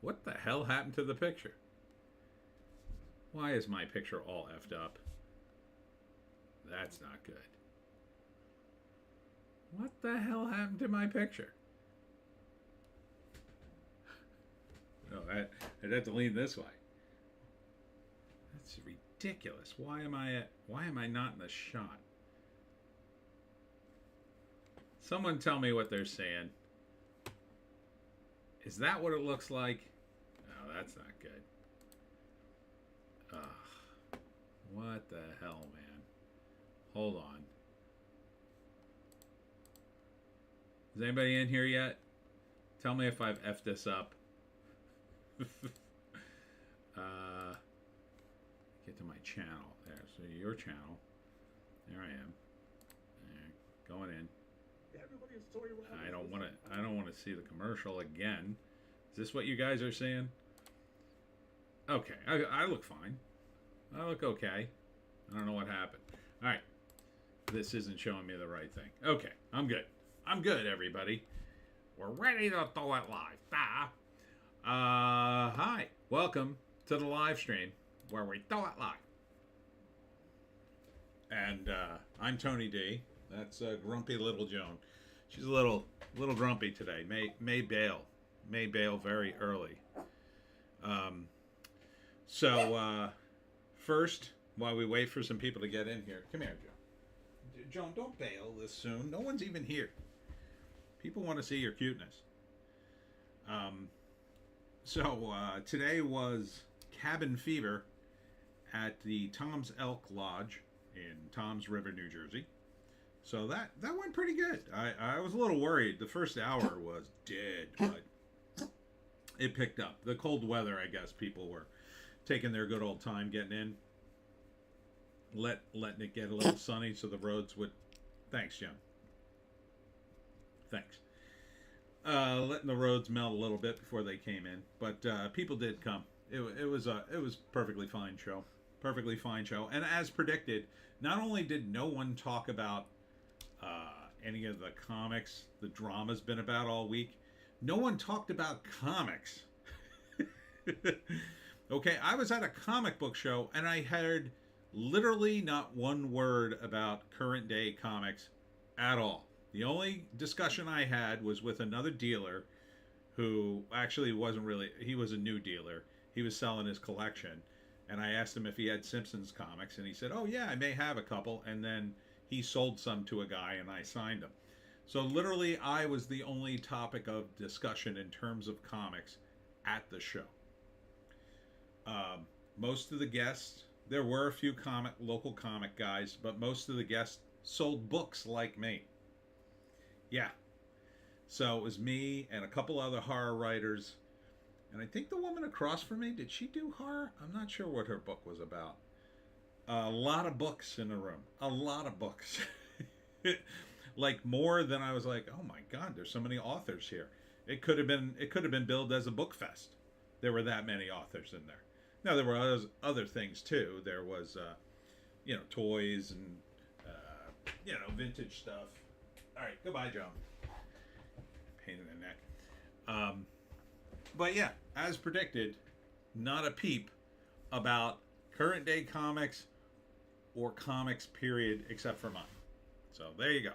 What the hell happened to the picture? Why is my picture all effed up? That's not good. What the hell happened to my picture? No, I'd have to lean this way. That's ridiculous. Why am I not in the shot? Someone tell me what they're saying. Is that what it looks like? No, that's not good. Ugh. What the hell, man? Hold on. Is anybody in here yet? Tell me if I've effed this up. Get to my channel. There, so your channel. There I am. There, going in. I don't want to. I don't want to see the commercial again. Is this what you guys are saying? Okay, I look fine. I look okay. I don't know what happened. All right, this isn't showing me the right thing. Okay, I'm good. I'm good, everybody. We're ready to throw it live. Hi, welcome to the live stream where we throw it live. And I'm Tony D. That's Grumpy Little Joan. She's a little grumpy today. May bail very early. So first, while we wait for some people to get in here, come here, Joan. Joan, don't bail this soon. No one's even here. People want to see your cuteness. So today was cabin fever at the Tom's Elk Lodge in Toms River, New Jersey. So that went pretty good. I was a little worried. The first hour was dead, but it picked up. The cold weather, I guess, people were taking their good old time getting in, letting it get a little sunny so the roads would. Thanks, Jim. Thanks. Letting the roads melt a little bit before they came in, but people did come. It was perfectly fine show, perfectly fine show. And as predicted, not only did no one talk about any of the comics the drama's been about all week, no one talked about comics. Okay, I was at a comic book show and I heard literally not one word about current day comics at all. The only discussion I had was with another dealer who actually wasn't really, he was a new dealer. He was selling his collection. And I asked him if he had Simpsons comics. And he said, oh, yeah, I may have a couple. And then he sold some to a guy and I signed them. So literally, I was the only topic of discussion in terms of comics at the show. Most of the guests, there were a few local comic guys, but most of the guests sold books like me. Yeah. So it was me and a couple other horror writers. And I think the woman across from me, did she do horror? I'm not sure what her book was about. A lot of books in the room. A lot of books. Like more than I was like, oh my God, there's so many authors here. It could have been billed as a book fest. There were that many authors in there. Now there were other things too. There was, toys and, vintage stuff. All right, goodbye, Joan. Pain in the neck. But yeah, as predicted, not a peep about current day comics or comics period except for mine. So there you go.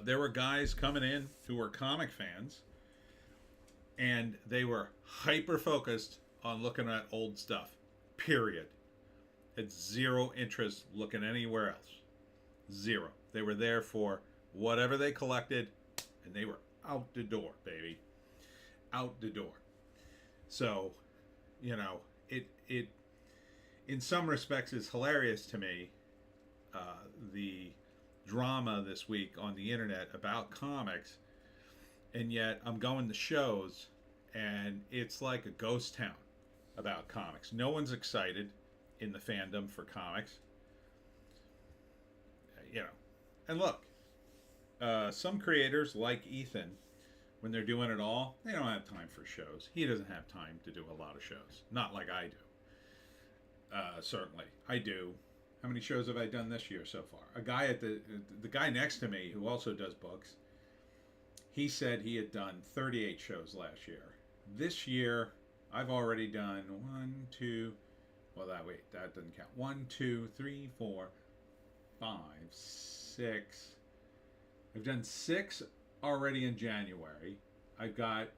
There were guys coming in who were comic fans and they were hyper focused on looking at old stuff. Period. Had zero interest looking anywhere else. Zero. They were there for whatever they collected and they were out the door, baby. Out the door. So, it in some respects is hilarious to me, the drama this week on the internet about comics, and yet I'm going to shows and it's like a ghost town about comics. No one's excited in the fandom for comics. And look, some creators like Ethan, when they're doing it all, they don't have time for shows. He doesn't have time to do a lot of shows. Not like I do. Certainly. I do. How many shows have I done this year so far? A guy the guy next to me who also does books, he said he had done 38 shows last year. This year, I've already done one, two. Well, that doesn't count. One, two, three, four, five, six. I've done 6 already in January. I've got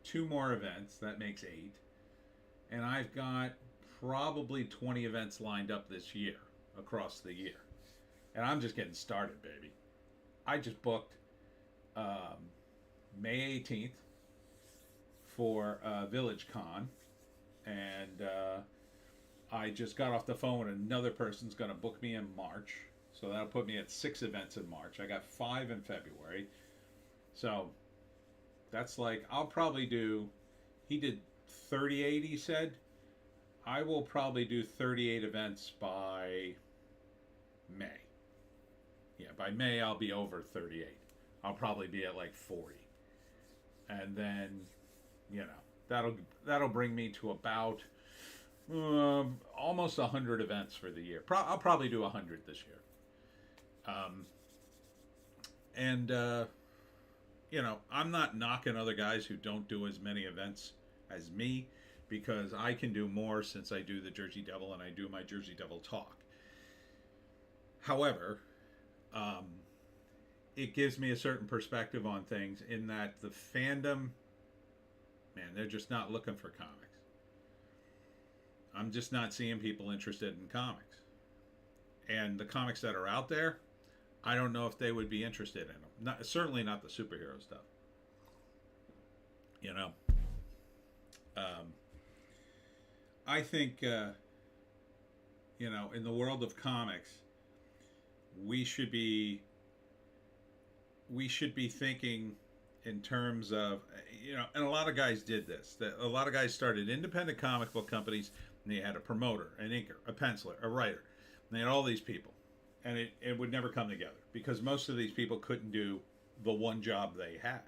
2 more events. That makes 8. And I've got probably 20 events lined up this year, across the year. And I'm just getting started, baby. I just booked May 18th for Village Con. And I just got off the phone and another person's going to book me in March. So that'll put me at 6 events in March. I got 5 in February. So that's like, I'll probably do, he did 38, he said. I will probably do 38 events by May. Yeah, by May I'll be over 38. I'll probably be at like 40. And then, you know, that'll bring me to about almost 100 events for the year. I'll probably do 100 this year. You know, I'm not knocking other guys who don't do as many events as me, because I can do more since I do the Jersey Devil and I do my Jersey Devil talk. However, it gives me a certain perspective on things, in that the fandom, man, they're just not looking for comics. I'm just not seeing people interested in comics. And the comics that are out there, I don't know if they would be interested in them. Certainly not the superhero stuff. You know? I think, you know, in the world of comics, we should be thinking in terms of, you know, and a lot of guys did this. A lot of guys started independent comic book companies, and they had a promoter, an inker, a penciler, a writer. And they had all these people. And it would never come together, because most of these people couldn't do the one job they had.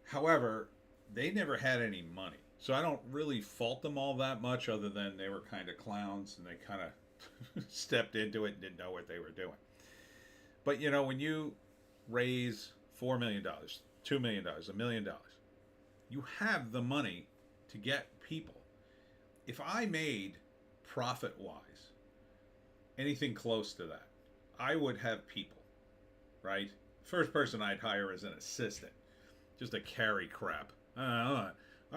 However, they never had any money. So I don't really fault them all that much, other than they were kind of clowns and they kind of stepped into it and didn't know what they were doing. But, you know, when you raise $4 million, $2 million, $1 million, you have the money to get people. If I made profit-wise anything close to that, I would have people, right? First person I'd hire is an assistant, just to carry crap. I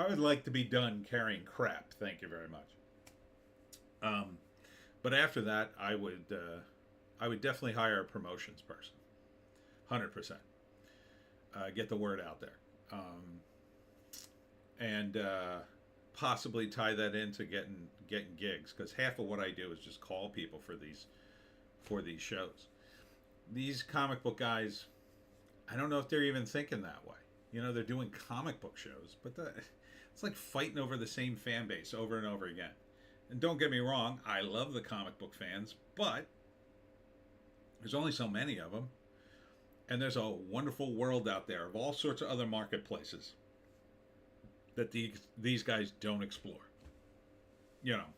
would like to be done carrying crap. Thank you very much. But after that, I would definitely hire a promotions person, 100%. Get the word out there, and possibly tie that into getting gigs, because half of what I do is just call people for these shows. These comic book guys, I don't know if they're even thinking that way. You know, they're doing comic book shows, but it's like fighting over the same fan base over and over again. And don't get me wrong, I love the comic book fans, but there's only so many of them. And there's a wonderful world out there of all sorts of other marketplaces that these guys don't explore. You know.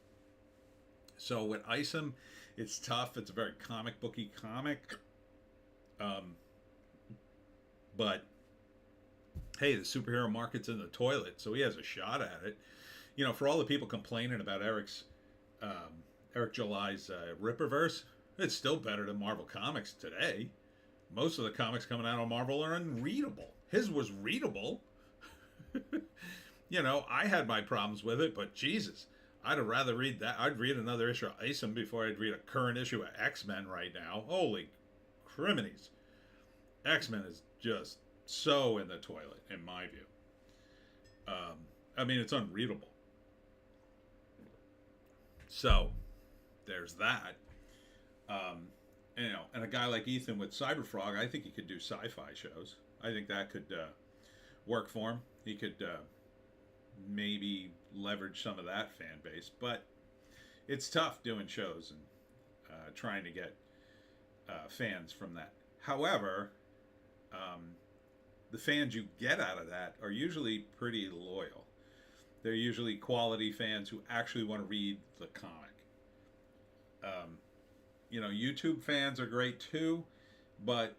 So with Isom, it's tough. It's a very comic booky comic. But hey, the superhero market's in the toilet, so he has a shot at it. You know, for all the people complaining about Eric July's Ripperverse, it's still better than Marvel Comics today. Most of the comics coming out on Marvel are unreadable. His was readable. You know, I had my problems with it, but Jesus, I'd have rather read that. I'd read another issue of Isom before I'd read a current issue of X-Men right now. Holy criminies. X-Men is just so in the toilet, in my view. I mean, it's unreadable. So, there's that. You know, and a guy like Ethan with Cyberfrog, I think he could do sci-fi shows. I think that could work for him. He could maybe leverage some of that fan base, but it's tough doing shows and trying to get fans from that. However, the fans you get out of that are usually pretty loyal. They're usually quality fans who actually want to read the comic. You know, YouTube fans are great too, but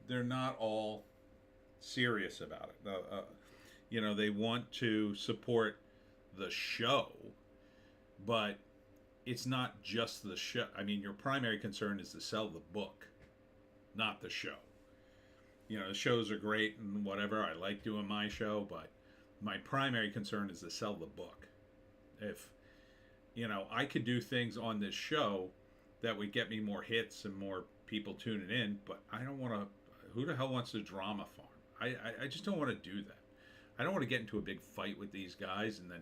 they're not all serious about it. You know, they want to support the show, but it's not just the show. I mean, your primary concern is to sell the book, not the show. You know, the shows are great and whatever. I like doing my show, but my primary concern is to sell the book. If, you know, I could do things on this show that would get me more hits and more people tuning in, but I don't want to. Who the hell wants to drama farm? I just don't want to do that. I don't want to get into a big fight with these guys and then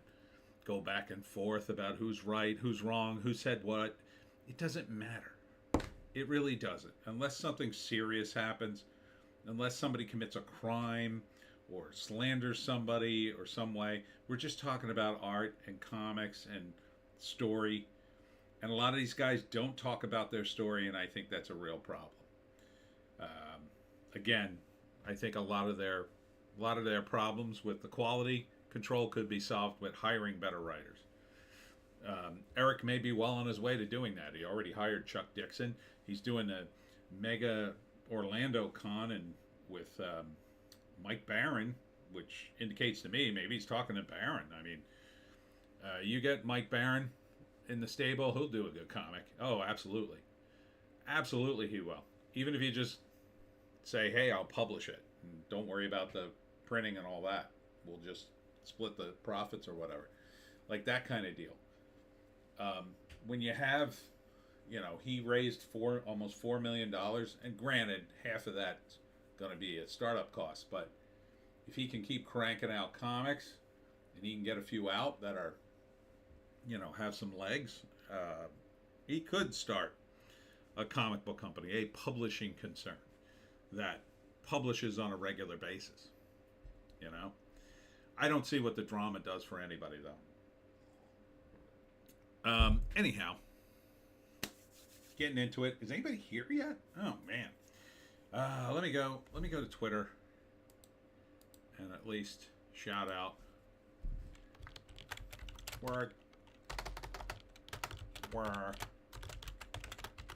go back and forth about who's right, who's wrong, who said what. It doesn't matter. It really doesn't. Unless something serious happens, unless somebody commits a crime or slanders somebody or some way. We're just talking about art and comics and story. And a lot of these guys don't talk about their story, and I think that's a real problem. Again, I think a lot of their problems with the quality control could be solved with hiring better writers. Eric may be well on his way to doing that. He already hired Chuck Dixon. He's doing a mega Orlando con and with Mike Barron, which indicates to me maybe he's talking to Barron. I mean, you get Mike Barron in the stable, he'll do a good comic. Oh, absolutely. Absolutely he will. Even if you just say, hey, I'll publish it. And don't worry about the printing and all that. We'll just split the profits or whatever. Like that kind of deal. When you have, you know, he raised almost $4 million, and granted, half of that's going to be a startup cost, but if he can keep cranking out comics and he can get a few out that are, you know, have some legs, he could start a comic book company, a publishing concern that publishes on a regular basis. You know, I don't see what the drama does for anybody though. Anyhow, getting into it. Is anybody here yet? Oh man. Let me go to Twitter and at least shout out. We're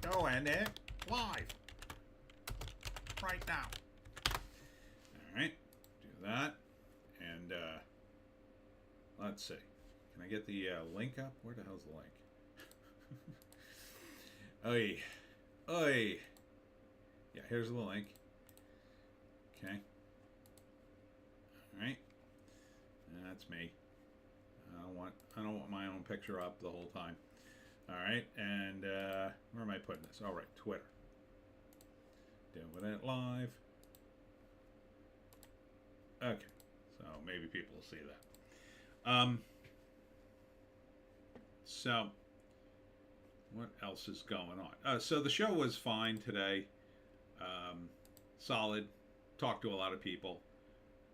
going it live right now. All right, do that, and let's see. Can I get the link up? Where the hell's the link? Oi. Yeah, here's the link. Okay. All right. That's me. I don't want my own picture up the whole time. All right, and where am I putting this? All right, Twitter. Doing it live. Okay, so maybe people will see that. So what else is going on? So the show was fine today. Solid. Talked to a lot of people.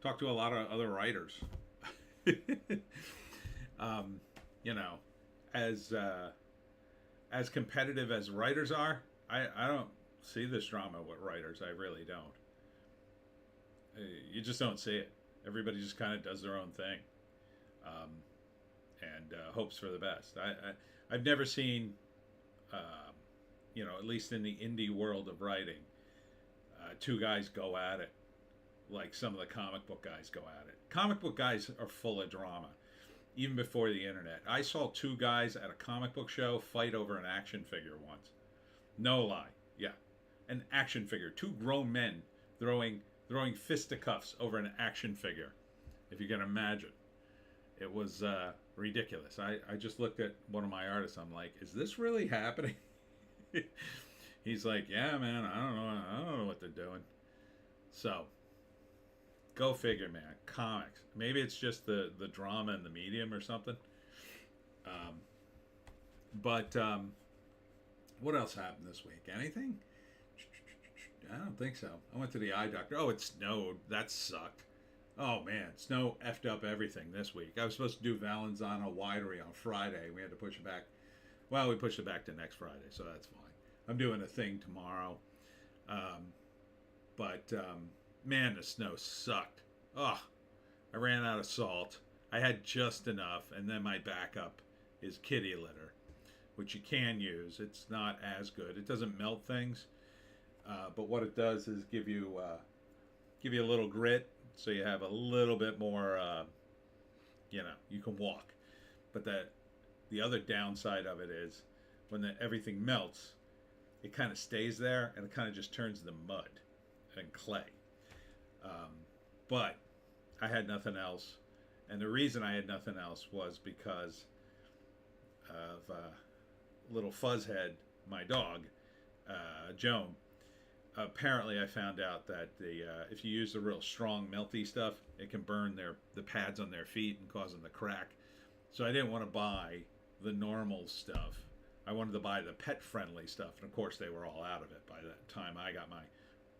Talked to a lot of other writers. You know, as competitive as writers are, I don't see this drama with writers. I really don't. You just don't see it. Everybody just kind of does their own thing, and hopes for the best. I've never seen, you know, at least in the indie world of writing, two guys go at it like some of the comic book guys go at it. Comic book guys are full of drama. Even before the internet. I saw two guys at a comic book show fight over an action figure once. No lie. Yeah. An action figure. Two grown men throwing fisticuffs over an action figure. If you can imagine. It was ridiculous. I just looked at one of my artists. I'm like, is this really happening? He's like, yeah, man, I don't know what they're doing. So, go figure, man. Comics. Maybe it's just the drama and the medium or something. But what else happened this week? Anything? I don't think so. I went to the eye doctor. Oh, it snowed. That sucked. Oh, man. Snow effed up everything this week. I was supposed to do Valenzano Widery on Friday. We had to push it back. Well, we pushed it back to next Friday, so that's fine. I'm doing a thing tomorrow. But man, the snow sucked. Oh, I ran out of salt. I had just enough, and then my backup is kitty litter, which you can use. It's not as good. It doesn't melt things. But what it does is give you a little grit, so you have a little bit more. You can walk. But the other downside of it is when everything melts, it kind of stays there and it kind of just turns to mud and clay. Um, but I had nothing else, and the reason I had nothing else was because of little Fuzzhead, my dog, Joan. Apparently, I found out that if you use the real strong melty stuff, it can burn the pads on their feet and cause them to crack. So I didn't want to buy the normal stuff. I wanted to buy the pet-friendly stuff, and of course they were all out of it by the time I got my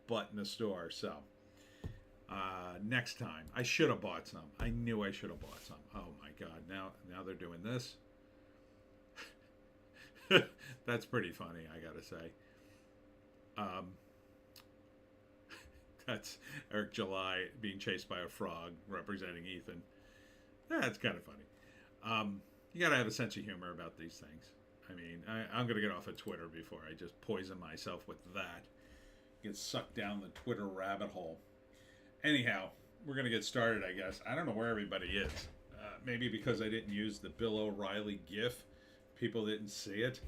butt in the store. So next time, I should have bought some. I knew I should have bought some. Oh my God! Now they're doing this. That's pretty funny, I gotta say. That's Eric July being chased by a frog representing Ethan. That's kind of funny. You gotta have a sense of humor about these things. I mean, I'm gonna get off of Twitter before I just poison myself with that. Get sucked down the Twitter rabbit hole. Anyhow, we're gonna get started, I guess. I don't know where everybody is. Maybe because I didn't use the Bill O'Reilly GIF, people didn't see it.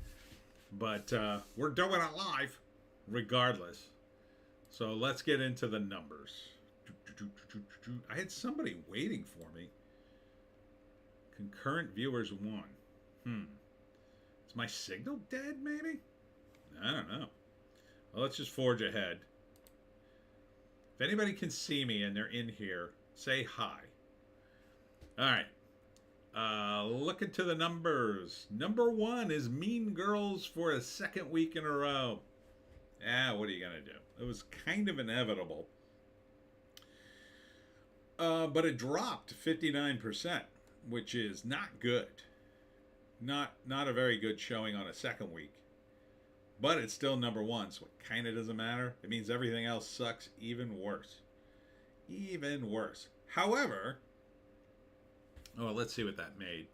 But we're doing it live, regardless. So let's get into the numbers. I had somebody waiting for me. Concurrent viewers 1. Is my signal dead, maybe? I don't know. Well, let's just forge ahead. If anybody can see me and they're in here, say hi. All right. Look into the numbers. Number 1 is Mean Girls for a second week in a row. What are you going to do? It was kind of inevitable. But it dropped 59%, which is not good. Not a very good showing on a second week. But it's still number 1, so it kind of doesn't matter. It means everything else sucks even worse. Even worse. However, let's see what that made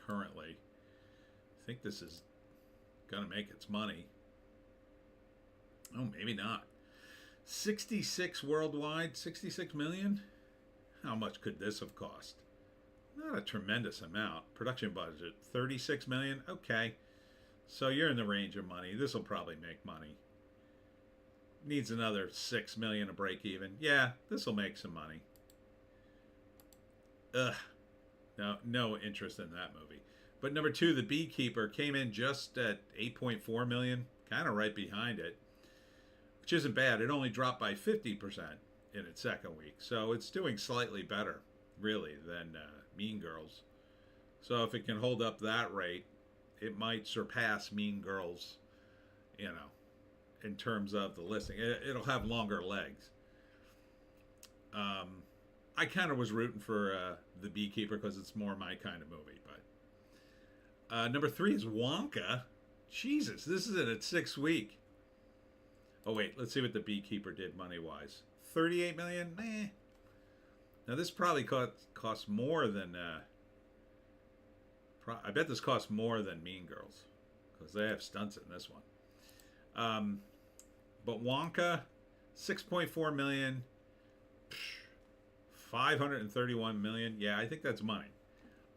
currently. I think this is going to make its money. Oh, maybe not. 66 worldwide, 66 million? How much could this have cost? Not a tremendous amount. Production budget, 36 million? Okay. So you're in the range of money. This will probably make money. Needs another 6 million to break even. Yeah, this will make some money. Ugh. No interest in that movie. But number 2, The Beekeeper, came in just at 8.4 million, kind of right behind it, which isn't bad. It only dropped by 50% in its second week, so it's doing slightly better, really, than Mean Girls. So if it can hold up that rate, it might surpass Mean Girls, in terms of the listing. It'll have longer legs. I kind of was rooting for The Beekeeper because it's more my kind of movie. But number 3 is Wonka. Jesus, this is in its 6th week. Oh, wait, let's see what The Beekeeper did money-wise. 38 million? Meh. Now, this probably cost more than... I bet this costs more than Mean Girls, because they have stunts in this one. But Wonka, 6.4 million, 531 million. Yeah, I think that's money.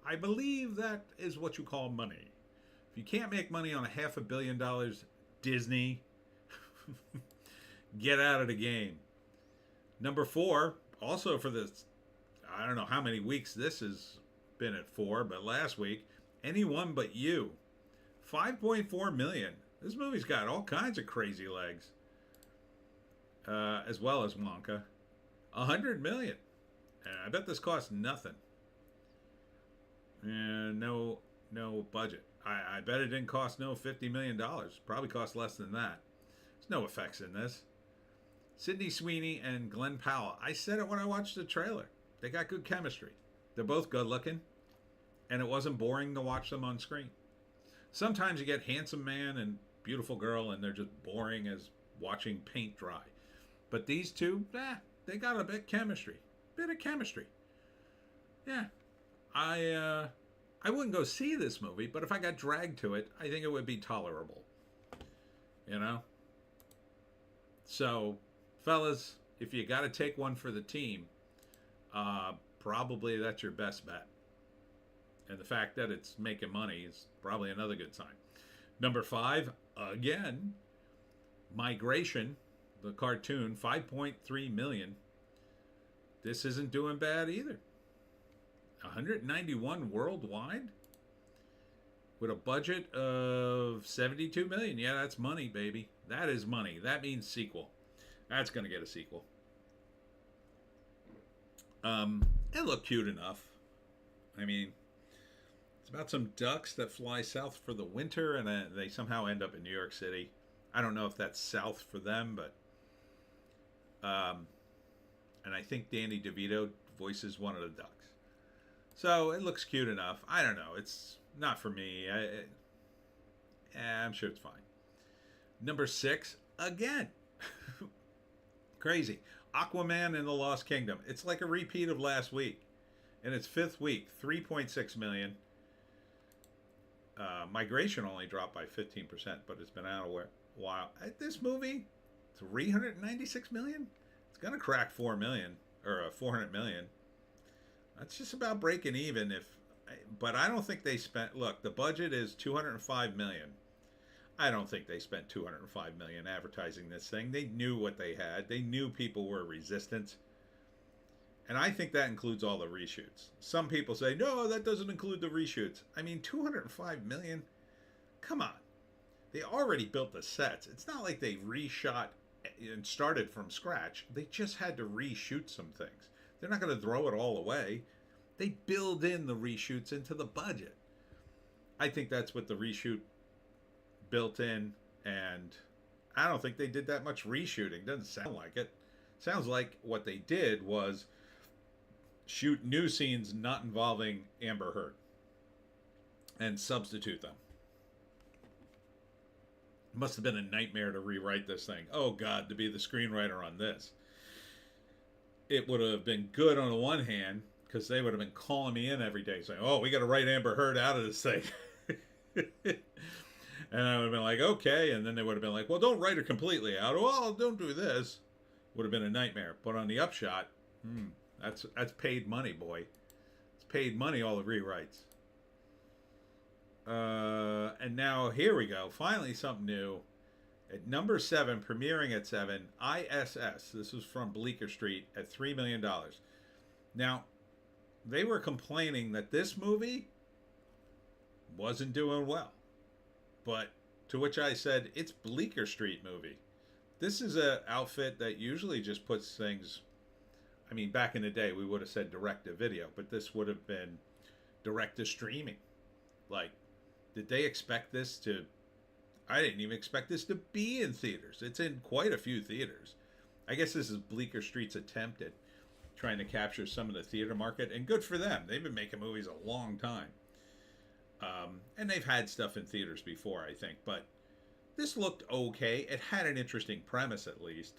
I believe that is what you call money. If you can't make money on $500 million, Disney, get out of the game. Number 4, also for this, I don't know how many weeks this has been at 4, but last week, Anyone But You, 5.4 million. This movie's got all kinds of crazy legs, as well as Wonka. 100 million. And I bet this costs nothing. And no budget. I bet it didn't cost no $50 million. Probably cost less than that. There's no effects in this. Sydney Sweeney and Glenn Powell. I said it when I watched the trailer. They got good chemistry. They're both good looking. And it wasn't boring to watch them on screen. Sometimes you get handsome man and beautiful girl and they're just boring as watching paint dry. But these two, they got a bit of chemistry. Yeah. I wouldn't go see this movie, but if I got dragged to it, I think it would be tolerable. So, fellas, if you got to take one for the team, probably that's your best bet. And the fact that it's making money is probably another good sign. Number 5, again, Migration, the cartoon, 5.3 million. This isn't doing bad either. 191 worldwide with a budget of 72 million. Yeah, that's money, baby. That is money. That means sequel. That's going to get a sequel. It looked cute enough. I mean, it's about some ducks that fly south for the winter, and they somehow end up in New York City. I don't know if that's south for them, but and I think Danny DeVito voices one of the ducks. So it looks cute enough. I don't know. It's not for me. I'm sure it's fine. Number 6, again. Crazy. Aquaman and the Lost Kingdom. It's like a repeat of last week. In its 5th week, 3.6 million. Migration only dropped by 15%, but it's been out a while. This movie, 396 million? It's going to crack 4 million, or 400 million. That's just about breaking even. But I don't think they spent, look, the budget is 205 million. I don't think they spent 205 million advertising this thing. They knew what they had. They knew people were resistant. And I think that includes all the reshoots. Some people say, no, that doesn't include the reshoots. I mean, 205 million? Come on. They already built the sets. It's not like they reshot and started from scratch. They just had to reshoot some things. They're not going to throw it all away. They build in the reshoots into the budget. I think that's what the reshoot built in, and I don't think they did that much reshooting. Doesn't sound like it. Sounds like what they did was shoot new scenes not involving Amber Heard and substitute them. It must have been a nightmare to rewrite this thing. Oh God, to be the screenwriter on this. It would have been good on the one hand, because they would have been calling me in every day saying, oh, we got to write Amber Heard out of this thing. And I would have been like, okay. And then they would have been like, well, don't write her completely out. Well, don't do this. Would have been a nightmare. But on the upshot, that's paid money, boy. It's paid money, all the rewrites. And now here we go. Finally, something new. At number 7, premiering at 7, ISS. This was from Bleecker Street at $3 million. Now, they were complaining that this movie wasn't doing well. But to which I said, it's Bleecker Street movie. This is an outfit that usually just puts things, I mean, back in the day, we would have said direct to video, but this would have been direct to streaming. Like, did they expect this to, I didn't even expect this to be in theaters. It's in quite a few theaters. I guess this is Bleecker Street's attempt at trying to capture some of the theater market, and good for them. They've been making movies a long time. And they've had stuff in theaters before, I think, but this looked okay. It had an interesting premise, at least.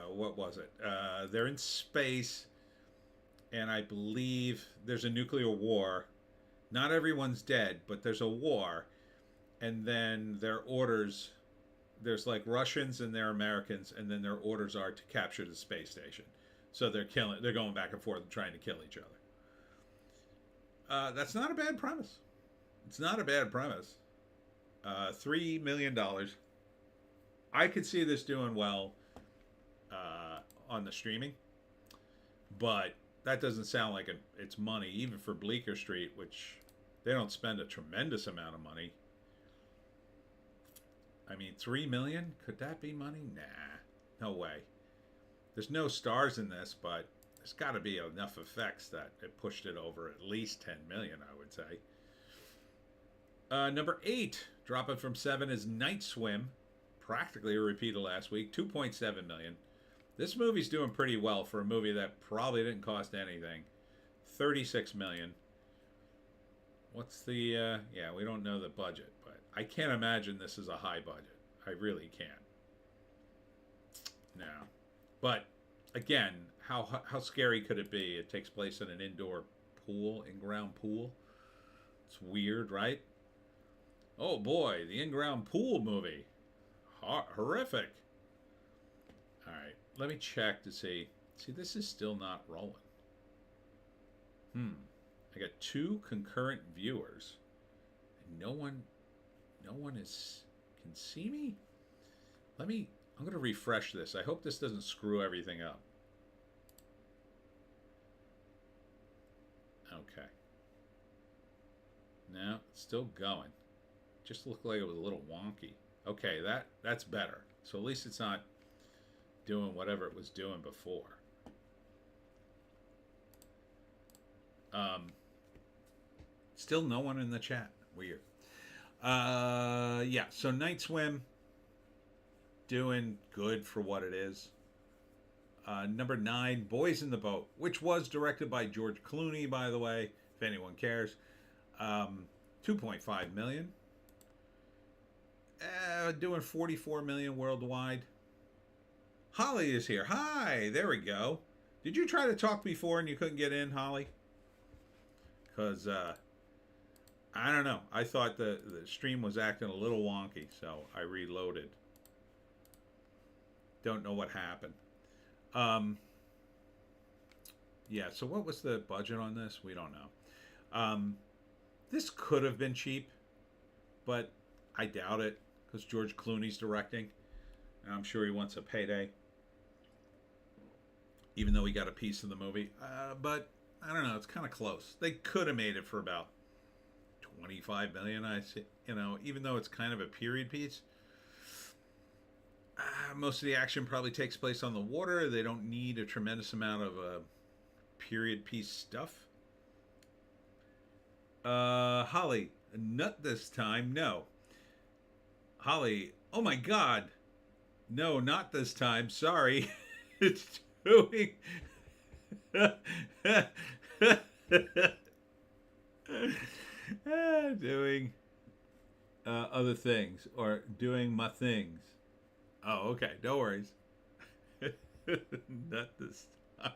What was it? They're in space, and I believe there's a nuclear war. Not everyone's dead, but there's a war, and then their orders, there's like Russians and they're Americans, and then their orders are to capture the space station. So they're going back and forth and trying to kill each other. That's not a bad premise. It's not a bad premise. $3 million. I could see this doing well on the streaming, but that doesn't sound like it's money, even for Bleecker Street, which they don't spend a tremendous amount of money. I mean, $3 million? Could that be money? Nah, no way. There's no stars in this, but there's got to be enough effects that it pushed it over at least 10 million, I would say. Number 8, dropping from 7, is Night Swim. Practically a repeat of last week, 2.7 million. This movie's doing pretty well for a movie that probably didn't cost anything. 36 million. What's the, yeah, we don't know the budget, but I can't imagine this is a high budget. I really can't. No. But, again, how scary could it be? It takes place in an indoor pool, in-ground pool. It's weird, right? Oh boy, the in-ground pool movie. horrific. All right, let me check to see. See, this is still not rolling. I got 2 concurrent viewers, and no one is can see me. I'm going to refresh this. I hope this doesn't screw everything up. Okay. No, it's still going. Just looked like it was a little wonky. Okay, that's better. So at least it's not doing whatever it was doing before. Still no one in the chat. Weird. Yeah, so Night Swim, doing good for what it is. Number 9, Boys in the Boat, which was directed by George Clooney, by the way, if anyone cares. 2.5 million. Doing 44 million worldwide. Holly is here. Hi, there we go. Did you try to talk before and you couldn't get in, Holly? Because, I don't know. I thought the stream was acting a little wonky, so I reloaded. Don't know what happened. Yeah, so what was the budget on this? We don't know. This could have been cheap, but I doubt it because George Clooney's directing, and I'm sure he wants a payday, even though he got a piece of the movie. But I don't know. It's kind of close. They could have made it for about 25 million. I see, even though it's kind of a period piece. Most of the action probably takes place on the water. They don't need a tremendous amount of period piece stuff. Holly, nut this time. No. Holly, oh my God. No, not this time. Sorry. It's doing... doing other things or doing my things. Oh, okay. No worries. Not this time.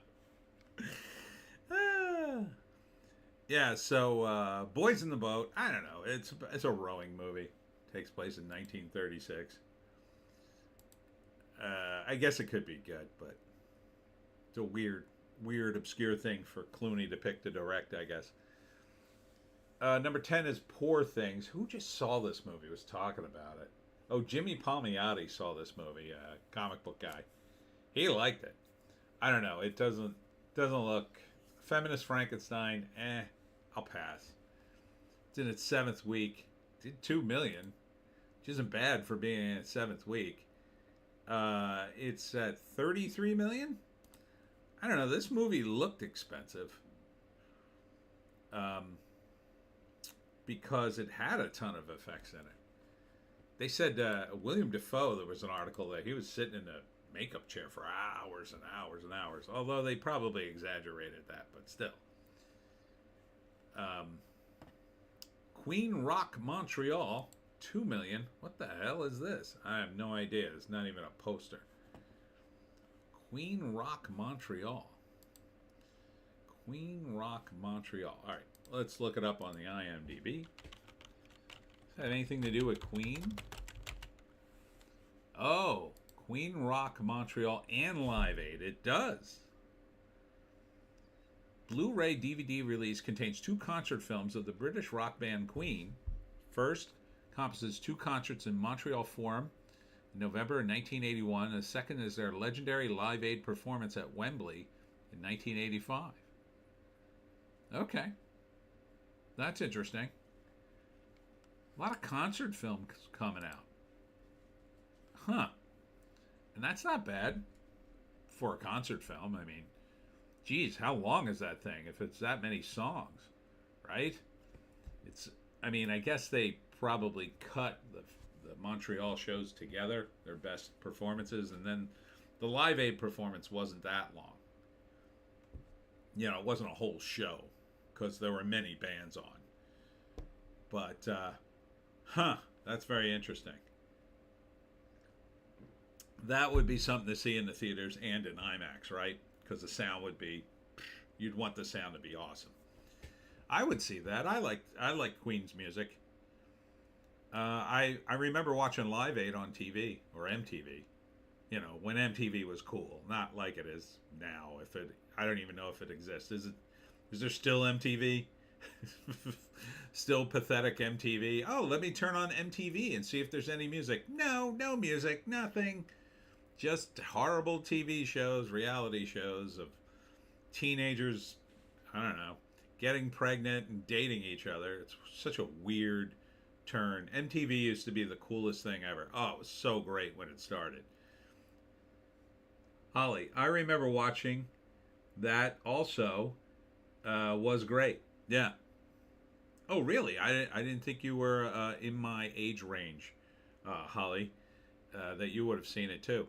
Yeah, so Boys in the Boat. I don't know. It's a rowing movie. Takes place in 1936. I guess it could be good, but it's a weird, obscure thing for Clooney to pick to direct, I guess. Number 10 is Poor Things. Who just saw this movie? Was talking about it. Oh, Jimmy Palmiotti saw this movie, comic book guy. He liked it. I don't know. It doesn't look... Feminist Frankenstein, I'll pass. It's in its 7th week. Did 2 million, which isn't bad for being in its 7th week. It's at 33 million? I don't know. This movie looked expensive. Because it had a ton of effects in it. They said William Dafoe, there was an article that he was sitting in a makeup chair for hours and hours and hours. Although they probably exaggerated that, but still. Queen Rock Montreal, 2 million. What the hell is this? I have no idea. It's not even a poster. Queen Rock Montreal. Queen Rock Montreal. All right, let's look it up on the IMDb. Does that have anything to do with Queen? Oh, Queen Rock Montreal and Live Aid. It does. Blu-ray DVD release contains 2 concert films of the British rock band Queen. First encompasses 2 concerts in Montreal Forum in November 1981. The second is their legendary Live Aid performance at Wembley in 1985. Okay. That's interesting. A lot of concert films coming out. Huh. And that's not bad for a concert film. I mean, geez, how long is that thing if it's that many songs, right? I guess they probably cut the Montreal shows together, their best performances, and then the Live Aid performance wasn't that long. It wasn't a whole show because there were many bands on. But, that's very interesting. That would be something to see in the theaters and in IMAX, right? Because the sound would be, you'd want the sound to be awesome. I would see that. I like Queen's music. I remember watching Live Aid on TV or MTV. You know, when MTV was cool, not like it is now. If it, I don't even know if it exists. Is it? Is there still MTV? Still pathetic MTV. Oh, let me turn on MTV and see if there's any music. No, no music, nothing. Just horrible TV shows, reality shows of teenagers, I don't know, getting pregnant and dating each other. It's such a weird turn. MTV used to be the coolest thing ever. Oh, it was so great when it started. Holly, I remember watching that also was great. Yeah. Oh, really? I didn't think you were in my age range, Holly, that you would have seen it too.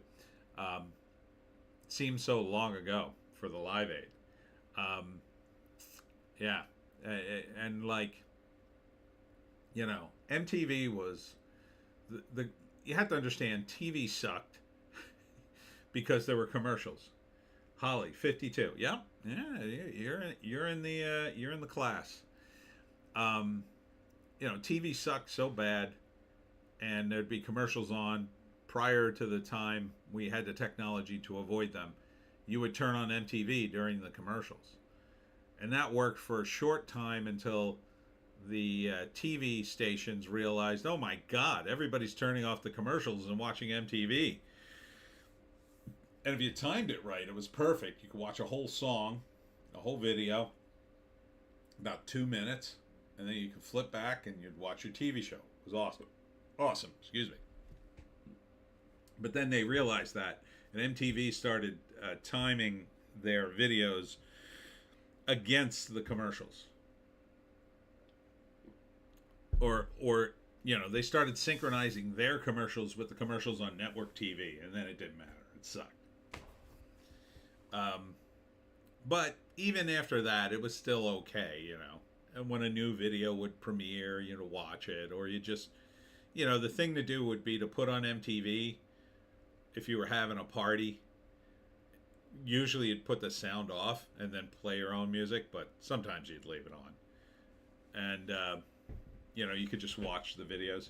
Um, Seems so long ago for the Live Aid. Um, yeah. And like, you know, MTV was the you have to understand TV sucked because there were commercials. Holly, 52. Yep. Yeah, you're in the class. Um, you know, TV sucked so bad, and there'd be commercials on prior to the time we had the technology to avoid them. You would turn on MTV during the commercials, and that worked for a short time until the TV stations realized, oh my God, everybody's turning off the commercials and watching MTV. And if you timed it right, it was perfect. You could watch a whole song, a whole video, about 2 minutes, and then you could flip back and you'd watch your TV show. It was awesome. Awesome, excuse me. But then they realized that, and MTV started timing their videos against the commercials. Or you know, they started synchronizing their commercials with the commercials on network TV, and then it didn't matter. It sucked. Um, but even after that, it was still okay, you know. And when a new video would premiere, you know, watch it, or you just, you know, the thing to do would be to put on MTV if you were having a party. Usually you'd put the sound off and then play your own music, but sometimes you'd leave it on. And, you know, you could just watch the videos.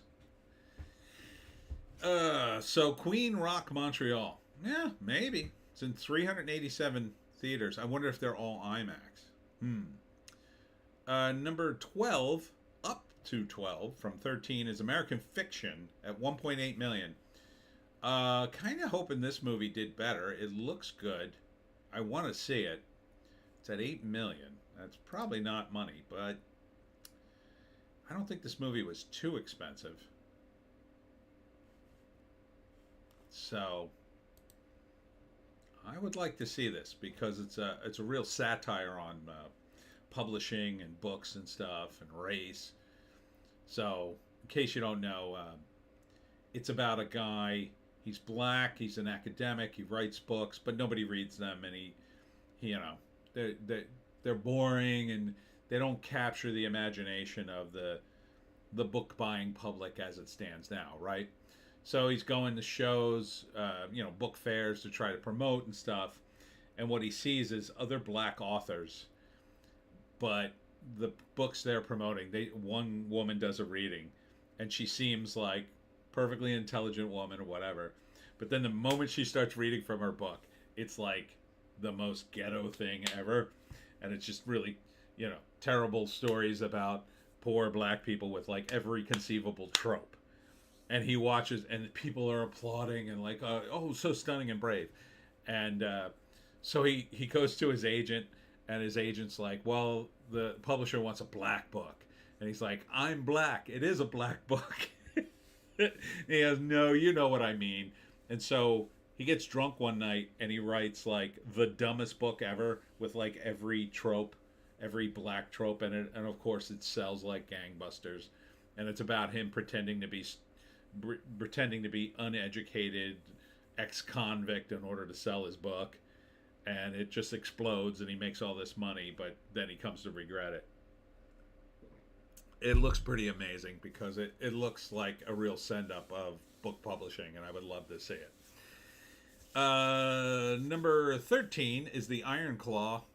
So Queen Rock Montreal. Yeah, maybe. It's in 387 theaters. I wonder if they're all IMAX. Number 12, up to 12 from 13 is American Fiction at 1.8 million. Kind of hoping this movie did better. It looks good. I want to see it. It's at 8 million. That's probably not money, but I don't think this movie was too expensive. So I would like to see this because it's a real satire on publishing and books and stuff and race. So, in case you don't know, it's about a guy. He's black. He's an academic. He writes books, but nobody reads them, and you know, they're boring and they don't capture the imagination of the book buying public as it stands now, right? So he's going to shows, you know, book fairs to try to promote and stuff. And what he sees is other black authors, but the books they're promoting, one woman does a reading, and she seems like perfectly intelligent woman or whatever. But then the moment she starts reading from her book, it's like the most ghetto thing ever, and it's just really, you know, terrible stories about poor black people with like every conceivable trope. And he watches, and people are applauding and like, oh, so stunning and brave. And so he goes to his agent, and his agent's like, well, the publisher wants a black book. And he's like, I'm black. It is a black book. He goes, no, you know what I mean. And so he gets drunk one night, and he writes like the dumbest book ever with like every trope, every black trope in it. And of course, it sells like gangbusters. And it's about him pretending to be uneducated ex-convict in order to sell his book, and it just explodes and he makes all this money, but then he comes to regret it. It looks pretty amazing because it looks like a real send-up of book publishing, and I would love to see it. Number 13 is The Iron Claw.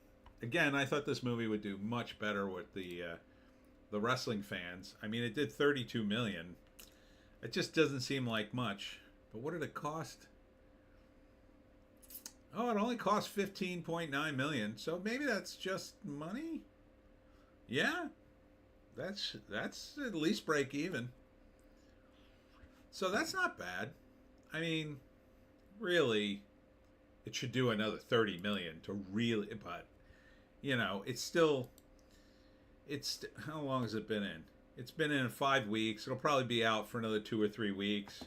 Again, I thought this movie would do much better with the wrestling fans. I mean, it did 32 million. It just doesn't seem like much. But what did it cost? Oh, it only cost 15.9 million. So maybe that's just money? Yeah. That's at least break even. So that's not bad. I mean, really, it should do another 30 million to really, but it's still, how long has it been in? It's been in 5 weeks. It'll probably be out for another 2 or 3 weeks.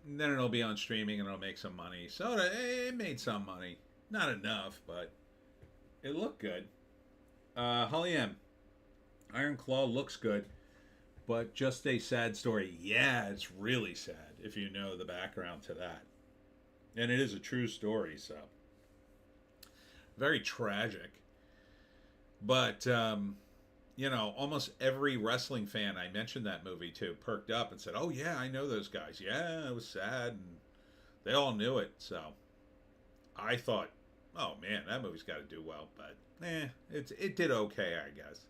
And then it'll be on streaming and it'll make some money. So it made some money. Not enough, but it looked good. Holly M. Iron Claw looks good, but just a sad story. Yeah, it's really sad if you know the background to that. And it is a true story, so. Very tragic. But, almost every wrestling fan I mentioned that movie to perked up and said, oh, yeah, I know those guys. Yeah, it was sad. And they all knew it. So I thought, oh, man, that movie's got to do well. But, it did okay, I guess.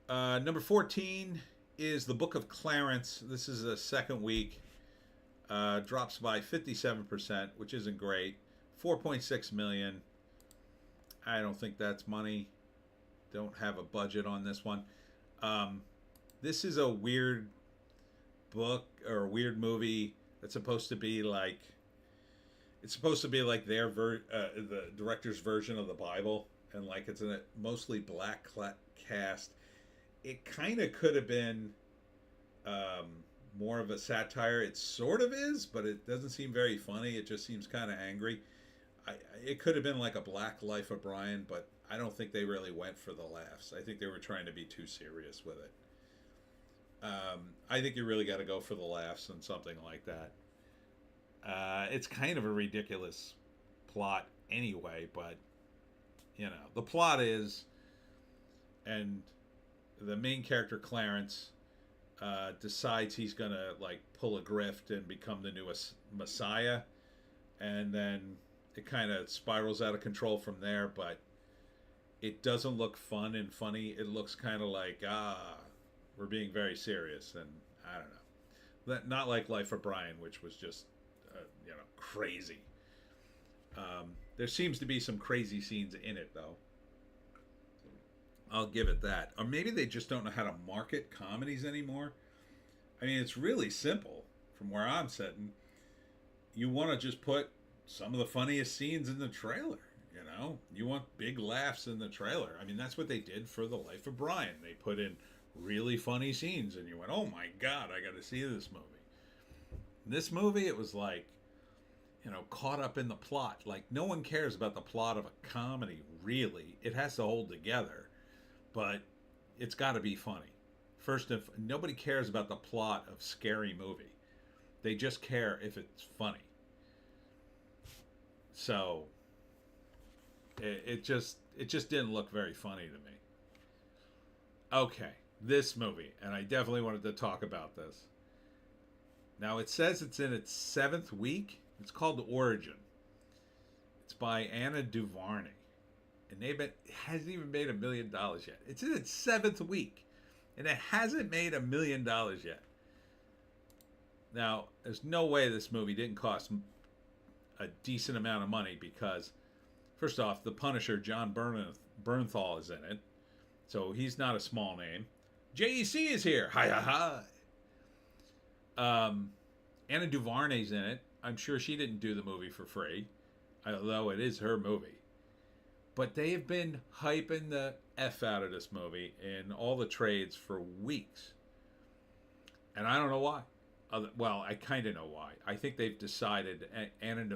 Number 14 is The Book of Clarence. This is the second week. Drops by 57%, which isn't great. 4.6 million. I don't think that's money. Don't have a budget on this one. This is a weird book or a weird movie that's supposed to be like, it's supposed to be like the director's version of the Bible, and like it's a mostly black cast. It kind of could have been more of a satire. It sort of is, but it doesn't seem very funny. It just seems kind of angry. It could have been like a Black Life of Brian, but I don't think they really went for the laughs. I think they were trying to be too serious with it. I think you really got to go for the laughs on something like that. It's kind of a ridiculous plot anyway, but, the plot is, and the main character, Clarence, decides he's going to, like, pull a grift and become the newest Messiah, and then it kind of spirals out of control from there, but it doesn't look fun and funny. It looks kind of like, we're being very serious, and I don't know. Not like Life of Brian, which was just, crazy. There seems to be some crazy scenes in it, though. I'll give it that. Or maybe they just don't know how to market comedies anymore. I mean, it's really simple from where I'm sitting. You want to just put some of the funniest scenes in the trailer. You want big laughs in the trailer. I mean, that's what they did for The Life of Brian. They put in really funny scenes, and you went, oh my God, I got to see this movie. In this movie, it was like, caught up in the plot. Like, no one cares about the plot of a comedy, really. It has to hold together, but it's got to be funny. First, if nobody cares about the plot of Scary Movie, they just care if it's funny. So it just didn't look very funny to me. Okay, this movie, and I definitely wanted to talk about this. Now, it says it's in its 7th week. It's called Origin. It's by Anna DuVernay. And it hasn't even made $1 million yet. It's in its 7th week. And it hasn't made $1 million yet. Now, there's no way this movie didn't cost a decent amount of money because, first off, the Punisher, John Bernthal, is in it. So he's not a small name. JEC is here. Hi, hi, hi. Anna DuVernay's in it. I'm sure she didn't do the movie for free, although it is her movie. But they have been hyping the F out of this movie in all the trades for weeks. And I don't know why. Well, I kind of know why. I think they've decided Ava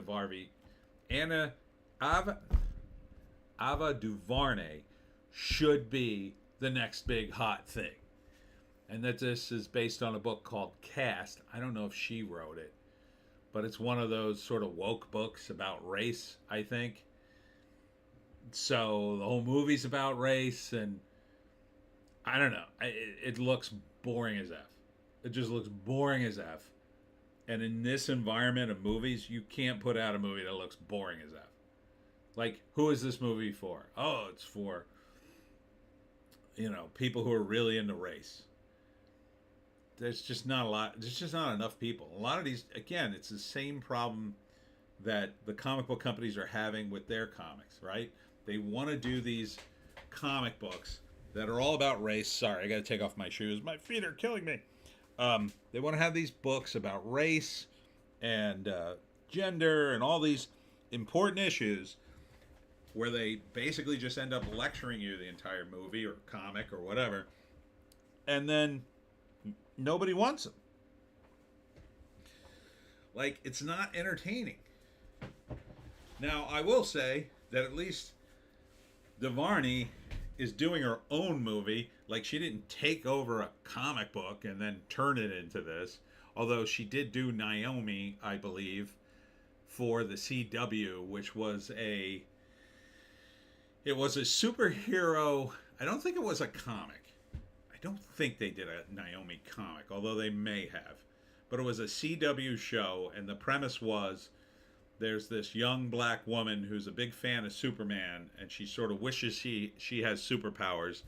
DuVernay should be the next big hot thing. And that this is based on a book called Caste. I don't know if she wrote it, but it's one of those sort of woke books about race, I think. So the whole movie's about race, and I don't know. It looks boring as F. It just looks boring as F. And in this environment of movies, you can't put out a movie that looks boring as F. Like, who is this movie for? Oh, it's for, people who are really into race. there's just not a lot. There's just not enough people. A lot of these, again, it's the same problem that the comic book companies are having with their comics, right? They want to do these comic books that are all about race. Sorry, I got to take off my shoes. My feet are killing me. They want to have these books about race and gender and all these important issues where they basically just end up lecturing you the entire movie or comic or whatever, and then nobody wants them. Like, it's not entertaining. Now, I will say that at least DeVarney is doing her own movie. Like, she didn't take over a comic book and then turn it into this. Although she did do Naomi, I believe, for the CW, which was a superhero. I don't think it was a comic. I don't think they did a Naomi comic, although they may have. But it was a CW show, and the premise was there's this young black woman who's a big fan of Superman, and she sort of wishes she has superpowers.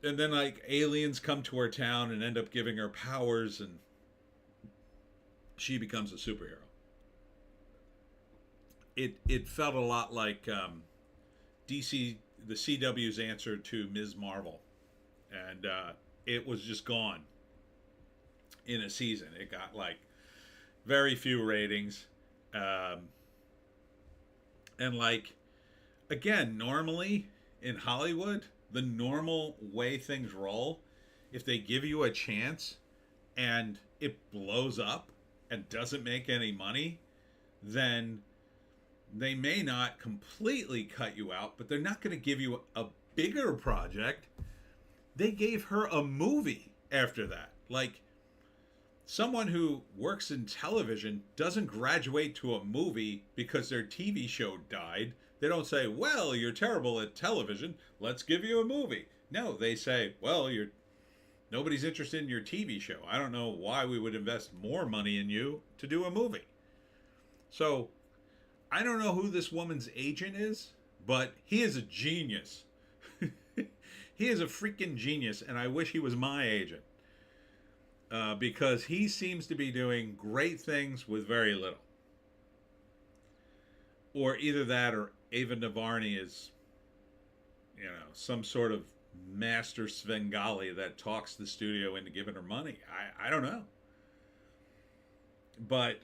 And then, like, aliens come to her town and end up giving her powers, and she becomes a superhero. It felt a lot like DC, the CW's answer to Ms. Marvel. And it was just gone in a season. It got, like, very few ratings. And, like, again, normally in Hollywood, the normal way things roll, if they give you a chance and it blows up and doesn't make any money, then they may not completely cut you out, but they're not going to give you a bigger project. They gave her a movie after that. Like, someone who works in television doesn't graduate to a movie because their TV show died. They don't say, well, you're terrible at television, let's give you a movie. No, they say, well, nobody's interested in your TV show. I don't know why we would invest more money in you to do a movie. So, I don't know who this woman's agent is, but he is a genius. He is a freaking genius, and I wish he was my agent. Because he seems to be doing great things with very little. Or either that or Ava DuVernay is, some sort of master Svengali that talks the studio into giving her money. I don't know. But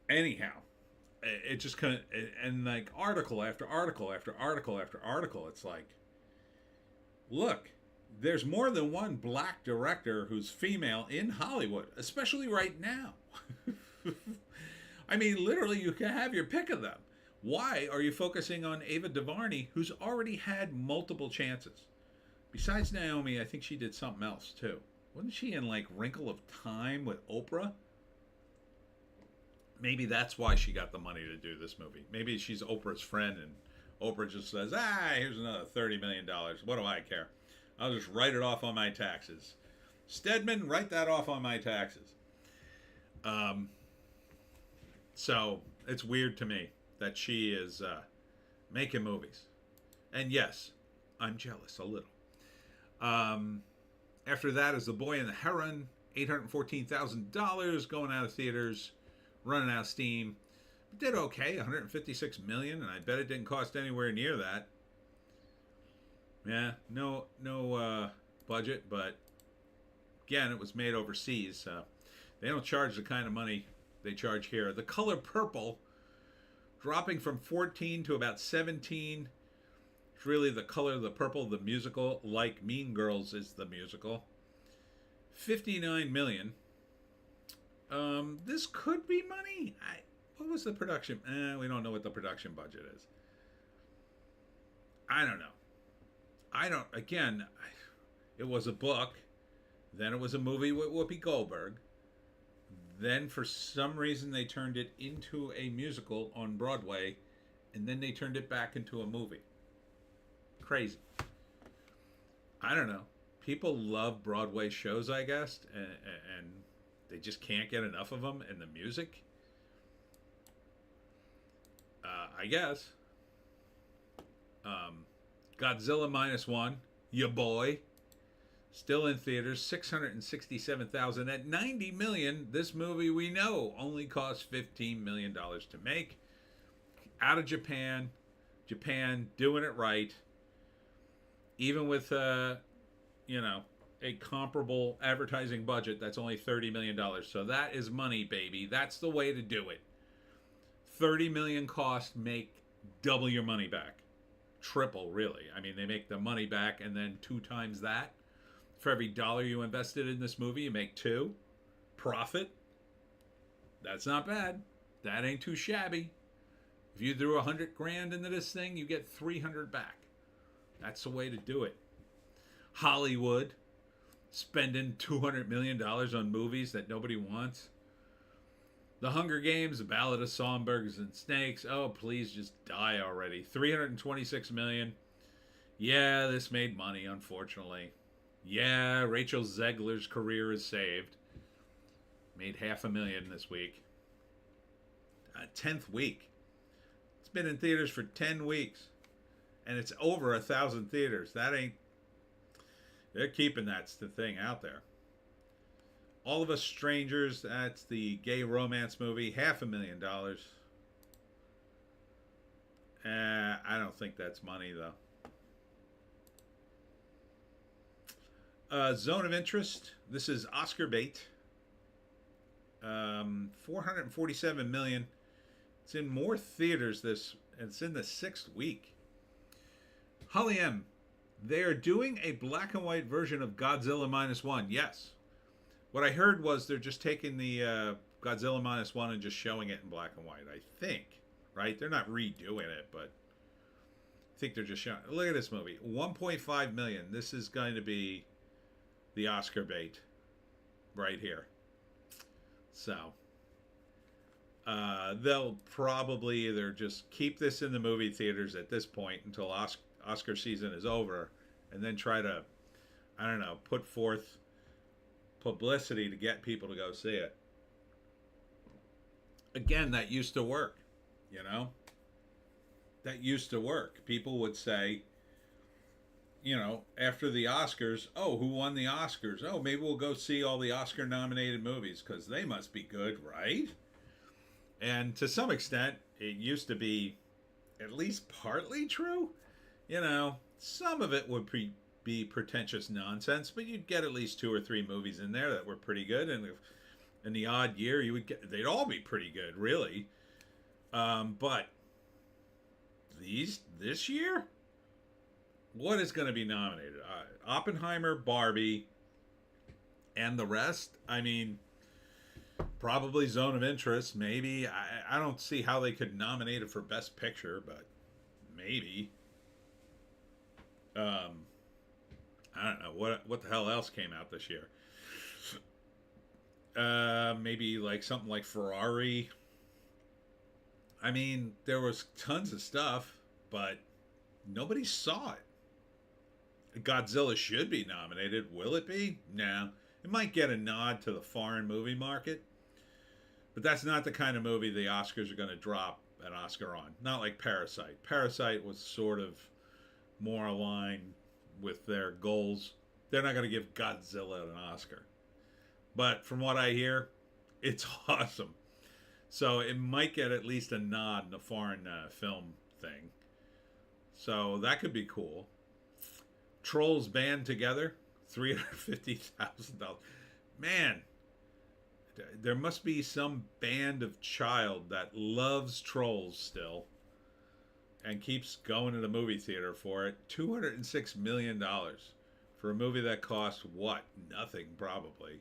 anyhow, it just kind of, and like article after article after article after article, it's like, look, there's more than one black director who's female in Hollywood, especially right now. I mean, literally, you can have your pick of them. Why are you focusing on Ava DuVernay, who's already had multiple chances? Besides Naomi, I think she did something else, too. Wasn't she in, like, Wrinkle of Time with Oprah? Maybe that's why she got the money to do this movie. Maybe she's Oprah's friend, and Oprah just says, here's another $30 million. What do I care? I'll just write it off on my taxes. Stedman, write that off on my taxes. So it's weird to me that she is making movies. And yes, I'm jealous a little. After that is The Boy and the Heron, $814,000 going out of theaters, running out of steam. It did okay, $156 million, and I bet it didn't cost anywhere near that. Yeah, no budget, but again, it was made overseas. They don't charge the kind of money they charge here. The Color Purple, dropping from 14 to about 17. It's really The Color of the Purple, the musical, like Mean Girls is the musical. $59 million. This could be money. What was the production? We don't know what the production budget is. I don't know. Again, it was a book. Then it was a movie with Whoopi Goldberg. Then for some reason they turned it into a musical on Broadway. And then they turned it back into a movie. Crazy. I don't know. People love Broadway shows, I guess. And they just can't get enough of them. And the music. I guess. Godzilla -1, ya boy. Still in theaters, 667,000 at 90 million. This movie we know only cost $15 million to make. Out of Japan, Japan doing it right, even with you know, a comparable advertising budget that's only $30 million. So that is money, baby. That's the way to do it. 30 million cost, make double your money back. Triple, really. I mean, they make the money back and then 2 times that. For every dollar you invested in this movie, you make 2. Profit. That's not bad. That ain't too shabby. If you threw 100 grand into this thing, you get 300 back. That's the way to do it. Hollywood spending $200 million on movies that nobody wants. The Hunger Games, The Ballad of Songbirds and Snakes. Oh, please just die already. $326 million. Yeah, this made money, unfortunately. Yeah, Rachel Zegler's career is saved. Made $500,000 this week. 10th week. It's been in theaters for 10 weeks. And it's over 1,000 theaters. That ain't... They're keeping that thing out there. All of Us Strangers, that's the gay romance movie, $500,000. I don't think that's money, though. Zone of Interest, this is Oscar bait. $447 million. It's in more theaters it's in the 6th week. Holly M, they are doing a black and white version of Godzilla -1. Yes. What I heard was they're just taking the Godzilla -1 and just showing it in black and white, I think. Right? They're not redoing it, but I think they're just showing. Look at this movie. $1.5 million. This is going to be the Oscar bait right here. So they'll probably either just keep this in the movie theaters at this point until Oscar season is over, and then try to, I don't know, put forth publicity to get people to go see it. Again, that used to work, you know? That used to work. People would say, you know, after the Oscars, oh, who won the Oscars? Oh, maybe we'll go see all the Oscar-nominated movies because they must be good, right? And to some extent, it used to be at least partly true. You know, some of it would be pretentious nonsense, but you'd get at least 2 or 3 movies in there that were pretty good, and if, in the odd year, you would get, they'd all be pretty good, really. But this year, what is going to be nominated? Oppenheimer, Barbie, and the rest. I mean, probably Zone of Interest. Maybe I don't see how they could nominate it for Best Picture, but maybe. I don't know what the hell else came out this year. Maybe like something like Ferrari. I mean, there was tons of stuff, but nobody saw it. Godzilla should be nominated. Will it be? No. It might get a nod to the foreign movie market, but that's not the kind of movie the Oscars are going to drop an Oscar on. Not like Parasite. Parasite was sort of more aligned with their goals. They're not going to give Godzilla an Oscar. But from what I hear, it's awesome. So it might get at least a nod in the foreign film thing. So that could be cool. Trolls band together, $350,000. Man, there must be some band of child that loves Trolls still and keeps going to the movie theater for it. $206 million for a movie that costs what? Nothing, probably.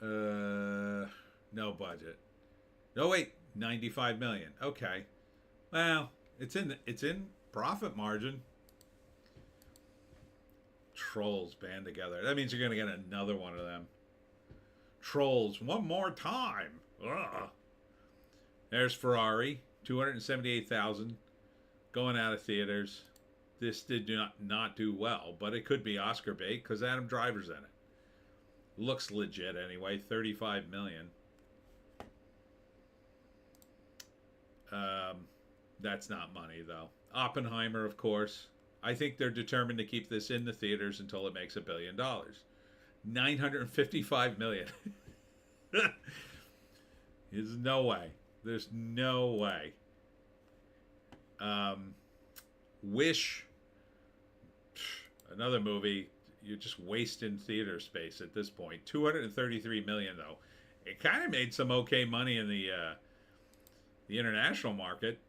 No budget. No, wait, $95 million. Okay. Well, it's in profit margin. Trolls band together. That means you're going to get another one of them. Trolls one more time. Ugh. There's Ferrari, $278,000 going out of theaters. This did not do well, but it could be Oscar bait because Adam Driver's in it. Looks legit anyway. $35 million. That's not money though. Oppenheimer, of course. I think they're determined to keep this in the theaters until it makes $1 billion. 955 million. There's no way. There's no way. Wish, another movie, you're just wasting theater space at this point. 233 million though. It kind of made some okay money in the international market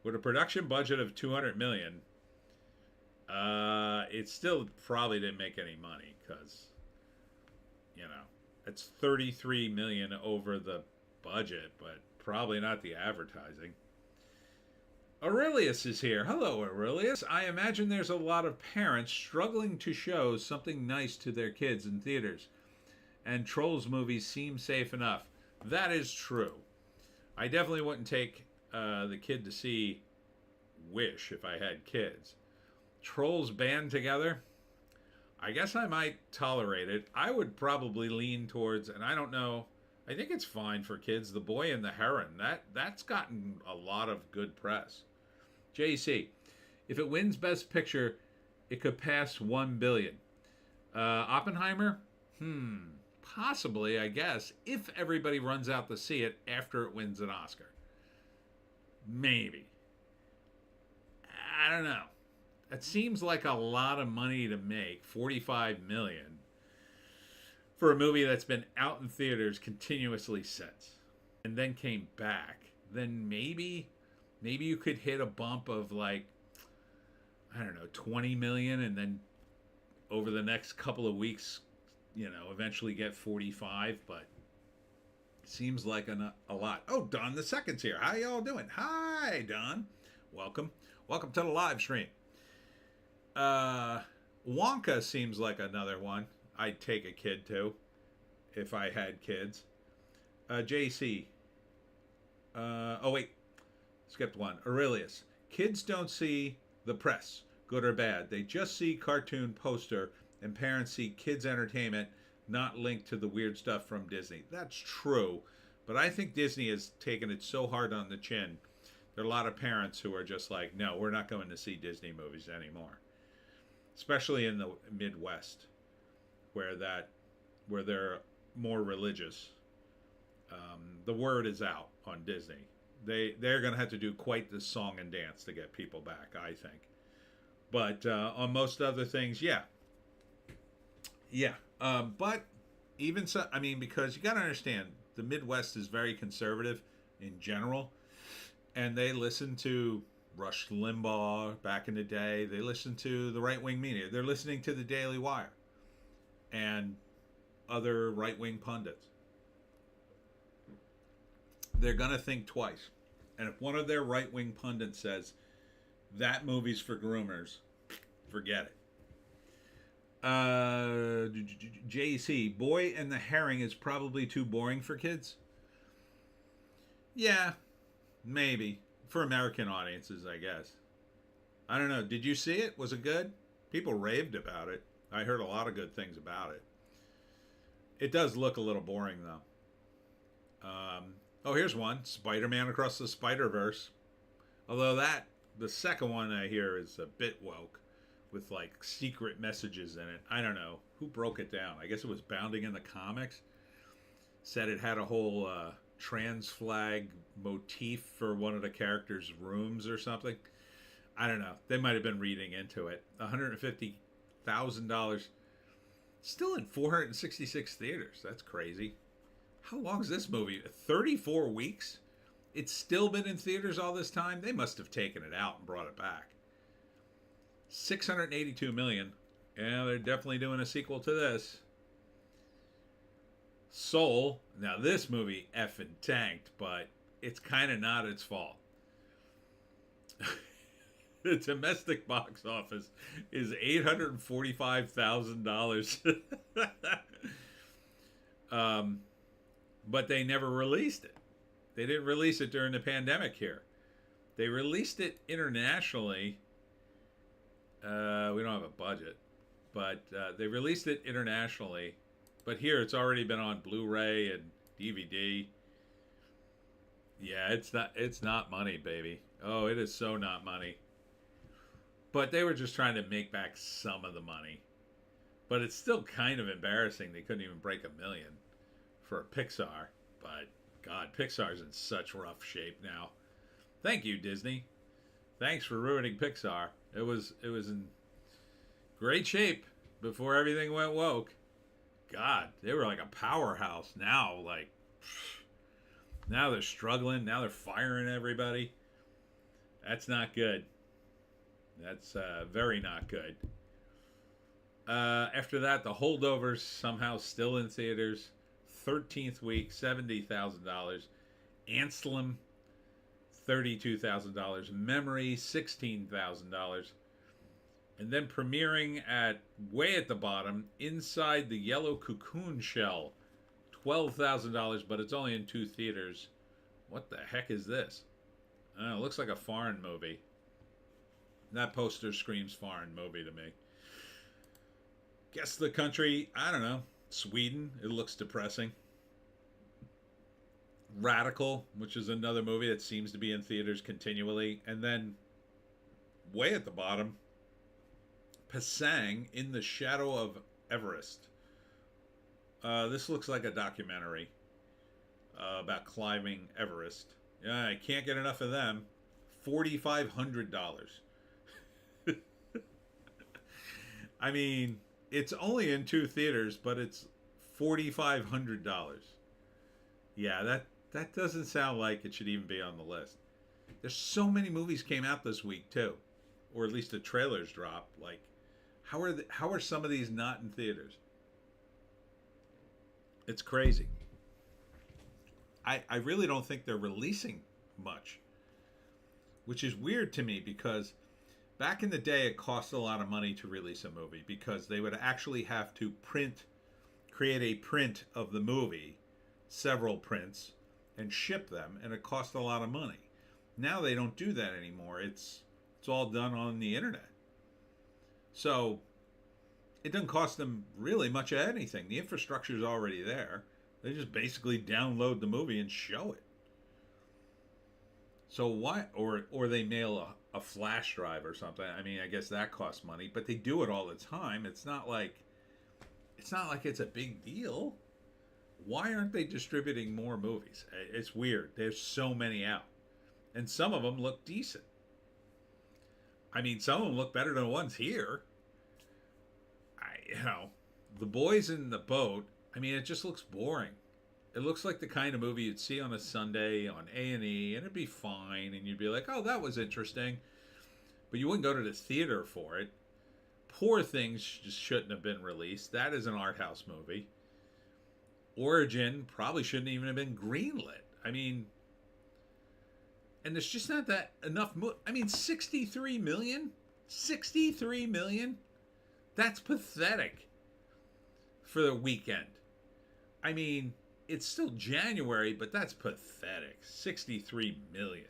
with a production budget of 200 million. It still probably didn't make any money because, you know, it's 33 million over the budget, but probably not the advertising. Aurelius is here. Hello, Aurelius. I imagine there's a lot of parents struggling to show something nice to their kids in theaters, and Trolls movies seem safe enough. That is true. I definitely wouldn't take the kid to see Wish if I had kids. Trolls band together, I guess I might tolerate it. I would probably lean towards, and I don't know, I think it's fine for kids. The Boy and the Heron, that's gotten a lot of good press. JC, if it wins Best Picture, it could pass 1 billion. Oppenheimer? Possibly, I guess, if everybody runs out to see it after it wins an Oscar. Maybe. I don't know. It seems like a lot of money to make, 45 million, for a movie that's been out in theaters continuously since, and then came back. Then maybe you could hit a bump of like, I don't know, 20 million, and then over the next couple of weeks, you know, eventually get 45, but seems like a lot. Oh, Don the Second's here. How y'all doing? Hi, Don. Welcome to the live stream. Wonka seems like another one I'd take a kid to if I had kids. JC. Oh, wait. Skipped one. Aurelius. Kids don't see the press, good or bad. They just see cartoon poster, and parents see kids' entertainment, not linked to the weird stuff from Disney. That's true, but I think Disney has taken it so hard on the chin. There are a lot of parents who are just like, no, we're not going to see Disney movies anymore. Especially in the Midwest, where they're more religious. The word is out on Disney. They're going to have to do quite the song and dance to get people back, I think. But on most other things, yeah. But even so, I mean, because you got to understand, the Midwest is very conservative in general, and they listen to Rush Limbaugh back in the day. They listen to the right-wing media. They're listening to the Daily Wire and other right-wing pundits. They're going to think twice. And if one of their right-wing pundits says, that movie's for groomers, forget it. JC, Boy and the Herring is probably too boring for kids? Yeah, maybe. For American audiences, I guess. I don't know. Did you see it? Was it good? People raved about it. I heard a lot of good things about it. It does look a little boring, though. Oh, here's one. Spider-Man Across the Spider-Verse. Although the second one I hear is a bit woke, with like secret messages in it. I don't know. Who broke it down? I guess it was Bounding in the Comics. Said it had a whole trans flag motif for one of the characters' rooms or something. I don't know. They might have been reading into it. $150,000. Still in 466 theaters. That's crazy. How long is this movie? 34 weeks? It's still been in theaters all this time? They must have taken it out and brought it back. 682 million. Yeah, they're definitely doing a sequel to this. Soul. Now this movie effing tanked, but it's kind of not its fault. The domestic box office is $845,000. But they never released it. They didn't release it during the pandemic here. They released it internationally. We don't have a budget, but they released it internationally. But here it's already been on Blu-ray and DVD. Yeah, it's not money, baby. Oh, it is so not money. But they were just trying to make back some of the money. But it's still kind of embarrassing they couldn't even break $1 million for Pixar. But God, Pixar's in such rough shape now. Thank you, Disney. Thanks for ruining Pixar. It was in great shape before everything went woke. God, they were like a powerhouse. Now, now they're struggling. Now they're firing everybody. That's not good. That's very not good. After that, The Holdovers somehow still in theaters. 13th week, $70,000. Anselm, $32,000. Memory, $16,000. And then premiering way at the bottom, Inside the Yellow Cocoon Shell, $12,000, but it's only in 2 theaters. What the heck is this? I don't know, it looks like a foreign movie. That poster screams foreign movie to me. Guess the country, I don't know, Sweden. It looks depressing. Radical, which is another movie that seems to be in theaters continually. And then way at the bottom, Pasang, In the Shadow of Everest. This looks like a documentary about climbing Everest. Yeah, I can't get enough of them. $4,500. I mean, it's only in 2 theaters, but it's $4,500. Yeah, that doesn't sound like it should even be on the list. There's so many movies came out this week too, or at least the trailers dropped. Like, how are some of these not in theaters? It's crazy. I really don't think they're releasing much, which is weird to me because back in the day it cost a lot of money to release a movie because they would actually have to create a print of the movie, several prints, and ship them, and it cost a lot of money. Now they don't do that anymore. It's all done on the internet. So it doesn't cost them really much of anything. The infrastructure is already there. They just basically download the movie and show it. So why, or they mail a flash drive or something. I mean, I guess that costs money, but they do it all the time. It's not like it's a big deal. Why aren't they distributing more movies? It's weird. There's so many out, and some of them look decent. I mean, some of them look better than the ones here. The Boys in the Boat. I mean, it just looks boring. It looks like the kind of movie you'd see on a Sunday on A&E, and it'd be fine, and you'd be like, oh, that was interesting. But you wouldn't go to the theater for it. Poor Things just shouldn't have been released. That is an art house movie. Origin probably shouldn't even have been greenlit. I mean, and there's just not that enough. I mean, 63 million? 63 million? That's pathetic for the weekend. I mean, it's still January, but that's pathetic. 63 million.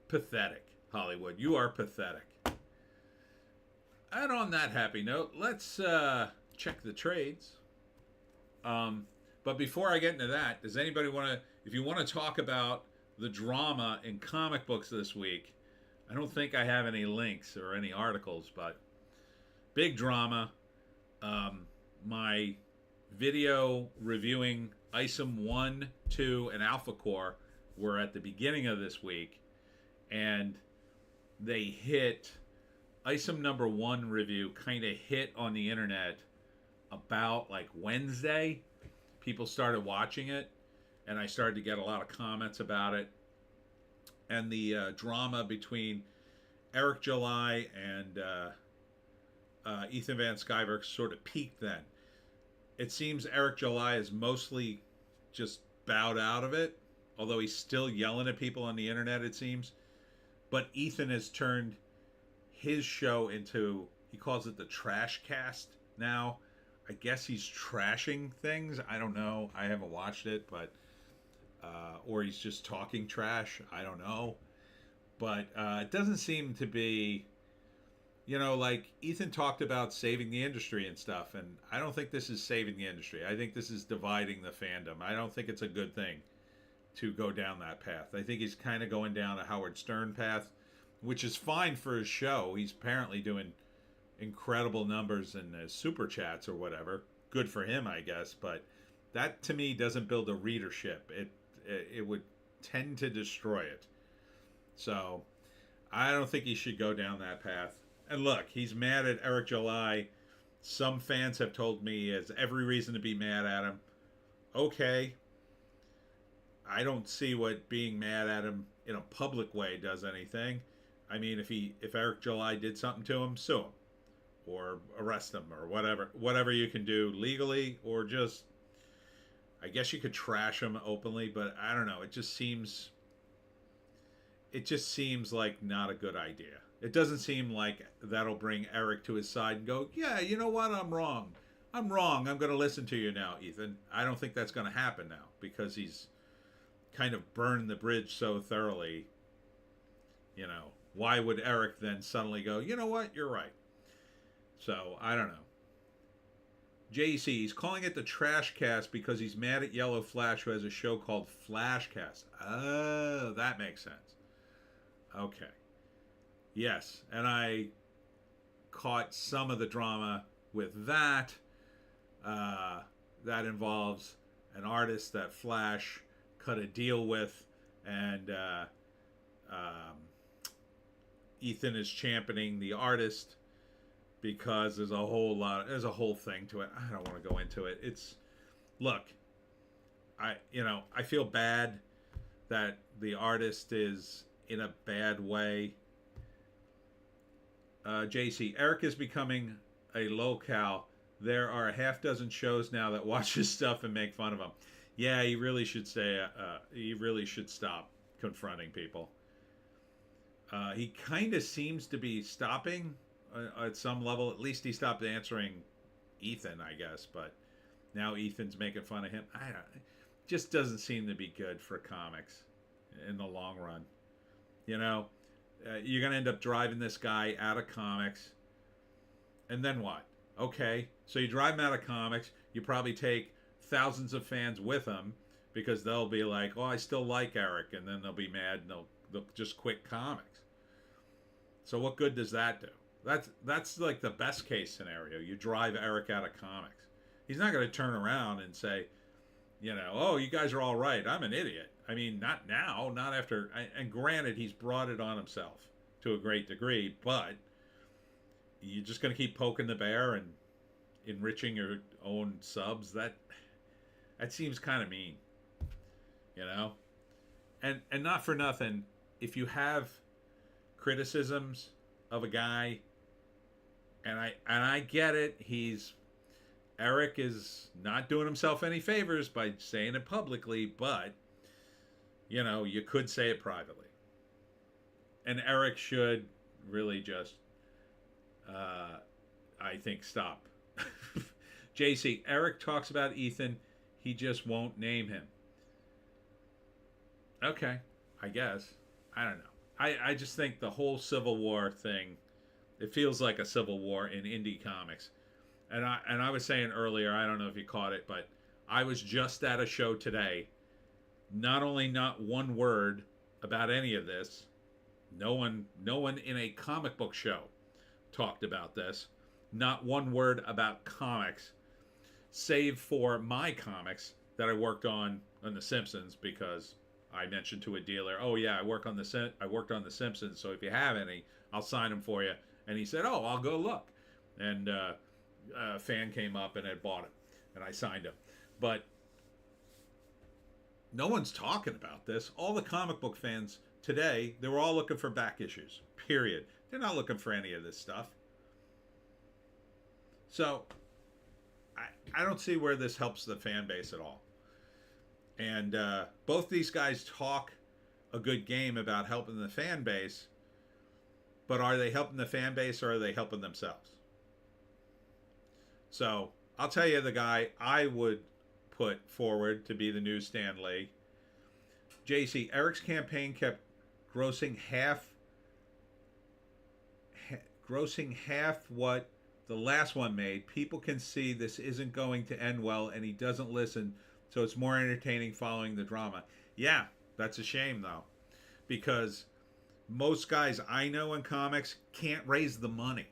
Pathetic, Hollywood. You are pathetic. And on that happy note, let's check the trades. But before I get into that, does anybody want to, if you want to talk about the drama in comic books this week, I don't think I have any links or any articles, but big drama. My video reviewing Isom 1, 2, and Alpha Core were at the beginning of this week, and they hit, Isom number 1 review kind of hit on the internet about like Wednesday. People started watching it, and I started to get a lot of comments about it. And the drama between Eric July and Ethan Van Sciver's sort of peaked then. It seems Eric July is mostly just bowed out of it, although he's still yelling at people on the internet, it seems. But Ethan has turned his show into, he calls it the Trash Cast now. I guess he's trashing things. I don't know. I haven't watched it, but or he's just talking trash. I don't know. But it doesn't seem to be, like Ethan talked about saving the industry and stuff, and I don't think this is saving the industry. I think this is dividing the fandom. I don't think it's a good thing to go down that path. I think he's kind of going down a Howard Stern path, which is fine for his show. He's apparently doing incredible numbers in super chats or whatever. Good for him, I guess. But that to me doesn't build a readership. It would tend to destroy it. So I don't think he should go down that path. And look, he's mad at Eric July. Some fans have told me he has every reason to be mad at him. Okay. I don't see what being mad at him in a public way does anything. I mean, if Eric July did something to him, sue him or arrest him or whatever you can do legally, or just, I guess you could trash him openly, but I don't know. It just seems like not a good idea. It doesn't seem like that'll bring Eric to his side and go, yeah, you know what? I'm wrong. I'm going to listen to you now, Ethan. I don't think that's going to happen now because he's kind of burned the bridge so thoroughly. You know, why would Eric then suddenly go, you know what? You're right. So, I don't know. JC, he's calling it the Trash Cast because he's mad at Yellow Flash, who has a show called Flashcast. Oh, that makes sense. Okay. Yes, and I caught some of the drama with that. That involves an artist that Flash cut a deal with, and Ethan is championing the artist because there's a whole thing to it. I don't want to go into it. Look, I feel bad that the artist is in a bad way. JC, Eric is becoming a locale. There are a half dozen shows now that watch his stuff and make fun of him. Yeah, he really should he really should stop confronting people. He kind of seems to be stopping at some level. At least he stopped answering Ethan, I guess. But now Ethan's making fun of him. It just doesn't seem to be good for comics in the long run. You know, you're going to end up driving this guy out of comics. And then what? Okay, so you drive him out of comics. You probably take thousands of fans with him because they'll be like, oh, I still like Eric. And then they'll be mad and they'll just quit comics. So what good does that do? That's like the best case scenario. You drive Eric out of comics. He's not going to turn around and say, oh, you guys are all right. I'm an idiot. I mean, not now, not after. And granted, he's brought it on himself to a great degree, but you're just going to keep poking the bear and enriching your own subs. That seems kind of mean, And not for nothing, if you have criticisms of a guy, and I get it, Eric is not doing himself any favors by saying it publicly, but you could say it privately. And Eric should really just I think stop. JC, Eric talks about Ethan, he just won't name him. Okay, I guess. I don't know. I just think the whole Civil War thing, it feels like a civil war in indie comics. And I was saying earlier, I don't know if you caught it, but I was just at a show today. Not one word about any of this. No one in a comic book show talked about this. Not one word about comics, save for my comics that I worked on The Simpsons, because I mentioned to a dealer, oh yeah, I worked on The Simpsons, so if you have any, I'll sign them for you. And he said, oh, I'll go look. And a fan came up and had bought it, and I signed him. But no one's talking about this. All the comic book fans today, they were all looking for back issues, period. They're not looking for any of this stuff. So I don't see where this helps the fan base at all. And both these guys talk a good game about helping the fan base, but are they helping the fan base or are they helping themselves? So I'll tell you the guy I would put forward to be the new Stan Lee. JC, Eric's campaign kept grossing half what the last one made. People can see this isn't going to end well, and he doesn't listen, so it's more entertaining following the drama. Yeah, that's a shame, though, because most guys I know in comics can't raise the money.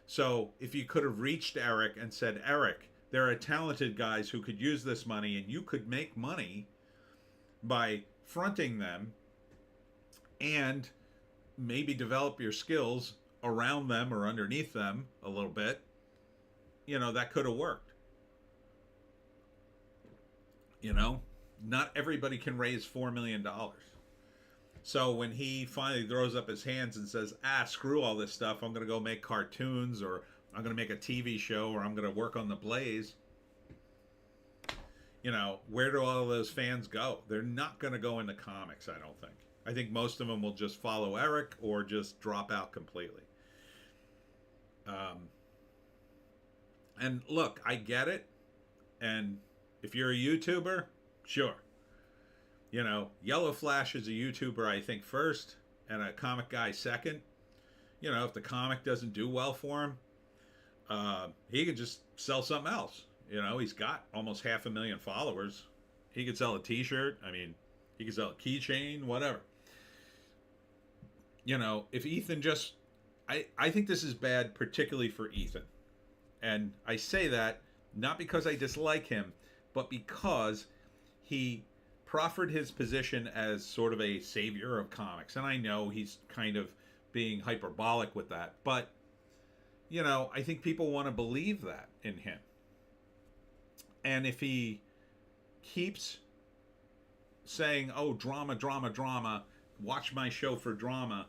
So if you could have reached Eric and said, Eric, there are talented guys who could use this money and you could make money by fronting them and maybe develop your skills around them or underneath them a little bit, that could have worked. Not everybody can raise $4 million. So when he finally throws up his hands and says, screw all this stuff, I'm going to go make cartoons, or I'm going to make a TV show, or I'm going to work on the Blaze, where do all of those fans go? They're not going to go into comics, I don't think. I think most of them will just follow Eric or just drop out completely. And look, I get it. And if you're a YouTuber, sure. Yellow Flash is a YouTuber, I think, first, and a comic guy second. If the comic doesn't do well for him, he could just sell something else. He's got almost 500,000 followers. He could sell a t-shirt. I mean, he could sell a keychain, whatever. If Ethan just... I think this is bad, particularly for Ethan. And I say that not because I dislike him, but because he proffered his position as sort of a savior of comics. And I know he's kind of being hyperbolic with that, but I think people want to believe that in him. And if he keeps saying, oh, drama, drama, drama, watch my show for drama,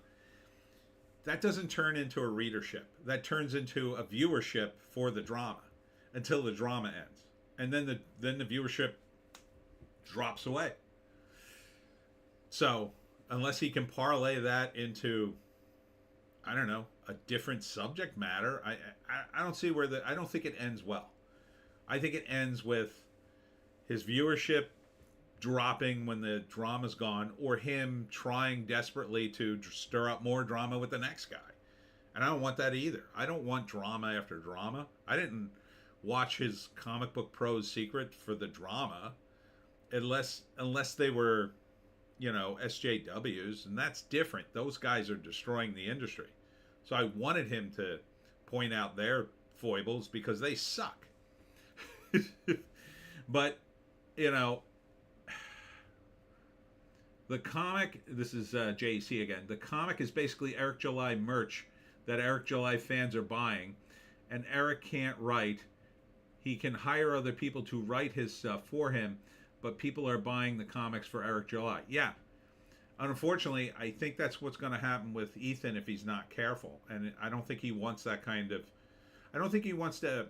that doesn't turn into a readership. That turns into a viewership for the drama until the drama ends. And then the viewership drops away. So unless he can parlay that into, I don't know, a different subject matter, I don't see where I don't think it ends well. I think it ends with his viewership dropping when the drama's gone, or him trying desperately to stir up more drama with the next guy. And I don't want that either. I don't want drama after drama. I didn't watch his Comic Book Pros Secret for the drama, unless they were, SJWs, and that's different. Those guys are destroying the industry. So I wanted him to point out their foibles because they suck. But, the comic, this is JC again, the comic is basically Eric July merch that Eric July fans are buying, and Eric can't write. He can hire other people to write his stuff for him, but people are buying the comics for Eric July. Yeah. Unfortunately, I think that's what's going to happen with Ethan if he's not careful. And I don't think he wants that kind of... I don't think he wants to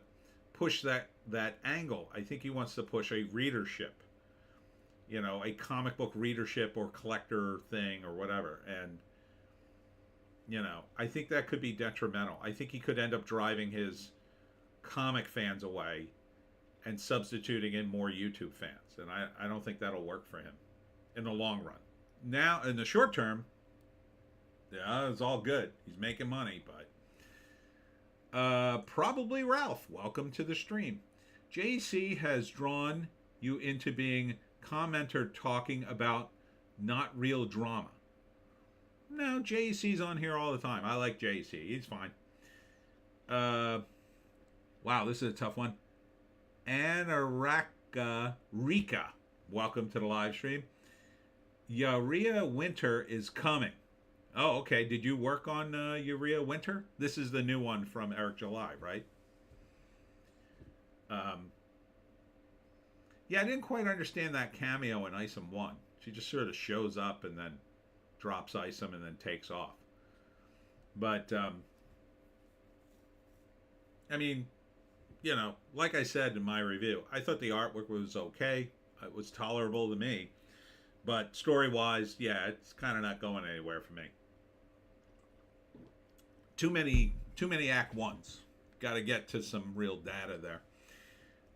push that angle. I think he wants to push a readership. A comic book readership or collector thing or whatever. And, I think that could be detrimental. I think he could end up driving his comic fans away and substituting in more YouTube fans. And I don't think that'll work for him in the long run. Now, in the short term, yeah, it's all good. He's making money, but probably Ralph. Welcome to the stream. JC has drawn you into being commenter talking about not real drama. No, JC's on here all the time. I like JC. He's fine. Wow, this is a tough one. Anaraka Rika. Welcome to the live stream. Urea Winter is coming. Oh, okay. Did you work on Urea Winter? This is the new one from Eric July, right? Yeah, I didn't quite understand that cameo in Isom 1. She just sort of shows up and then drops Isom and then takes off. But, I mean, like I said in my review, I thought the artwork was okay. It was tolerable to me. But story-wise, yeah, it's kind of not going anywhere for me. Too many Act 1s. Got to get to some real data there.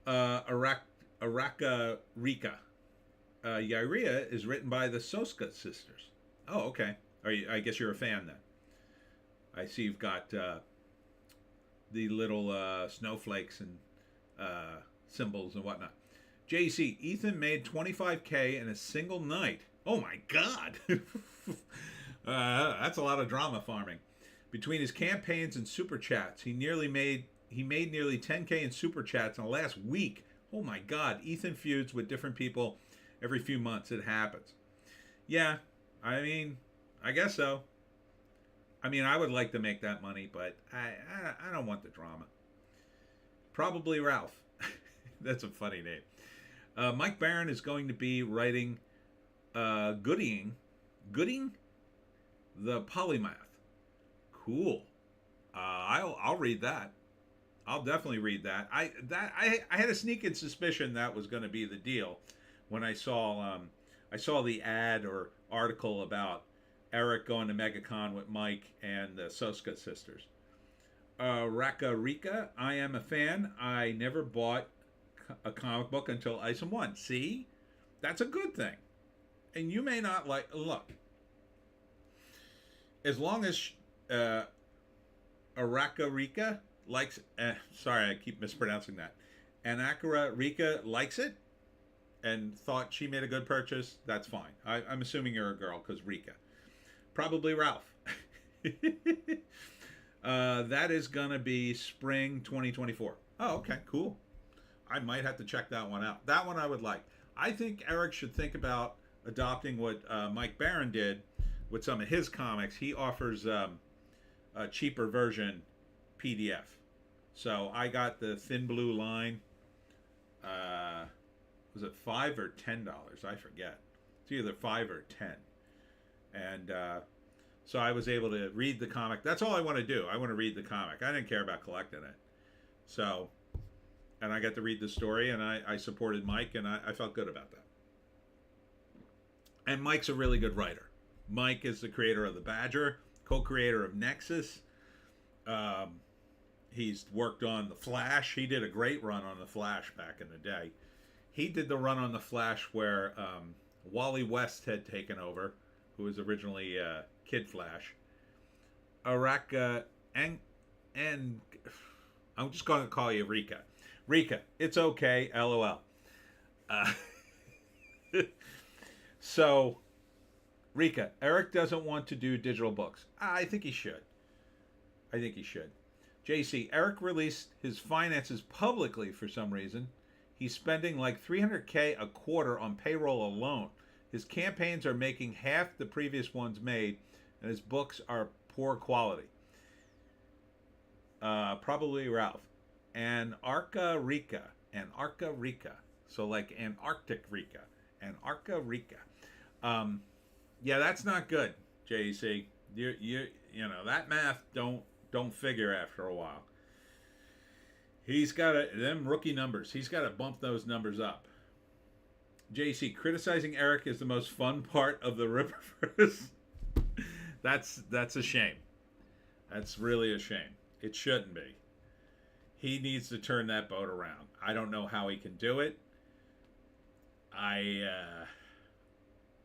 Araka Rika. Yairia is written by the Soska sisters. Oh, okay. I guess you're a fan then. I see you've got the little snowflakes and symbols and whatnot. JC, Ethan made $25K in a single night. Oh my God. That's a lot of drama farming. Between his campaigns and super chats, he made nearly 10K in super chats in the last week. Oh my God! Ethan feuds with different people every few months. It happens. Yeah, I mean, I guess so. I mean, I would like to make that money, but I don't want the drama. Probably Ralph. That's a funny name. Mike Barron is going to be writing Gooding the Polymath. Cool. I'll read that. I'll definitely read that. I had a sneaking suspicion that was going to be the deal when I saw the ad or article about Eric going to MegaCon with Mike and the Soska sisters. Raka Rika, I am a fan. I never bought a comic book until Isom 1. See? That's a good thing. And you may not like. Look, as long as Araka Rika likes. Sorry, I keep mispronouncing that. Anakara Rika likes it and thought she made a good purchase, that's fine. I'm assuming you're a girl because Rika. Probably Ralph. That is going to be spring 2024. Oh, okay, cool. I might have to check that one out. That one I would like. I think Eric should think about adopting what Mike Barron did with some of his comics. He offers a cheaper version PDF. So I got the Thin Blue line. Was it $5 or $10? I forget. It's either 5 or 10. And so I was able to read the comic. That's all I want to do. I want to read the comic. I didn't care about collecting it. So, and I got to read the story, and I supported Mike, and I felt good about that. And Mike's a really good writer. Mike is the creator of The Badger, co-creator of Nexus. He's worked on The Flash. He did a great run on The Flash back in the day. He did the run on The Flash where Wally West had taken over, who was originally Kid Flash. Araka and I'm just going to call you Rika. Rika, it's okay. LOL. So, Rika, Eric doesn't want to do digital books. I think he should. JC, Eric released his finances publicly for some reason. He's spending like $300K a quarter on payroll alone. His campaigns are making half the previous ones made, and his books are poor quality. Probably Ralph. Antarctica Rica. So like Antarctic Rica. Antarctica Rica. Yeah, that's not good, JC. You know that math don't figure after a while. He's got them rookie numbers. He's got to bump those numbers up. JC, criticizing Eric is the most fun part of the Ripperverse. That's a shame. That's really a shame. It shouldn't be. He needs to turn that boat around. I don't know how he can do it.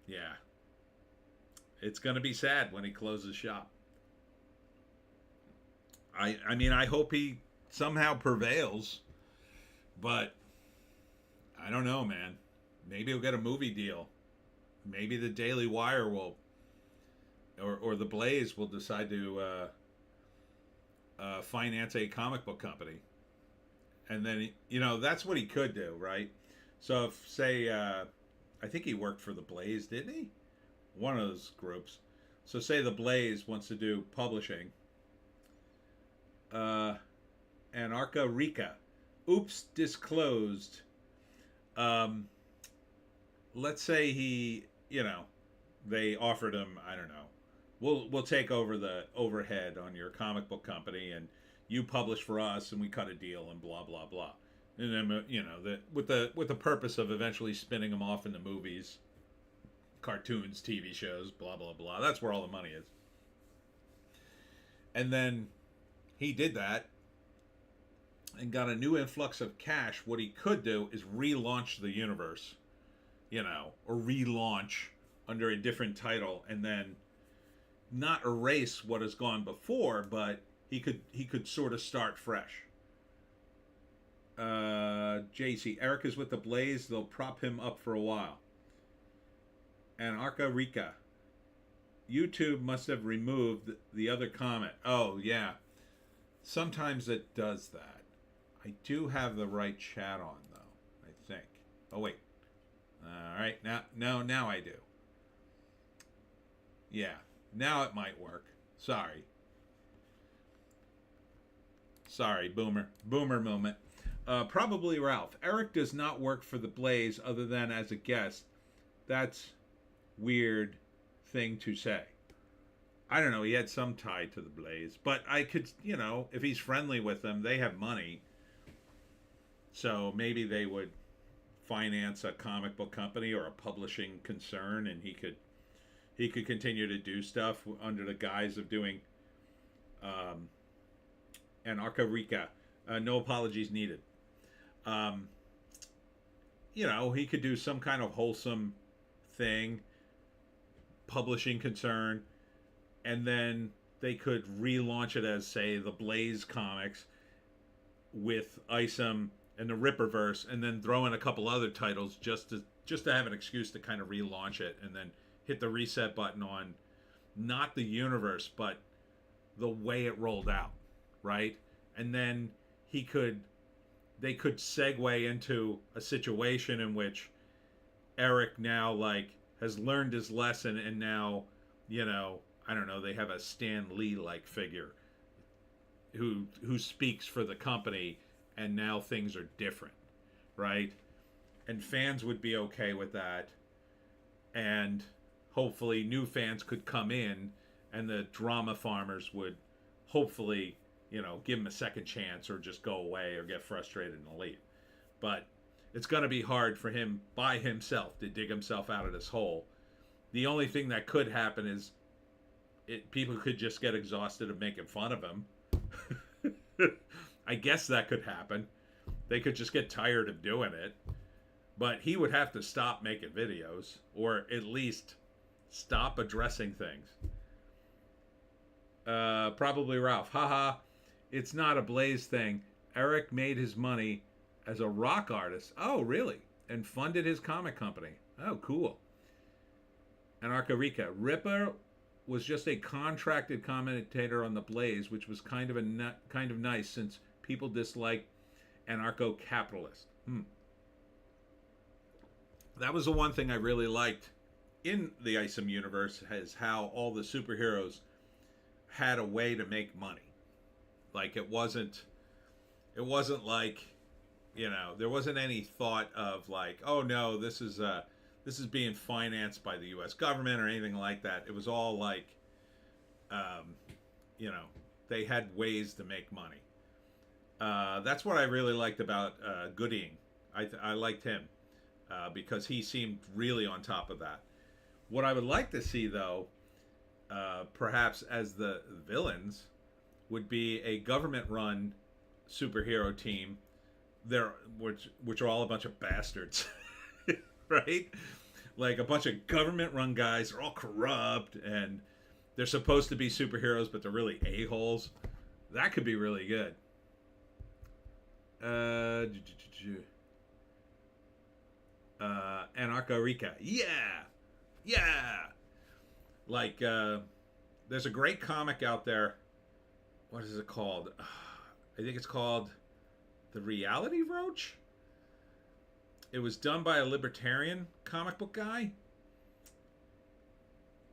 Yeah. It's going to be sad when he closes shop. I mean, I hope he somehow prevails, but I don't know, man. Maybe he'll get a movie deal. Maybe the Daily Wire will, or the Blaze will decide to finance a comic book company. And then, that's what he could do, right? So if, say, I think he worked for the Blaze, didn't he? One of those groups. So say the Blaze wants to do publishing. Anarcha Rica. Oops, disclosed. Let's say he, they offered him, I don't know, we'll take over the overhead on your comic book company, and you publish for us, and we cut a deal, and blah blah blah. And then with the purpose of eventually spinning them off into movies, cartoons, TV shows, blah blah blah. That's where all the money is. And then he did that and got a new influx of cash. What he could do is relaunch the universe, or relaunch under a different title, and then not erase what has gone before, but he could sort of start fresh. JC, Eric is with the Blaze. They'll prop him up for a while. And Arca Rica. YouTube must have removed the other comment. Oh, yeah. Sometimes it does that. I do have the right chat on, though, I think. Oh, wait. All right. Now, no, now I do. Yeah. Now it might work. Sorry. Sorry, boomer. Boomer moment. Probably Ralph. Eric does not work for the Blaze other than as a guest. That's weird thing to say. I don't know. He had some tie to the Blaze, but I could, if he's friendly with them, they have money, so maybe they would finance a comic book company or a publishing concern, and he could continue to do stuff under the guise of doing Anarcha Rica. No apologies needed. He could do some kind of wholesome thing, publishing concern, and then they could relaunch it as, say, the Blaze comics with Isom and the Ripperverse, and then throw in a couple other titles just to have an excuse to kind of relaunch it, and then hit the reset button on not the universe, but the way it rolled out, right? And then they could segue into a situation in which Eric now has learned his lesson, and now, I don't know, they have a Stan Lee like figure who speaks for the company, and now things are different, right? And fans would be okay with that, and hopefully new fans could come in, and the drama farmers would hopefully, give him a second chance, or just go away or get frustrated and leave. But it's going to be hard for him by himself to dig himself out of this hole. The only thing that could happen is people could just get exhausted of making fun of him. I guess that could happen. They could just get tired of doing it. But he would have to stop making videos, or at least stop addressing things. Probably Ralph. Haha, it's not a Blaze thing. Eric made his money as a rock artist. Oh, really? And funded his comic company. Oh, cool. Anarcha Rica. Ripper was just a contracted commentator on the Blaze, which was kind of nice since people dislike anarcho-capitalist. That was the one thing I really liked in the Isom universe, is how all the superheroes had a way to make money. Like it wasn't like, there wasn't any thought of like, oh no, this is being financed by the U.S. government or anything like that. It was all like, they had ways to make money. That's what I really liked about Gooding. I liked him because he seemed really on top of that. What I would like to see, though, perhaps as the villains, would be a government-run superhero team, which are all a bunch of bastards, right? Like a bunch of government-run guys are all corrupt, and they're supposed to be superheroes, but they're really a-holes. That could be really good. Anarcha Rica. Yeah. Like, there's a great comic out there. What is it called? I think it's called The Reality Roach. It was done by a libertarian comic book guy.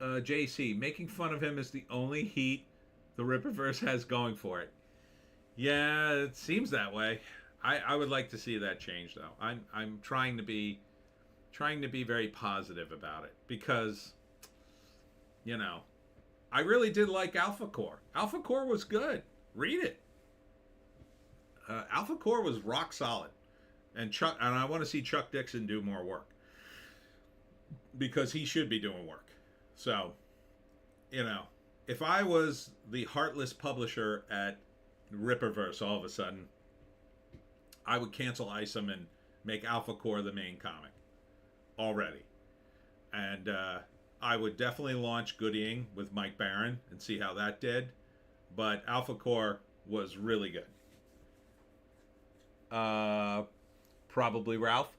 JC, making fun of him is the only heat the Ripperverse has going for it. Yeah, it seems that way. I would like to see that change, though. I'm trying to be very positive about it, because I really did like Alpha Core. Alpha Core was good. Read it. Alpha Core was rock solid, and I want to see Chuck Dixon do more work, because he should be doing work. So, if I was the heartless publisher at Ripperverse, all of a sudden, I would cancel Isom and make Alpha Core the main comic already. And I would definitely launch Gooding with Mike Barron and see how that did. But Alpha Core was really good. Probably Ralph.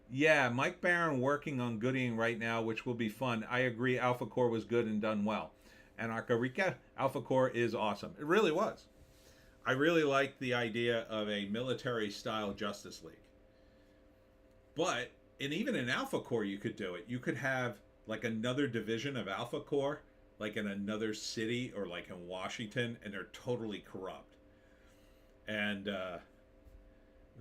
Yeah, Mike Barron working on Gooding right now, which will be fun. I agree. Alpha Core was good and done well. And Arcarica, Alpha Core is awesome. It really was. I really liked the idea of a military style Justice League. But, and even in Alpha Core, you could do it. You could have like another division of Alpha Core, like in another city or like in Washington, and they're totally corrupt. And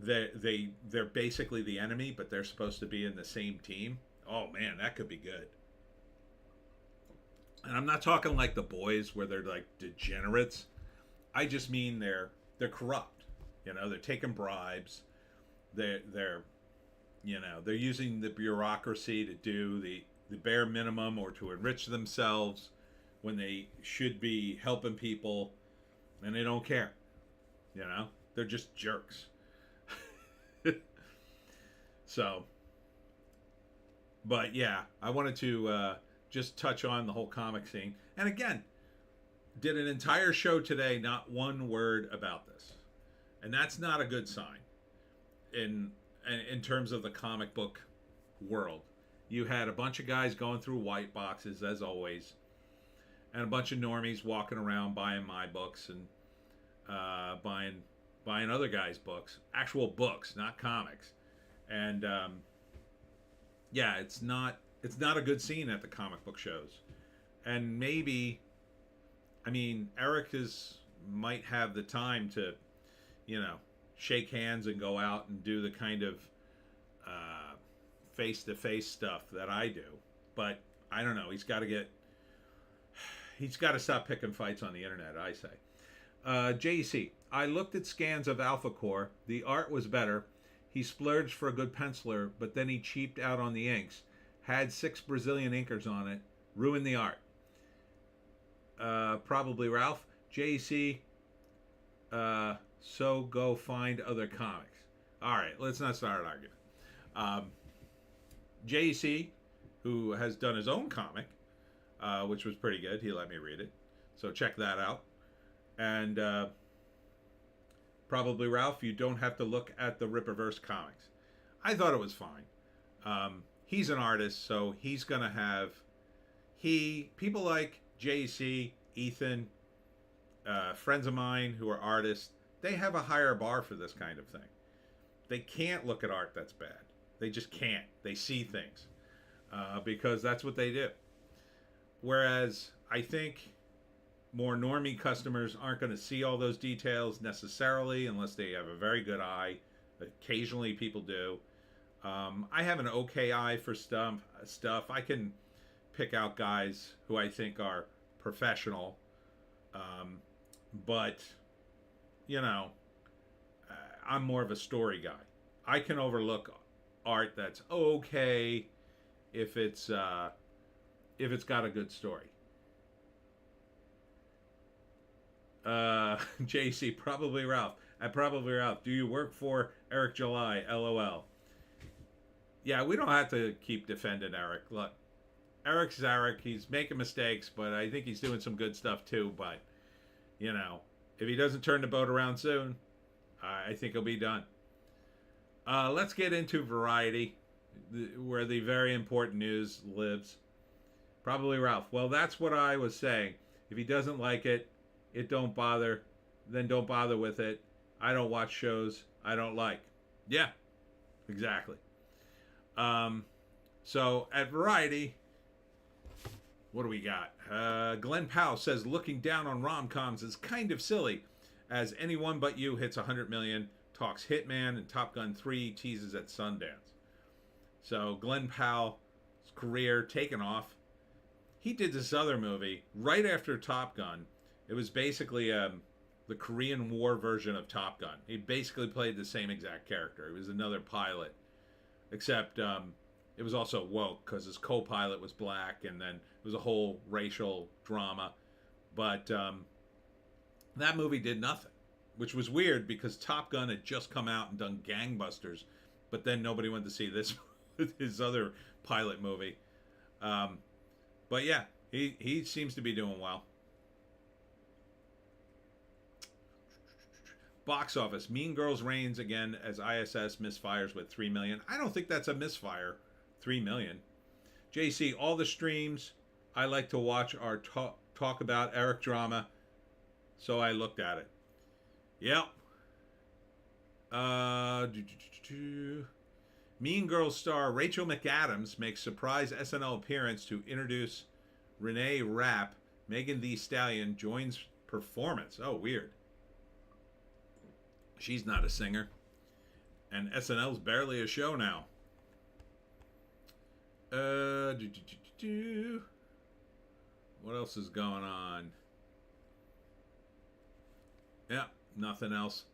they're basically the enemy, but they're supposed to be in the same team. Oh man, that could be good. And I'm not talking like the boys where they're like degenerates. I just mean they're corrupt. You know, they're taking bribes. They're they're using the bureaucracy to do the bare minimum or to enrich themselves when they should be helping people, and they don't care. You know, they're just jerks. So, but yeah, I wanted to just touch on the whole comic scene. And again, did an entire show today, not one word about this, and that's not a good sign in in terms of the comic book world. You had a bunch of guys going through white boxes as always, and a bunch of normies walking around buying my books and buying other guys' books, actual books, not comics. And yeah, it's not a good scene at the comic book shows. And maybe, I mean, Eric might have the time to, you know, shake hands and go out and do the kind of face to face stuff that I do. But I don't know. He's got to stop picking fights on the internet, I say. JC, I looked at scans of Alpha Core. The art was better. He splurged for a good penciler, but then he cheaped out on the inks. Had 6 Brazilian inkers on it. Ruined the art. Probably Ralph. JC, so go find other comics. All right, let's not start an argument. JC, who has done his own comic, which was pretty good. He let me read it. So check that out. And probably Ralph, you don't have to look at the Rippaverse comics. I thought it was fine. He's an artist, so he's going to have... People like JC, Ethan, friends of mine who are artists, they have a higher bar for this kind of thing. They can't look at art that's bad. They just can't. They see things because that's what they do. Whereas I think more normie customers aren't going to see all those details necessarily unless they have a very good eye. Occasionally people do. I have an okay eye for stuff. I can pick out guys who I think are professional. But, you know, I'm more of a story guy. I can overlook art that's okay if it's got a good story. JC, probably Ralph. Probably Ralph. Do you work for Eric July? LOL. Yeah, we don't have to keep defending Eric. Look, Eric's Eric. He's making mistakes, but I think he's doing some good stuff too. But, you know, if he doesn't turn the boat around soon, I think he'll be done. Let's get into Variety, where the very important news lives. Probably Ralph. Well, that's what I was saying. If he doesn't like it, it don't bother, then don't bother with it. I don't watch shows I don't like. Yeah, exactly. So at Variety, what do we got? Glenn Powell says looking down on rom-coms is kind of silly, as Anyone But You hits 100 million, talks Hitman, and Top Gun 3 teases at Sundance. So Glenn Powell's career taken off. He did this other movie right after Top Gun. It was basically the Korean War version of Top Gun. He basically played the same exact character. He was another pilot, except it was also woke because his co-pilot was black, and then it was a whole racial drama. But that movie did nothing, which was weird because Top Gun had just come out and done gangbusters, but then nobody went to see this his other pilot movie. But yeah, he seems to be doing well. Box office. Mean Girls reigns again as ISS misfires with 3 million. I don't think that's a misfire. 3 million. JC, all the streams I like to watch are talk about Eric drama, so I looked at it. Yep. Mean Girls star Rachel McAdams makes surprise SNL appearance to introduce Renee Rapp. Megan Thee Stallion joins performance. Oh, weird. She's not a singer. And SNL's barely a show now. What else is going on? Yeah, nothing else.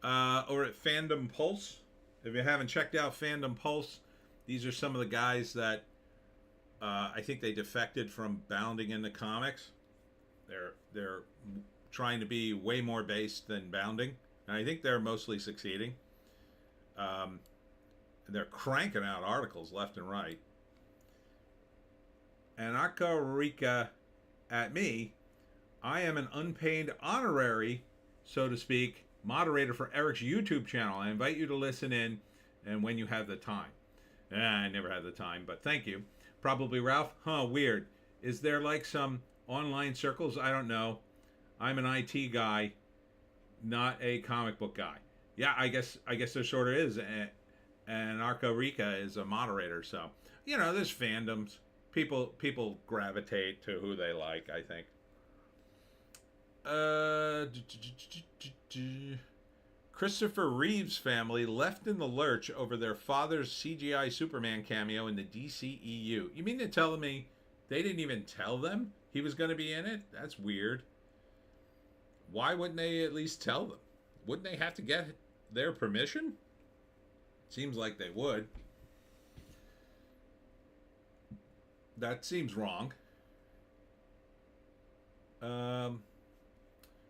Over at Fandom Pulse. If you haven't checked out Fandom Pulse, these are some of the guys that I think they defected from bounding into comics. They're trying to be way more based than bounding, and I think they're mostly succeeding. They're cranking out articles left and right. Anarcha Rica at me. I am an unpaid honorary, so to speak, moderator for Eric's YouTube channel. I invite you to listen in and when you have the time. I never had the time, but thank you. Probably Ralph. Weird. Is there like some online circles? I don't know. I'm an IT guy, not a comic book guy. Yeah, I guess there sort of is. And Arca Rica is a moderator, so there's fandoms. People gravitate to who they like, I think. Christopher Reeve's family left in the lurch over their father's CGI Superman cameo in the DCEU. You mean to tell me they didn't even tell them he was going to be in it? That's weird. Why wouldn't they at least tell them? Wouldn't they have to get their permission? Seems like they would. That seems wrong.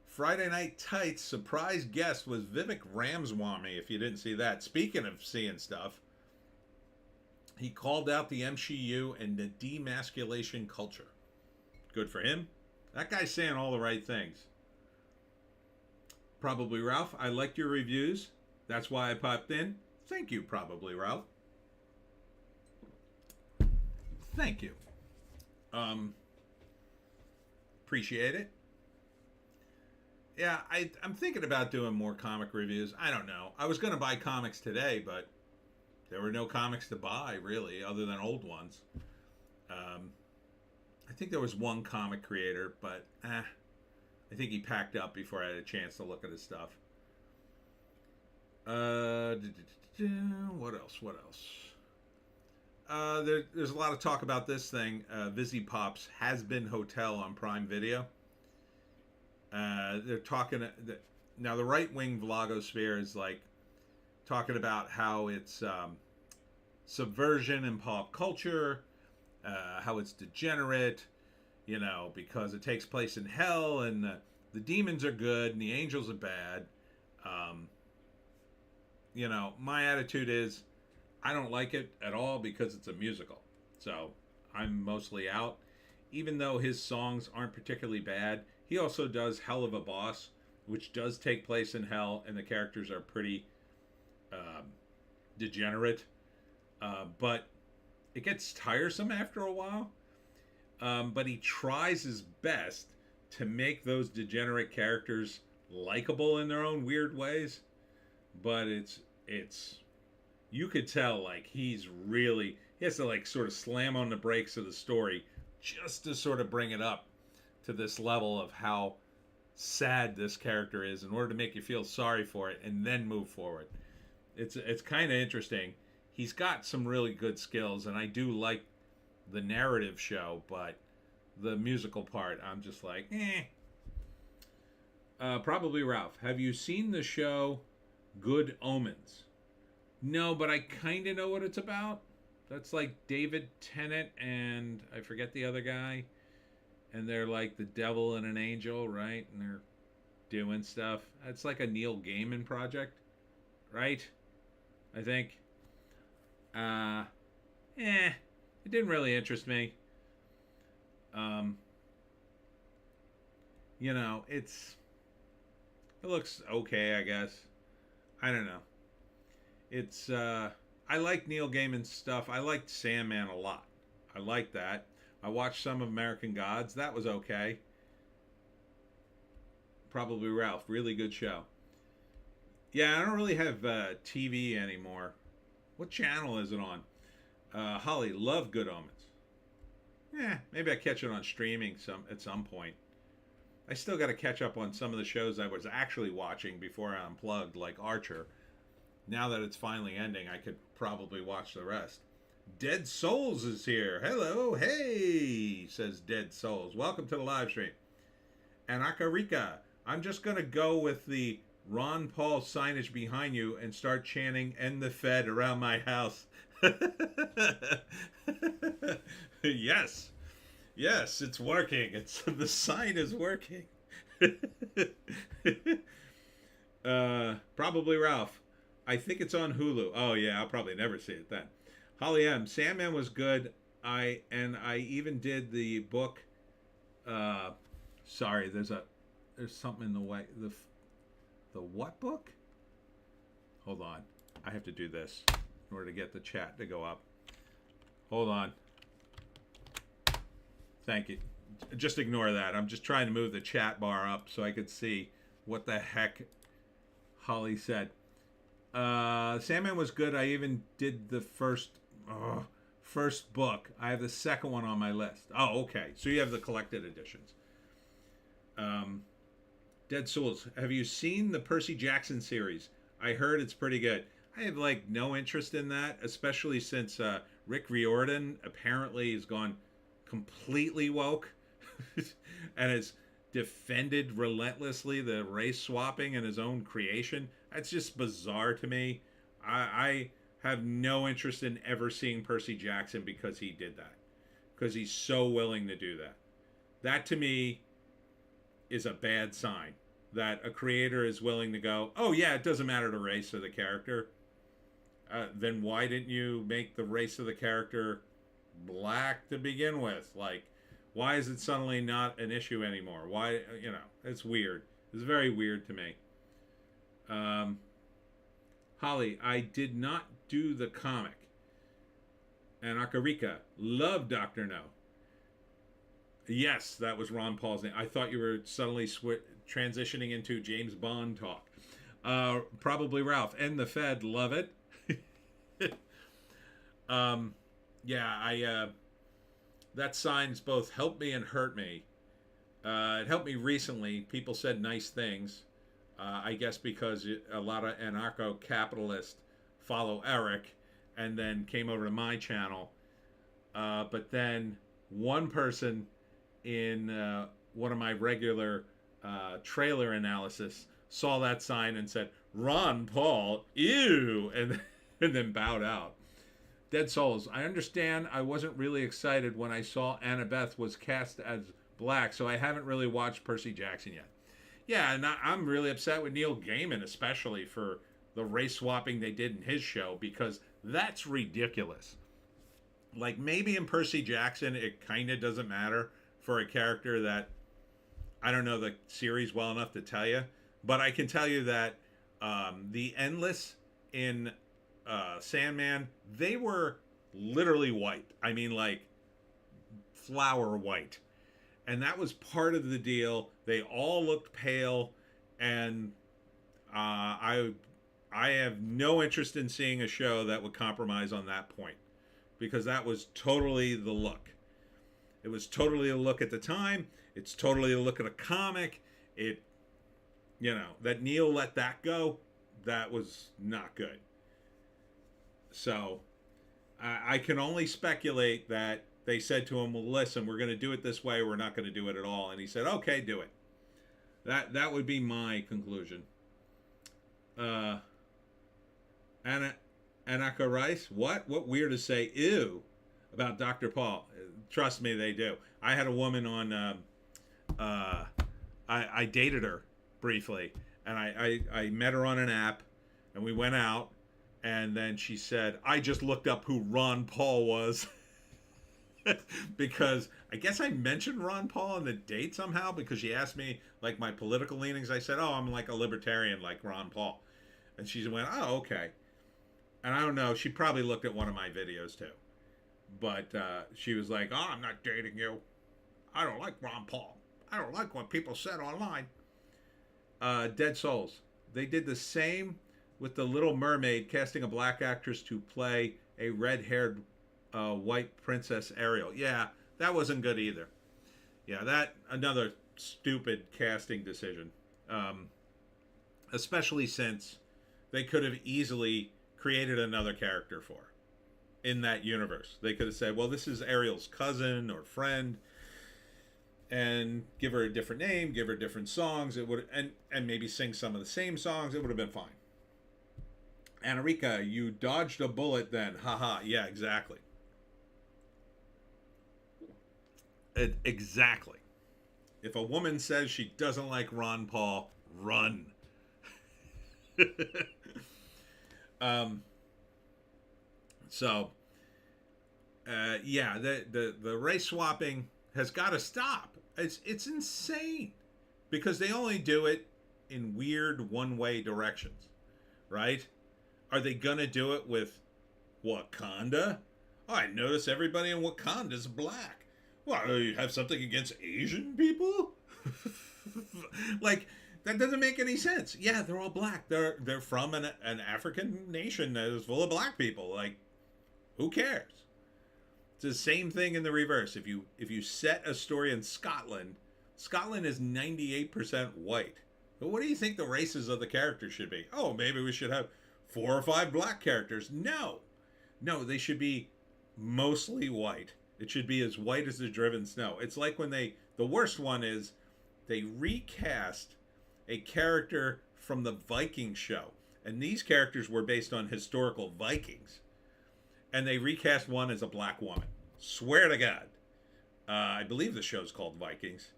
Friday Night Tights surprise guest was Vivek Ramaswamy, if you didn't see that. Speaking of seeing stuff, he called out the MCU and the demasculation culture. Good for him. That guy's saying all the right things. Probably Ralph, I liked your reviews. That's why I popped in. Thank you, Probably Ralph. Thank you. Appreciate it. Yeah, I'm thinking about doing more comic reviews. I don't know. I was going to buy comics today, but there were no comics to buy, really, other than old ones. I think there was one comic creator, but I think he packed up before I had a chance to look at his stuff. What else? There's a lot of talk about this thing. Vizzy Pop's Has Been Hotel on Prime Video. They're talking now. The right-wing vlogosphere is like talking about how it's subversion in pop culture, how it's degenerate, because it takes place in hell and the demons are good and the angels are bad. My attitude is I don't like it at all because it's a musical. So I'm mostly out. Even though his songs aren't particularly bad, he also does Hell of a Boss, which does take place in hell, and the characters are pretty degenerate. But it gets tiresome after a while. But he tries his best to make those degenerate characters likable in their own weird ways. But it's you could tell like he has to like sort of slam on the brakes of the story just to sort of bring it up to this level of how sad this character is in order to make you feel sorry for it and then move forward. It's kind of interesting. He's got some really good skills, and I do like the narrative show, but the musical part, I'm just like, Probably Ralph. Have you seen the show Good Omens? No, but I kind of know what it's about. That's like David Tennant and I forget the other guy. And they're like the devil and an angel, right? And they're doing stuff. It's like a Neil Gaiman project, right? I think. It didn't really interest me. It's It looks okay, I guess. I don't know. It's I like Neil Gaiman's stuff. I liked Sandman a lot. I like that. I watched some of American Gods. That was okay. Probably Ralph. Really good show. Yeah, I don't really have TV anymore. What channel is it on? Holly, love Good Omens. Yeah, maybe I catch it on streaming at some point. I still got to catch up on some of the shows I was actually watching before I unplugged, like Archer. Now that it's finally ending, I could probably watch the rest. Dead Souls is here. Hello, hey, says Dead Souls. Welcome to the live stream. And Akarika, I'm just going to go with the Ron Paul signage behind you and start chanting "End the Fed" around my house. Yes. Yes, it's working. The sign is working. Probably Ralph. I think it's on Hulu. Oh yeah, I'll probably never see it then. Holly M. Sandman was good. I even did the book. Sorry, there's something in the way. The what book? Hold on. I have to do this in order to get the chat to go up. Hold on. Thank you. Just ignore that. I'm just trying to move the chat bar up so I could see what the heck Holly said. Sandman was good. I even did the first book. I have the second one on my list. Oh, okay. So you have the collected editions. Dead Souls. Have you seen the Percy Jackson series? I heard it's pretty good. I have no interest in that, especially since Rick Riordan apparently has gone completely woke and has defended relentlessly the race swapping in his own creation. That's just bizarre to me. I have no interest in ever seeing Percy Jackson because he did that. Because he's so willing to do that. That to me is a bad sign. That a creator is willing to go, oh yeah, it doesn't matter the race of the character. Then why didn't you make the race of the character black to begin with? Why is it suddenly not an issue anymore? Why, it's weird. It's very weird to me. Holly, I did not do the comic. And Akarika, love Dr. No. Yes, that was Ron Paul's name. I thought you were suddenly transitioning into James Bond talk. Probably Ralph. And the Fed, love it. That sign's both helped me and hurt me. It helped me recently. People said nice things. I guess because a lot of anarcho-capitalists follow Eric and then came over to my channel. But then one person in one of my regular trailer analysis saw that sign and said, Ron Paul, ew, and then bowed out. Dead Souls. I understand I wasn't really excited when I saw Annabeth was cast as black, so I haven't really watched Percy Jackson yet. Yeah, and I'm really upset with Neil Gaiman, especially for the race swapping they did in his show, because that's ridiculous. Maybe in Percy Jackson, it kind of doesn't matter for a character that, I don't know the series well enough to tell you, but I can tell you that the Endless in Sandman, they were literally white. I mean, flower white. And that was part of the deal. They all looked pale, and I have no interest in seeing a show that would compromise on that point, because that was totally the look. It was totally a look at the time. It's totally a look at a comic. That Neil let that go, that was not good. So I can only speculate that they said to him, well, listen, we're going to do it this way. We're not going to do it at all. And he said, okay, do it. That would be my conclusion. Anaka Rice, what? What weird to say ew about Dr. Paul. Trust me, they do. I had a woman on, I dated her briefly, and I met her on an app, and we went out, and then she said, I just looked up who Ron Paul was. Because I guess I mentioned Ron Paul in the date somehow because she asked me like my political leanings. I said, "Oh, I'm like a libertarian like Ron Paul," and she went, "Oh, okay." And I don't know. She probably looked at one of my videos too, but she was like, "Oh, I'm not dating you. I don't like Ron Paul. I don't like what people said online." Dead Souls. They did the same with The Little Mermaid, casting a black actress to play a red-haired white princess Ariel. Yeah, that wasn't good either. Yeah, that another stupid casting decision. Especially since they could have easily created another character for her in that universe. They could have said, "Well, this is Ariel's cousin or friend," and give her a different name, give her different songs. It would and maybe sing some of the same songs. It would have been fine. Anarika, you dodged a bullet then. Haha. Yeah, exactly. Exactly. If a woman says she doesn't like Ron Paul, run. um. So. Yeah, the race swapping has got to stop. It's insane because they only do it in weird one-way directions, right? Are they gonna do it with Wakanda? Oh, I notice everybody in Wakanda is black. Well, you have something against Asian people? Like that doesn't make any sense. Yeah, they're all black. They're from an African nation that is full of black people. Like, who cares? It's the same thing in the reverse. If you set a story in Scotland, Scotland is 98% white. But what do you think the races of the characters should be? Oh, maybe we should have 4 or 5 black characters. No, they should be mostly white. It should be as white as the driven snow. It's like when the worst one is they recast a character from the Viking show, and these characters were based on historical Vikings. And they recast one as a black woman. Swear to God. I believe the show's called Vikings.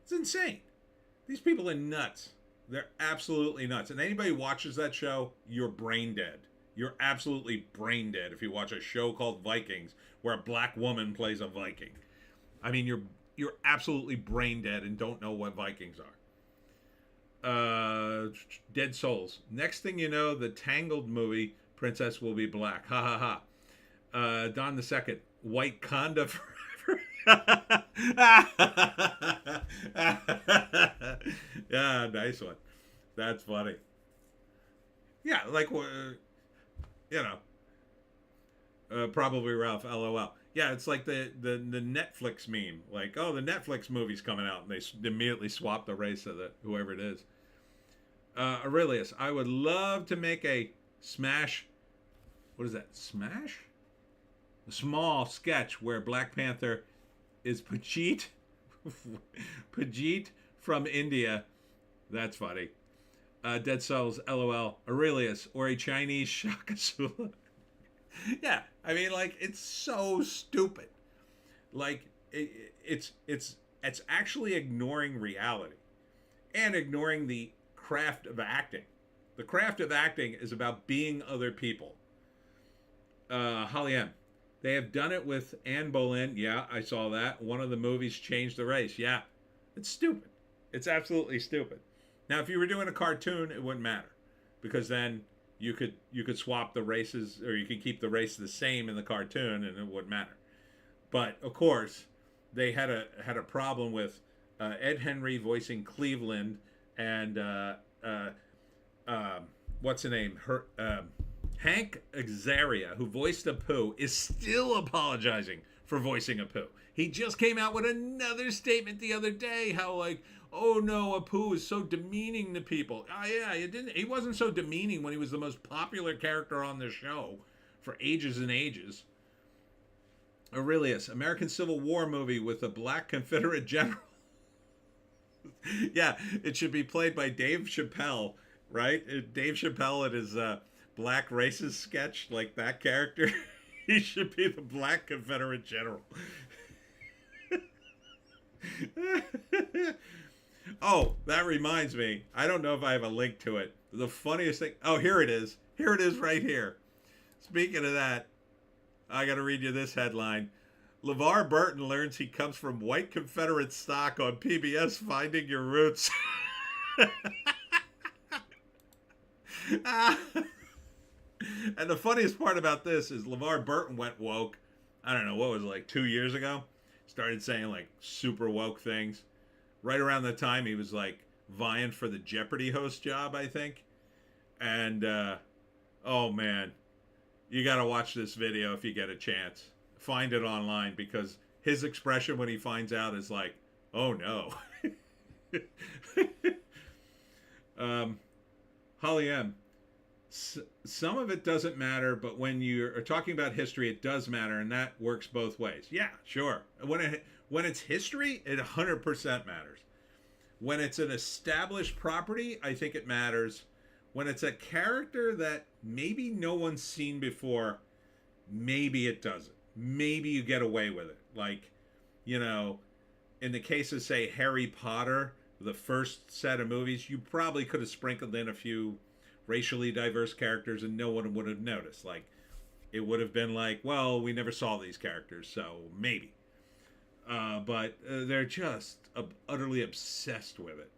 It's insane. These people are nuts. They're absolutely nuts. And anybody who watches that show, you're brain dead. You're absolutely brain dead if you watch a show called Vikings where a black woman plays a Viking. I mean, you're absolutely brain dead and don't know what Vikings are. Dead Souls. Next thing you know, the Tangled movie princess will be black. Ha ha ha. Don the Second, White Conda forever. Yeah, nice one. That's funny. Yeah, like probably Ralph. LOL. Yeah, it's like the Netflix meme. Like, oh, the Netflix movie's coming out, and they immediately swap the race of whoever it is. Aurelius, I would love to make a Smash. What is that? Smash? A small sketch where Black Panther is Pajit from India. That's funny. Dead Souls, LOL. Aurelius, or a Chinese Shaka Zulu. Yeah, I mean, like, it's so stupid. Like, it's actually ignoring reality and ignoring the craft of acting. The craft of acting is about being other people. Holly M. They have done it with Anne Boleyn. Yeah, I saw that. One of the movies changed the race. Yeah, it's stupid. It's absolutely stupid. Now, if you were doing a cartoon, it wouldn't matter because then you could swap the races, or you could keep the race the same in the cartoon, and it wouldn't matter. But of course, they had a problem with Ed Henry voicing Cleveland and what's the name? Hank Azaria, who voiced Apu, is still apologizing for voicing Apu. He just came out with another statement the other day, how like, oh no, Apu is so demeaning to people. Oh yeah, he wasn't so demeaning when he was the most popular character on the show for ages and ages. Aurelius, American Civil War movie with a black Confederate general. Yeah, it should be played by Dave Chappelle, right? Dave Chappelle at his black racist sketch, like that character. He should be the black Confederate general. Oh, that reminds me. I don't know if I have a link to it. The funniest thing. Oh, here it is. Here it is right here. Speaking of that, I got to read you this headline. LeVar Burton learns he comes from white Confederate stock on PBS Finding Your Roots. And the funniest part about this is LeVar Burton went woke. I don't know, what was it, like 2 years ago? Started saying like super woke things. Right around the time he was like vying for the Jeopardy host job, I think. And oh man, you got to watch this video if you get a chance. Find it online, because his expression when he finds out is like, oh no. Holly M. Some of it doesn't matter, but when you're talking about history, it does matter, and that works both ways. Yeah, sure. When it's history, it 100% matters. When it's an established property, I think it matters. When it's a character that maybe no one's seen before, maybe it doesn't. Maybe you get away with it. Like, you know, in the case of, say, Harry Potter, the first set of movies, you probably could have sprinkled in a few racially diverse characters and no one would have noticed. Like, it would have been like, well, we never saw these characters, so maybe. But they're just utterly obsessed with it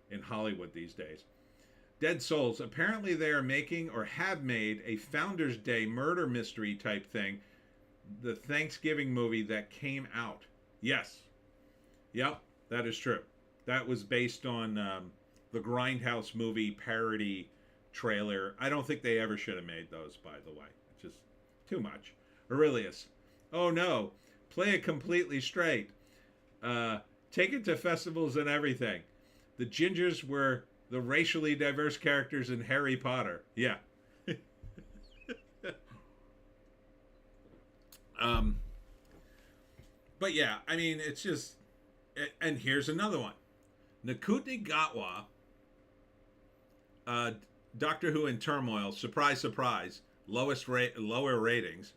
in Hollywood these days. Dead Souls. Apparently they are making, or have made, a Founders Day murder mystery type thing. The Thanksgiving movie that came out. Yes. Yep, that is true. That was based on the Grindhouse movie parody trailer. I don't think they ever should have made those, by the way. It's just too much. Aurelius. Oh no. Play it completely straight. Take it to festivals and everything. The Gingers were the racially diverse characters in Harry Potter. Yeah. But yeah, I mean, it's just... And here's another one. Nakutni Gatwa, Doctor Who in turmoil, surprise, surprise, lower ratings,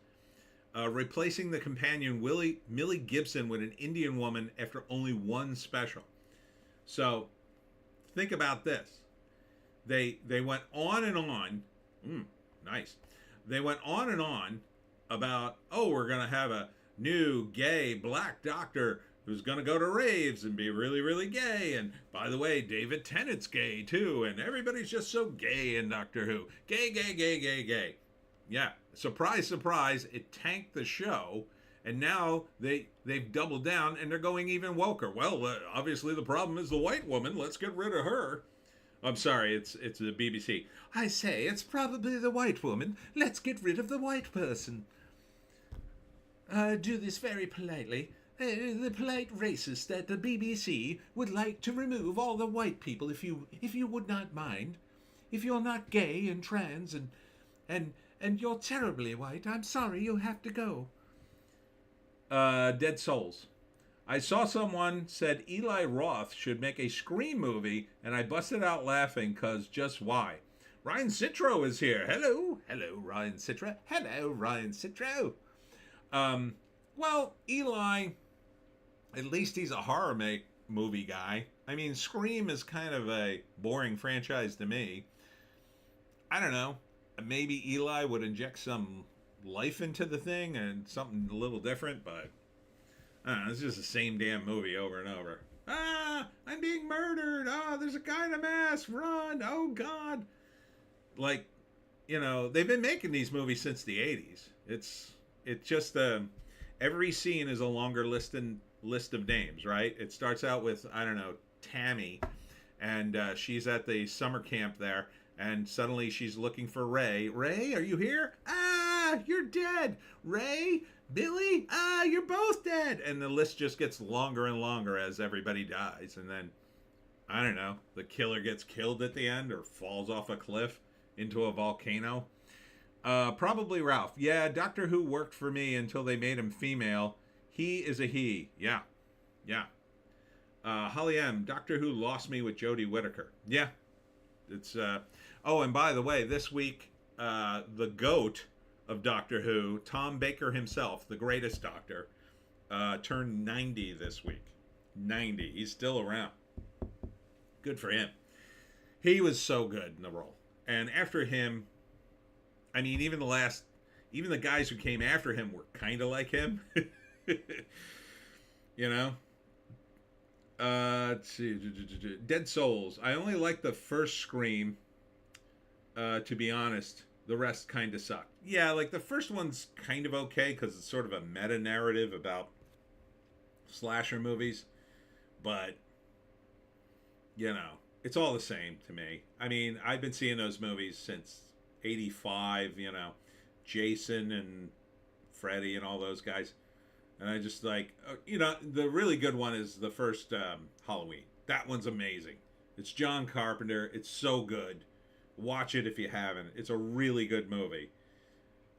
replacing the companion Millie Gibson with an Indian woman after only one special. So, think about this. They went on and on. Nice. They went on and on about, oh, we're going to have a new gay black doctor who's going to go to raves and be really, really gay. And by the way, David Tennant's gay too. And everybody's just so gay in Doctor Who. Gay, gay, gay, gay, gay. Yeah. Surprise, surprise. It tanked the show. And now they've doubled down and they're going even woker. Well, obviously the problem is the white woman. Let's get rid of her. I'm sorry, it's the BBC. I say, it's probably the white woman. Let's get rid of the white person. Do this very politely. The polite racist at the BBC would like to remove all the white people if you would not mind. If you're not gay and trans and you're terribly white, I'm sorry you have to go. Dead Souls. I saw someone said Eli Roth should make a Scream movie, and I busted out laughing because just why? Ryan Citro is here. Hello. Hello, Ryan Citro. Hello, Ryan Citro. Well, Eli, at least he's a horror movie guy. I mean, Scream is kind of a boring franchise to me. I don't know. Maybe Eli would inject some life into the thing and something a little different, but I don't know, it's just the same damn movie over and over. Ah, I'm being murdered. Ah, there's a guy in a mask. Run. Oh, God. Like, you know, they've been making these movies since the 80s. It's just, every scene is a longer list of names, right? It starts out with, I don't know, Tammy, and she's at the summer camp there, and suddenly she's looking for Ray. Ray, are you here? Ah, you're dead. Ray, Billy, ah, you're both dead. And the list just gets longer and longer as everybody dies. And then, I don't know, the killer gets killed at the end or falls off a cliff into a volcano. Probably Ralph. Yeah, Doctor Who worked for me until they made him female. He is a he. Yeah. Yeah. Holly M. Doctor Who lost me with Jodie Whittaker. Yeah. It's, oh, and by the way, this week, the GOAT of Doctor Who, Tom Baker himself, the greatest doctor, turned 90 this week. 90. He's still around. Good for him. He was so good in the role. And after him, I mean, even the guys who came after him were kind of like him. You know? Let's see. Dead Souls. I only like the first Scream, to be honest. The rest kind of suck. Yeah, like the first one's kind of okay because it's sort of a meta narrative about slasher movies, but you know, it's all the same to me. I mean, I've been seeing those movies since '85. You know, Jason and Freddy and all those guys, and I just like, you know, the really good one is the first Halloween. That one's amazing. It's John Carpenter. It's so good. Watch it if you haven't. It's a really good movie.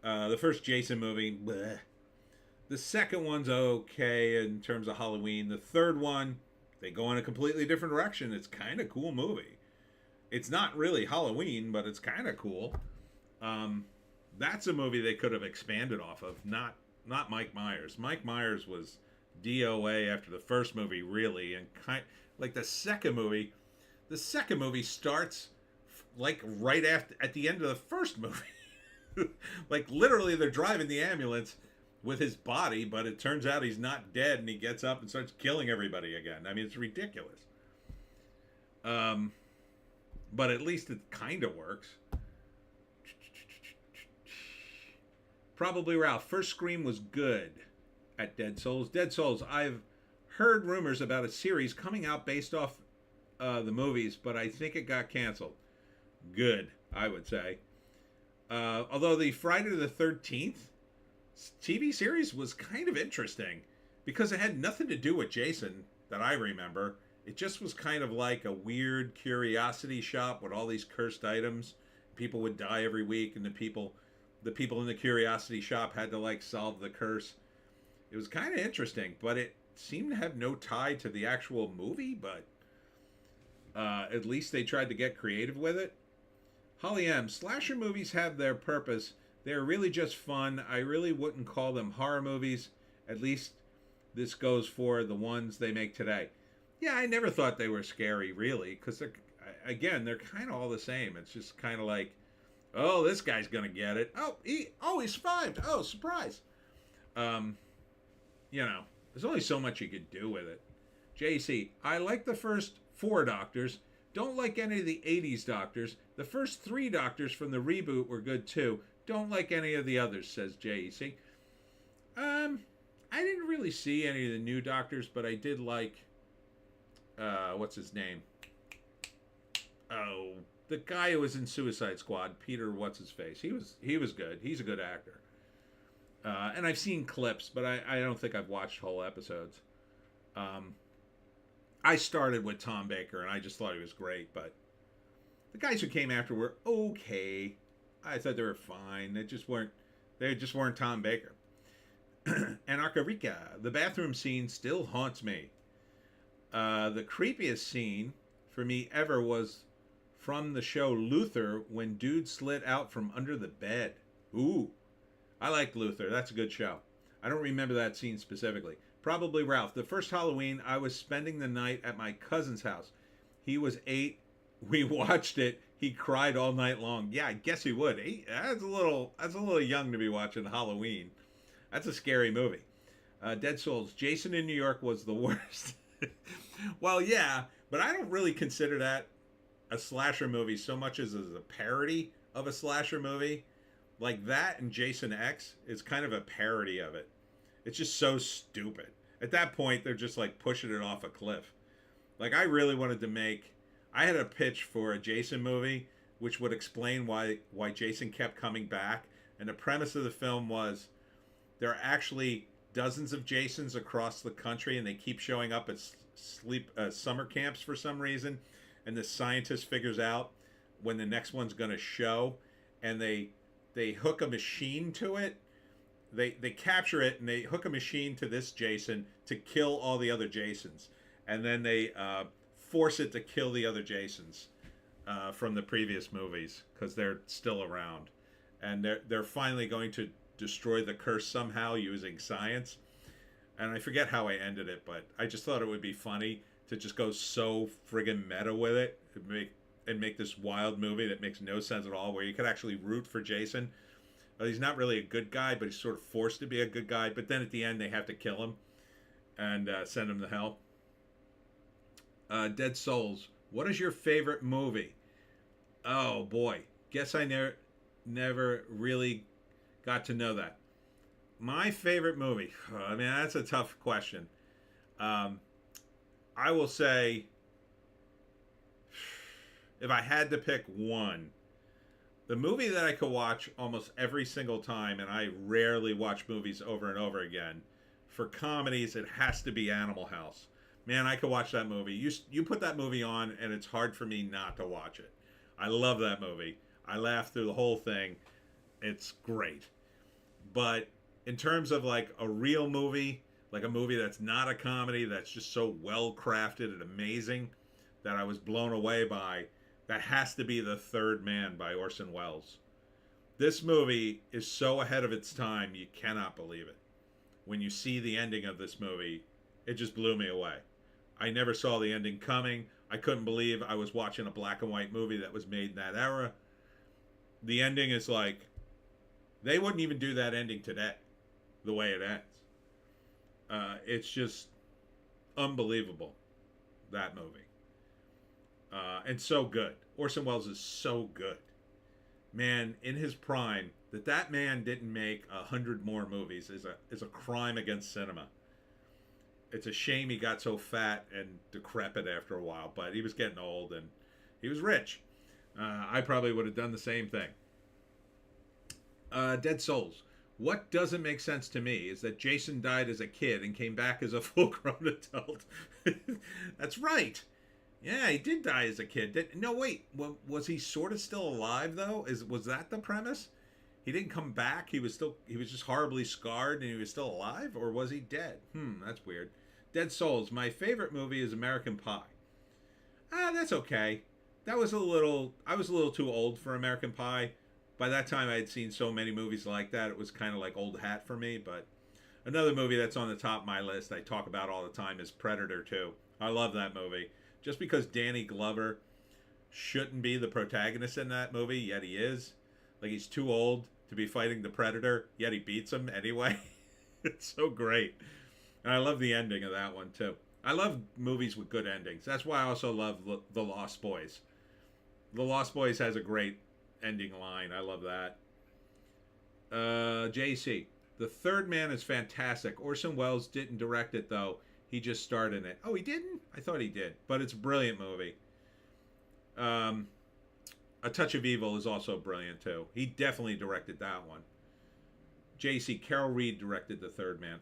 The first Jason movie, bleh. The second one's okay in terms of Halloween. The third one, they go in a completely different direction. It's kind of cool movie. It's not really Halloween, but it's kind of cool. That's a movie they could have expanded off of. Not Mike Myers. Mike Myers was DOA after the first movie, really, and like the second movie. The second movie starts like right at the end of the first movie. Like literally, they're driving the ambulance with his body, but it turns out he's not dead, and he gets up and starts killing everybody again. I mean, it's ridiculous. But at least it kind of works. Probably Ralph. First Scream was good at Dead Souls. Dead Souls, I've heard rumors about a series coming out based off the movies, but I think it got canceled. Good, I would say. Although the Friday the 13th TV series was kind of interesting because it had nothing to do with Jason that I remember. It just was kind of like a weird curiosity shop with all these cursed items. People would die every week, and the people in the curiosity shop had to like solve the curse. It was kind of interesting, but it seemed to have no tie to the actual movie, but at least they tried to get creative with it. Holly M. Slasher movies have their purpose. They're really just fun. I really wouldn't call them horror movies. At least this goes for the ones they make today. Yeah, I never thought they were scary, really, because they're kind of all the same. It's just kind of like, oh, this guy's gonna get it. He survived. Oh, surprise. You know, there's only so much you could do with it. JC, I like the first 4 Doctors. Don't like any of the 80s Doctors. The first 3 Doctors from the reboot were good too. Don't like any of the others, says JEC. I didn't really see any of the new Doctors, but I did like, what's his name? Oh, the guy who was in Suicide Squad, Peter what's-his-face. He was good. He's a good actor. And I've seen clips, but I don't think I've watched whole episodes. I started with Tom Baker, and I just thought he was great, but the guys who came after were okay. I thought they were fine. They just weren't Tom Baker. Anarcharica, the bathroom scene still haunts me. The creepiest scene for me ever was from the show Luther when dude slid out from under the bed. Ooh, I liked Luther. That's a good show. I don't remember that scene specifically. Probably Ralph. The first Halloween, I was spending the night at my cousin's house. He was 8. We watched it. He cried all night long. Yeah, I guess he would. That's a little young to be watching Halloween. That's a scary movie. Dead Souls. Jason in New York was the worst. Well, yeah, but I don't really consider that a slasher movie so much as a parody of a slasher movie. Like that and Jason X is kind of a parody of it. It's just so stupid. At that point, they're just like pushing it off a cliff. Like I really wanted to make... I had a pitch for a Jason movie which would explain why Jason kept coming back. And the premise of the film was there are actually dozens of Jasons across the country, and they keep showing up at summer camps for some reason. And the scientist figures out when the next one's going to show, and they hook a machine to it. They capture it, and they hook a machine to this Jason to kill all the other Jasons. And then they force it to kill the other Jasons from the previous movies because they're still around. And they're finally going to destroy the curse somehow using science. And I forget how I ended it, but I just thought it would be funny to just go so friggin' meta with it and make this wild movie that makes no sense at all, where you could actually root for Jason. He's not really a good guy, but he's sort of forced to be a good guy. But then at the end, they have to kill him and send him to hell. Dead Souls. What is your favorite movie? Oh boy, guess I never really got to know that. My favorite movie. I mean, that's a tough question. Um, I will say, if I had to pick one, the movie that I could watch almost every single time, and I rarely watch movies over and over again. For comedies, it has to be Animal House. Man, I could watch that movie. You put that movie on, and it's hard for me not to watch it. I love that movie. I laughed through the whole thing. It's great. But in terms of like a real movie, like a movie that's not a comedy, that's just so well crafted and amazing that I was blown away by, that has to be The Third Man by Orson Welles. This movie is so ahead of its time, you cannot believe it. When you see the ending of this movie, it just blew me away. I never saw the ending coming. I couldn't believe I was watching a black and white movie that was made in that era. The ending is like, they wouldn't even do that ending today, the way it ends. It's just unbelievable, that movie. And so good. Orson Welles is so good. Man, in his prime, that man didn't make 100 more movies is a crime against cinema. It's a shame he got so fat and decrepit after a while, but he was getting old and he was rich. I probably would have done the same thing. Dead Souls. What doesn't make sense to me is that Jason died as a kid and came back as a full-grown adult. That's right. Yeah, he did die as a kid. No, wait. Was he sort of still alive though? Was that the premise? He didn't come back. He was just horribly scarred and he was still alive, or was he dead? That's weird. Dead Souls. My favorite movie is American Pie. That's okay. I was a little too old for American Pie. By that time, I had seen so many movies like that. It was kind of like old hat for me. But another movie that's on the top of my list, I talk about all the time, is Predator 2. I love that movie. Just because Danny Glover shouldn't be the protagonist in that movie, yet he is. Like, he's too old to be fighting the Predator, yet he beats him anyway. It's so great. And I love the ending of that one, too. I love movies with good endings. That's why I also love The Lost Boys. The Lost Boys has a great ending line. I love that. JC. The Third Man is fantastic. Orson Welles didn't direct it, though. He just starred in it. Oh, he didn't? I thought he did. But it's a brilliant movie. A Touch of Evil is also brilliant, too. He definitely directed that one. JC. Carol Reed directed The Third Man.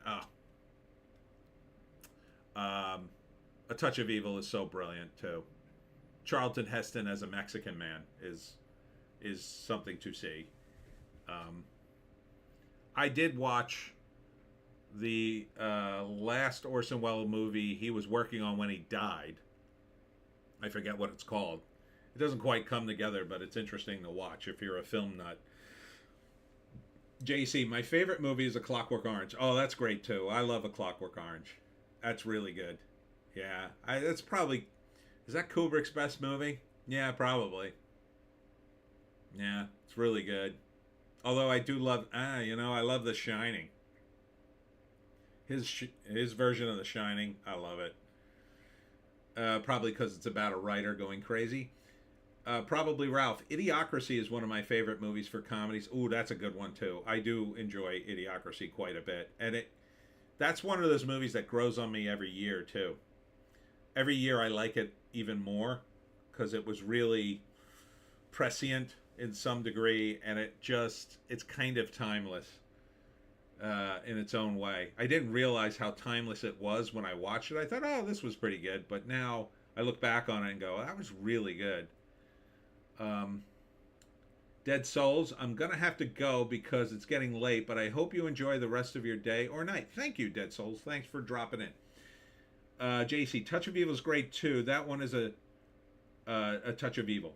A Touch of Evil is so brilliant, too. Charlton Heston as a Mexican man is something to see. I did watch the last Orson Welles movie he was working on when he died. I forget what it's called. It doesn't quite come together, but it's interesting to watch if you're a film nut. JC, my favorite movie is A Clockwork Orange. Oh, that's great too. I love A Clockwork Orange. That's really good. Yeah, that's probably... Is that Kubrick's best movie? Yeah, probably. Yeah, it's really good. Although I do love... I love The Shining. His version of The Shining, I love it. Probably because it's about a writer going crazy. Probably Ralph. Idiocracy is one of my favorite movies for comedies. Ooh, that's a good one too. I do enjoy Idiocracy quite a bit. And that's one of those movies that grows on me every year too. Every year I like it even more because it was really prescient in some degree, and it's kind of timeless in its own way. I didn't realize how timeless it was when I watched it. I thought, oh, this was pretty good, but now I look back on it and go, that was really good. Dead Souls, I'm gonna have to go because it's getting late, but I hope you enjoy the rest of your day or night. Thank you, Dead Souls. Thanks for dropping in. JC, Touch of Evil is great too. That one is a Touch of Evil.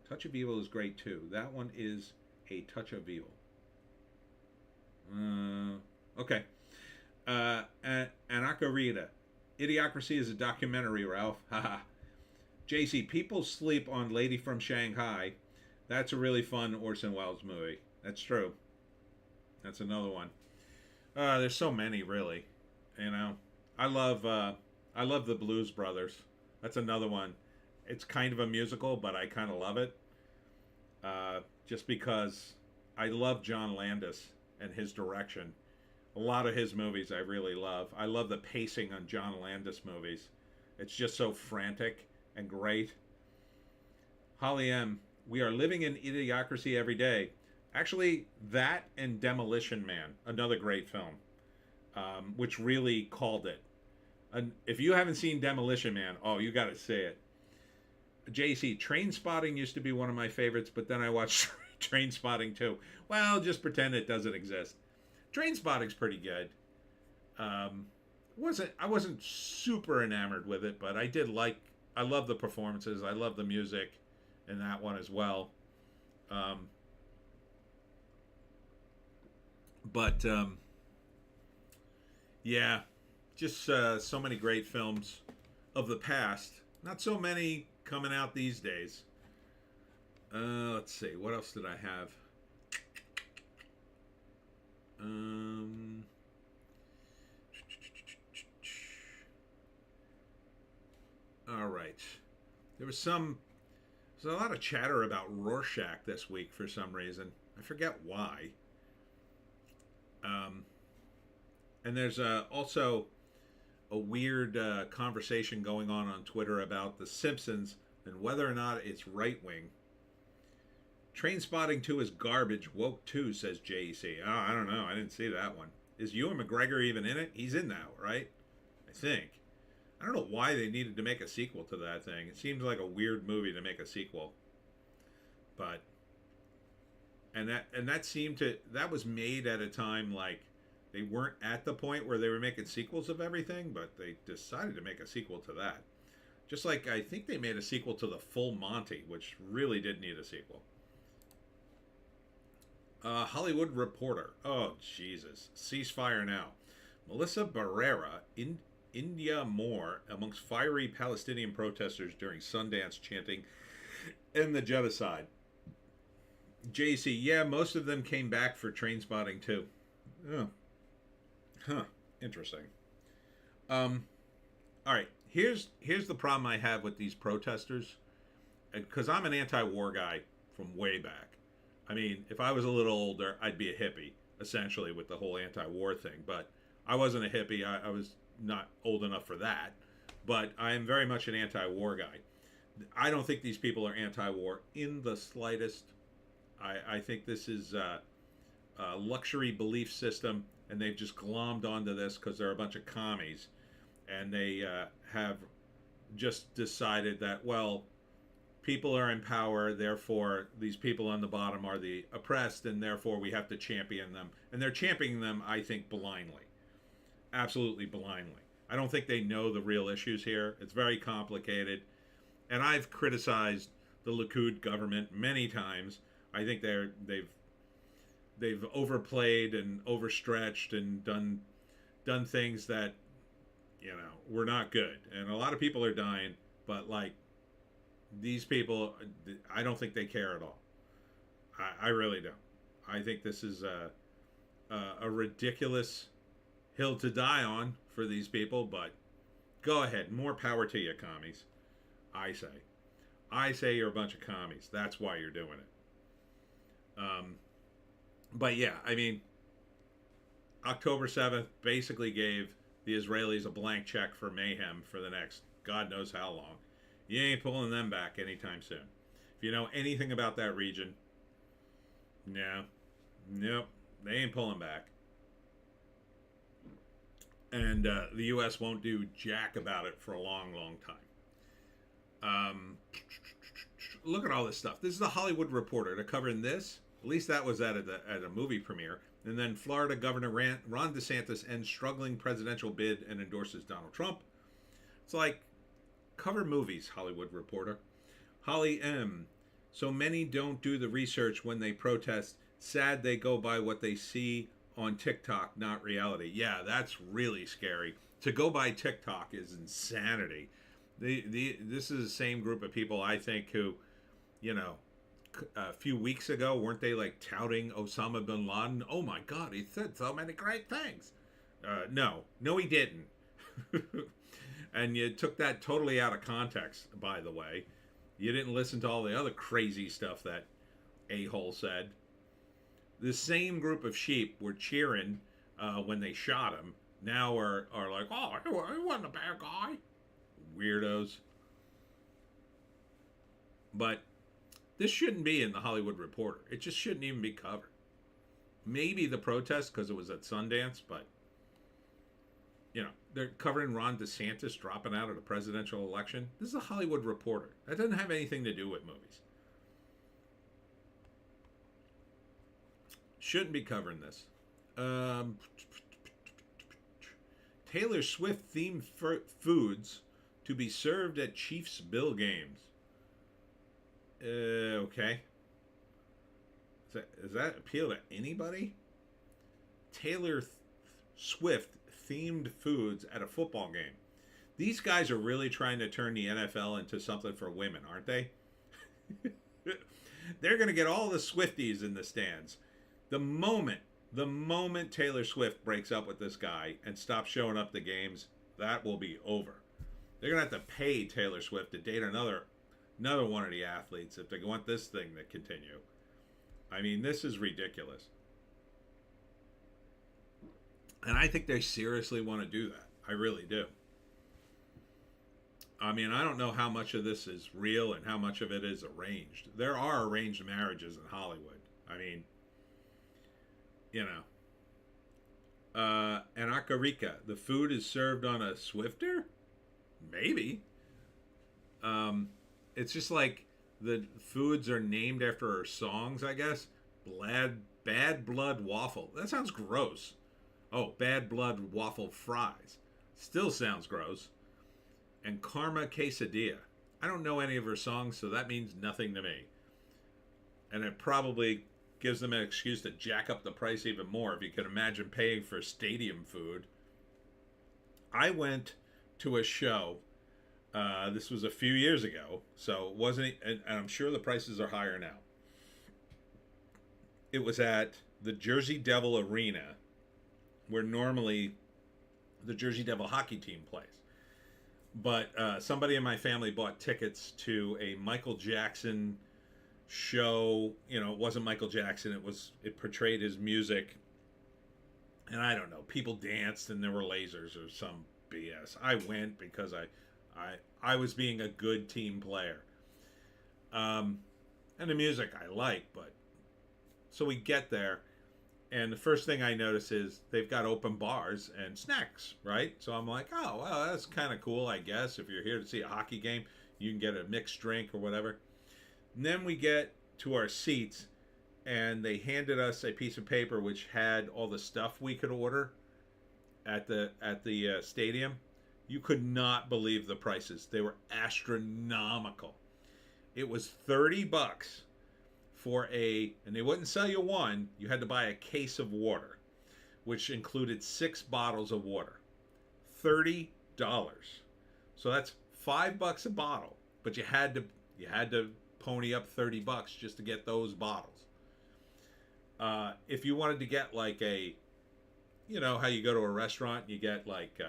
Touch of Evil is great too. That one is a Touch of Evil. Okay. Anakarita. Idiocracy is a documentary, Ralph. Haha. JC, people sleep on Lady from Shanghai. That's a really fun Orson Welles movie. That's true. That's another one. There's so many, really. You know, I love I love the Blues Brothers. That's another one. It's kind of a musical, but I kind of love it. Just because I love John Landis and his direction. A lot of his movies I really love. I love the pacing on John Landis movies. It's just so frantic and great. Holly M, we are living in idiocracy every day. Actually, that and Demolition Man, another great film, which really called it. And if you haven't seen Demolition Man, oh, you got to see it. JC, Train Spotting used to be one of my favorites, but then I watched Train Spotting too. Well, just pretend it doesn't exist. Train Spotting's pretty good. Wasn't I wasn't super enamored with it, but I did like. I love the performances. I love the music in that one as well. Um, but yeah, just so many great films of the past. Not so many coming out these days. Let's see. What else did I have? Um, all right. There was some. There's a lot of chatter about Rorschach this week for some reason. I forget why. Um, and there's also a weird conversation going on Twitter about The Simpsons and whether or not it's right wing. Train Spotting 2 is garbage. Woke 2, says JEC. Oh, I don't know. I didn't see that one. Is Ewan McGregor even in it? He's in that, right? I think. I don't know why they needed to make a sequel to that thing. It seems like a weird movie to make a sequel. But that was made at a time like they weren't at the point where they were making sequels of everything, but they decided to make a sequel to that. Just like I think they made a sequel to The Full Monty, which really did need a sequel. Hollywood Reporter. Oh, Jesus. Ceasefire now. Melissa Barrera, India Moore, amongst fiery Palestinian protesters during Sundance chanting, "End the genocide." JC, yeah, most of them came back for Train Spotting too. Oh. Huh. Interesting. All right. Here's the problem I have with these protesters, because I'm an anti-war guy from way back. I mean, if I was a little older, I'd be a hippie, essentially, with the whole anti-war thing. But I wasn't a hippie. I was not old enough for that. But I am very much an anti-war guy. I don't think these people are anti-war in the slightest. I think this is a luxury belief system, and they've just glommed onto this because they're a bunch of commies. And they have just decided that, well, people are in power, therefore these people on the bottom are the oppressed, and therefore we have to champion them. And they're championing them, I think, blindly. Absolutely blindly. I don't think they know the real issues here. It's very complicated. And I've criticized the Likud government many times. I think they've overplayed and overstretched and done things that, were not good. And a lot of people are dying, but like, these people, I don't think they care at all. I really don't. I think this is a ridiculous hill to die on for these people, but go ahead. More power to you, commies. I say you're a bunch of commies. That's why you're doing it. But yeah, I mean, October 7th basically gave the Israelis a blank check for mayhem for the next God knows how long. You ain't pulling them back anytime soon. If you know anything about that region, nope, they ain't pulling back. And the U.S. won't do jack about it for a long, long time. Look at all this stuff. This is the Hollywood Reporter. They're covering this. At least that was at a movie premiere. And then Florida Governor Ron DeSantis ends struggling presidential bid and endorses Donald Trump. It's like, cover movies, Hollywood Reporter. Holly M. So many don't do the research when they protest. Sad they go by what they see on TikTok, not reality. Yeah, that's really scary. To go by TikTok is insanity. This is the same group of people, I think, who, a few weeks ago, weren't they like touting Osama bin Laden? Oh my God, he said so many great things. No, he didn't. And you took that totally out of context, by the way. You didn't listen to all the other crazy stuff that a-hole said. The same group of sheep were cheering when they shot him. Now are like, oh, he wasn't a bad guy. Weirdos. But this shouldn't be in the Hollywood Reporter. It just shouldn't even be covered. Maybe the protest because it was at Sundance, but they're covering Ron DeSantis dropping out of the presidential election. This is a Hollywood Reporter. That doesn't have anything to do with movies. Shouldn't be covering this. Taylor Swift themed foods to be served at Chiefs Bill games. Okay. Does that appeal to anybody? Taylor Swift themed foods at a football game. These guys are really trying to turn the NFL into something for women, aren't they? They're going to get all the Swifties in the stands. The moment Taylor Swift breaks up with this guy and stops showing up to games, that will be over. They're going to have to pay Taylor Swift to date another one of the athletes if they want this thing to continue. I mean, this is ridiculous. And I think they seriously want to do that. I really do. I mean, I don't know how much of this is real and how much of it is arranged. There are arranged marriages in Hollywood. I mean, Anakarika, the food is served on a Swifter? Maybe. It's just like the foods are named after her songs, I guess. Bad Blood Waffle. That sounds gross. Oh, Bad Blood Waffle Fries. Still sounds gross. And Karma Quesadilla. I don't know any of her songs, so that means nothing to me. And it probably gives them an excuse to jack up the price even more if you can imagine paying for stadium food. I went to a show. This was a few years ago, so it wasn't, and I'm sure the prices are higher now. It was at the Jersey Devil Arena, where normally the Jersey Devil hockey team plays. But somebody in my family bought tickets to a Michael Jackson show. It wasn't Michael Jackson. It portrayed his music. And I don't know, people danced and there were lasers or some BS. I went because I was being a good team player. And the music I like, but so we get there, and the first thing I notice is they've got open bars and snacks, right? So I'm like, oh, well, that's kind of cool, I guess. If you're here to see a hockey game, you can get a mixed drink or whatever. And then we get to our seats, and they handed us a piece of paper which had all the stuff we could order at the stadium. You could not believe the prices. They were astronomical. It was $30 for and they wouldn't sell you one. You had to buy a case of water, which included 6 bottles of water. $30. So that's $5 a bottle, but you had to pony up $30 just to get those bottles. If you wanted to get like how you go to a restaurant, you get like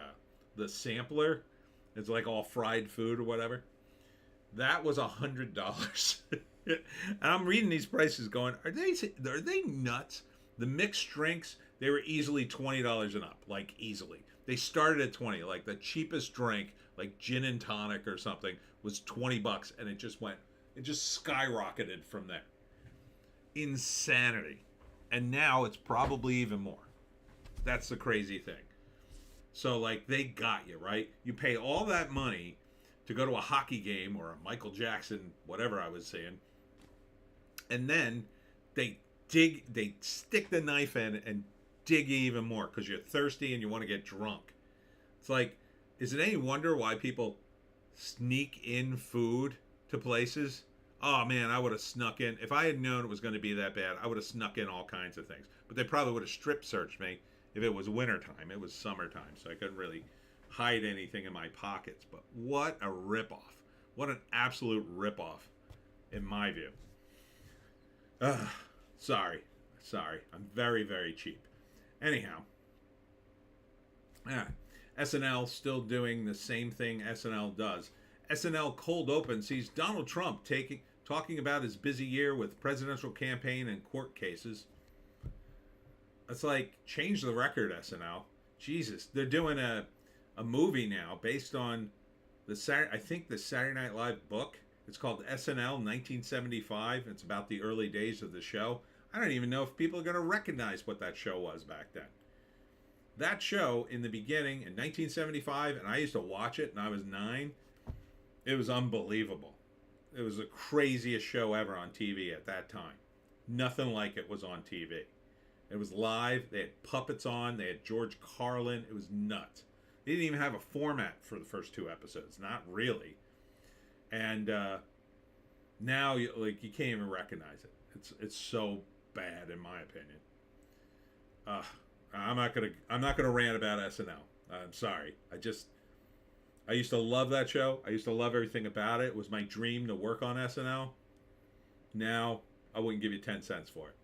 the sampler. It's like all fried food or whatever. That was $100. And I'm reading these prices going, are they nuts? The mixed drinks, they were easily $20 and up, like easily. They started at 20, like the cheapest drink, like gin and tonic or something, was $20, and it just skyrocketed from there. Insanity. And now it's probably even more. That's the crazy thing. So like they got you, right? You pay all that money to go to a hockey game or a Michael Jackson, whatever I was saying. And then they stick the knife in and dig even more because you're thirsty and you want to get drunk. It's like, is it any wonder why people sneak in food to places? Oh man, I would have snuck in. If I had known it was going to be that bad, I would have snuck in all kinds of things. But they probably would have strip searched me if it was wintertime. It was summertime, so I couldn't really hide anything in my pockets. But what a ripoff. What an absolute ripoff, in my view. Ugh, sorry. Sorry. I'm very, very cheap. Anyhow, yeah, SNL still doing the same thing SNL does. SNL cold open sees Donald Trump talking about his busy year with presidential campaign and court cases. It's like change the record, SNL. Jesus, they're doing a movie now based on I think the Saturday Night Live book. It's called SNL 1975. It's about the early days of the show. I don't even know if people are going to recognize what that show was back then. That show in the beginning in 1975, and I used to watch it and I was 9. It was unbelievable. It was the craziest show ever on TV at that time. Nothing like it was on TV. It was live. They had puppets on. They had George Carlin. It was nuts. They didn't even have a format for the first 2 episodes. Not really. And now you can't even recognize it. It's so bad in my opinion. I'm not gonna rant about SNL. I'm sorry. I used to love that show. I used to love everything about it. It was my dream to work on SNL. Now I wouldn't give you 10 cents for it.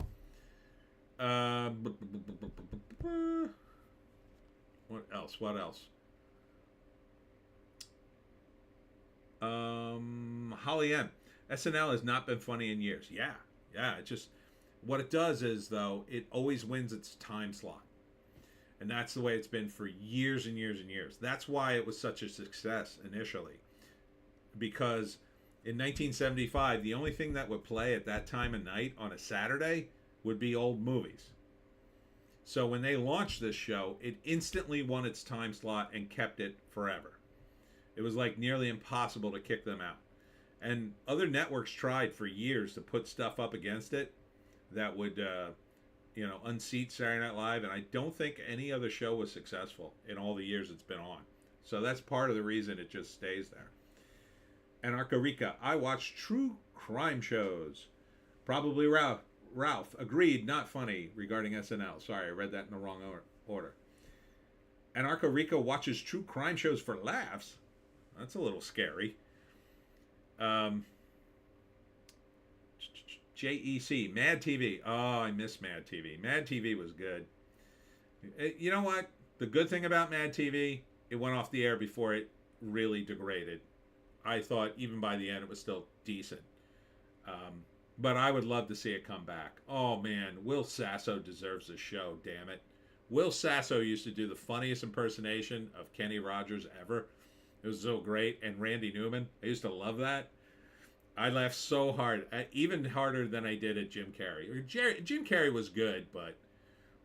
What else? What else? Holly M. SNL has not been funny in years. Yeah. It just what it does is though it always wins its time slot, and that's the way it's been for years and years and years. That's why it was such a success initially, because in 1975 the only thing that would play at that time of night on a Saturday would be old movies. So when they launched this show, it instantly won its time slot and kept it forever. It was like nearly impossible to kick them out. And other networks tried for years to put stuff up against it that would, unseat Saturday Night Live. And I don't think any other show was successful in all the years it's been on. So that's part of the reason it just stays there. Anarcharica, I watch true crime shows. Probably Ralph, agreed, not funny regarding SNL. Sorry, I read that in the wrong order. Anarcharica watches true crime shows for laughs. That's a little scary. JEC, Mad TV. Oh, I miss Mad TV. Mad TV was good. You know what? The good thing about Mad TV, it went off the air before it really degraded. I thought even by the end it was still decent. But I would love to see it come back. Oh man, Will Sasso deserves a show, damn it. Will Sasso used to do the funniest impersonation of Kenny Rogers ever. It was so great. And Randy Newman, I used to love that. I laughed so hard, even harder than I did at Jim Carrey. Jim Carrey was good, but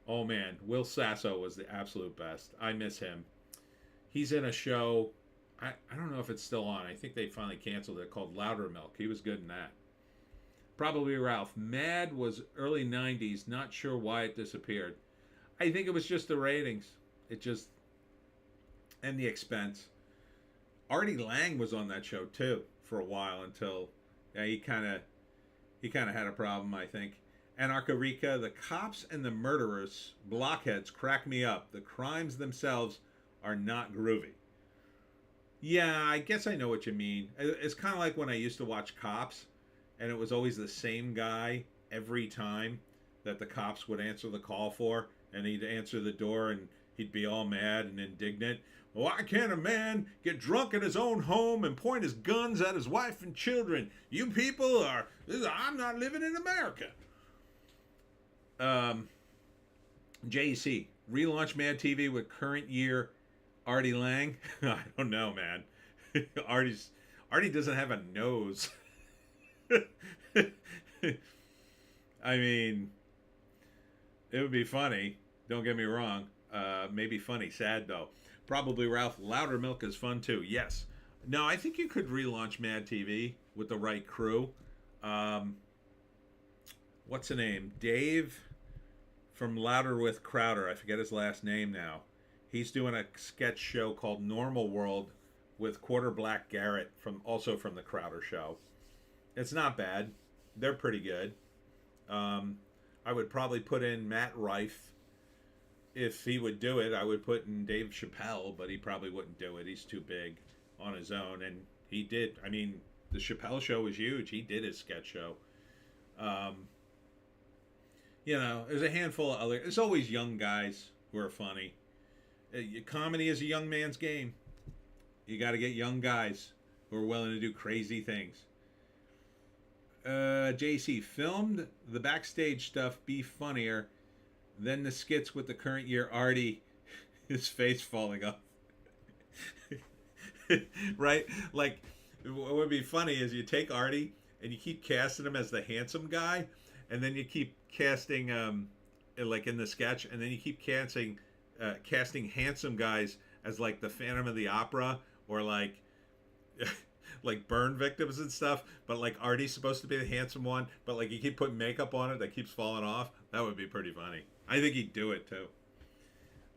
oh man, Will Sasso was the absolute best. I miss him. He's in a show, I don't know if it's still on. I think they finally canceled it, called Louder Milk. He was good in that. Probably Ralph. Mad was early 90s. Not sure why it disappeared. I think it was just the ratings. And the expense. Artie Lang was on that show too for a while until he kind of had a problem, I think. Anarcharica, the cops and the murderers, blockheads, crack me up. The crimes themselves are not groovy. Yeah, I guess I know what you mean. It's kind of like when I used to watch Cops, and it was always the same guy every time that the cops would answer the call for, and he'd answer the door and he'd be all mad and indignant. Why can't a man get drunk in his own home and point his guns at his wife and children? You people I'm not living in America. JEC, relaunch Mad TV with current year Artie Lang. I don't know, man. Artie doesn't have a nose. I mean, it would be funny. Don't get me wrong. Maybe funny, sad though. Probably Ralph. Louder Milk is fun too. Yes. No, I think you could relaunch Mad TV with the right crew. What's the name? Dave from Louder with Crowder. I forget his last name now. He's doing a sketch show called Normal World with Quarter Black Garrett also from the Crowder Show. It's not bad. They're pretty good. I would probably put in Matt Rife. If he would do it, I would put in Dave Chappelle, but he probably wouldn't do it. He's too big on his own. And he did. I mean, the Chappelle Show was huge. He did his sketch show. there's a handful of other. There's always young guys who are funny. Comedy is a young man's game. You got to get young guys who are willing to do crazy things. JC filmed the backstage stuff be funnier than the skits with the current year Artie, his face falling off. Right? Like, what would be funny is you take Artie and you keep casting him as the handsome guy, and then you keep casting, like in the sketch, and then you keep casting handsome guys as like the Phantom of the Opera, or like like burn victims and stuff, but like Artie's supposed to be the handsome one, but like you keep putting makeup on it that keeps falling off. That would be pretty funny. I think he'd do it too.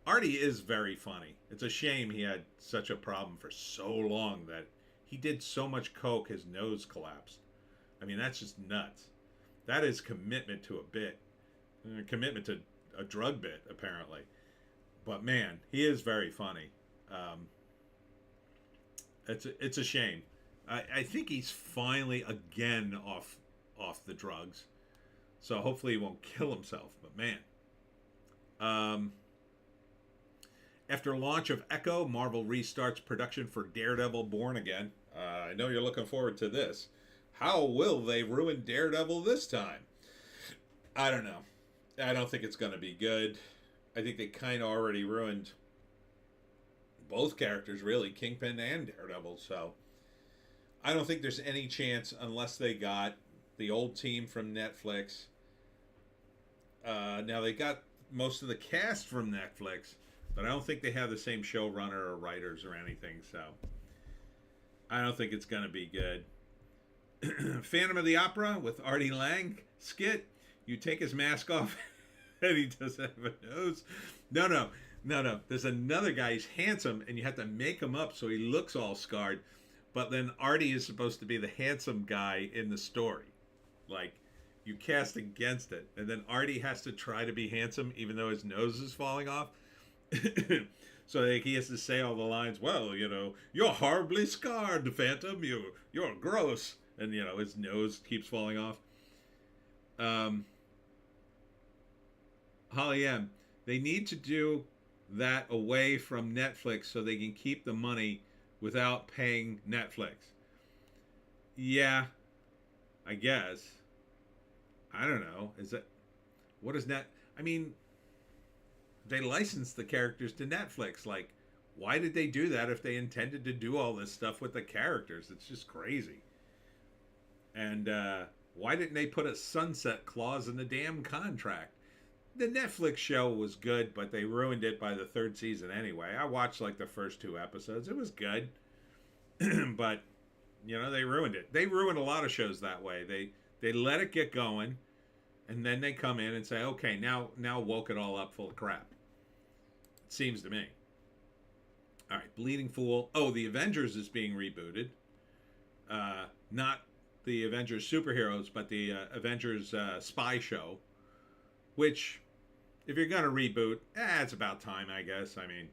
Artie is very funny. It's a shame he had such a problem for so long that he did so much coke his nose collapsed. I mean, that's just nuts. That is commitment to a bit. Commitment to a drug bit, apparently. But man, he is very funny. It's a shame. I think he's finally again off the drugs. So hopefully he won't kill himself. But man. After launch of Echo, Marvel restarts production for Daredevil Born Again. I know you're looking forward to this. How will they ruin Daredevil this time? I don't know. I don't think it's going to be good. I think they kind of already ruined both characters, really, Kingpin and Daredevil. So I don't think there's any chance unless they got the old team from Netflix. Now, they got most of the cast from Netflix, but I don't think they have the same showrunner or writers or anything. So I don't think it's going to be good. Phantom of the Opera with Artie Lang skit. You take his mask off and he doesn't have a nose. No. There's another guy. He's handsome and you have to make him up so he looks all scarred. But then Artie is supposed to be the handsome guy in the story. Like, you cast against it. And then Artie has to try to be handsome even though his nose is falling off. So like, he has to say all the lines, well, you're horribly scarred, Phantom. You're gross. And, his nose keeps falling off. Holly M. They need to do that away from Netflix so they can keep the money without paying Netflix. Yeah, I guess. I don't know. What is that? I mean, they licensed the characters to Netflix. Like, why did they do that if they intended to do all this stuff with the characters? It's just crazy. And why didn't they put a sunset clause in the damn contract? The Netflix show was good, but they ruined it by the third season anyway. I watched like the first 2 episodes. It was good. But, they ruined it. They ruined a lot of shows that way. They let it get going, and then they come in and say, okay, now woke it all up full of crap. It seems to me. All right, Bleeding Fool. Oh, the Avengers is being rebooted. Not the Avengers superheroes, but the Avengers spy show. Which, if you're going to reboot, it's about time, I guess. I mean,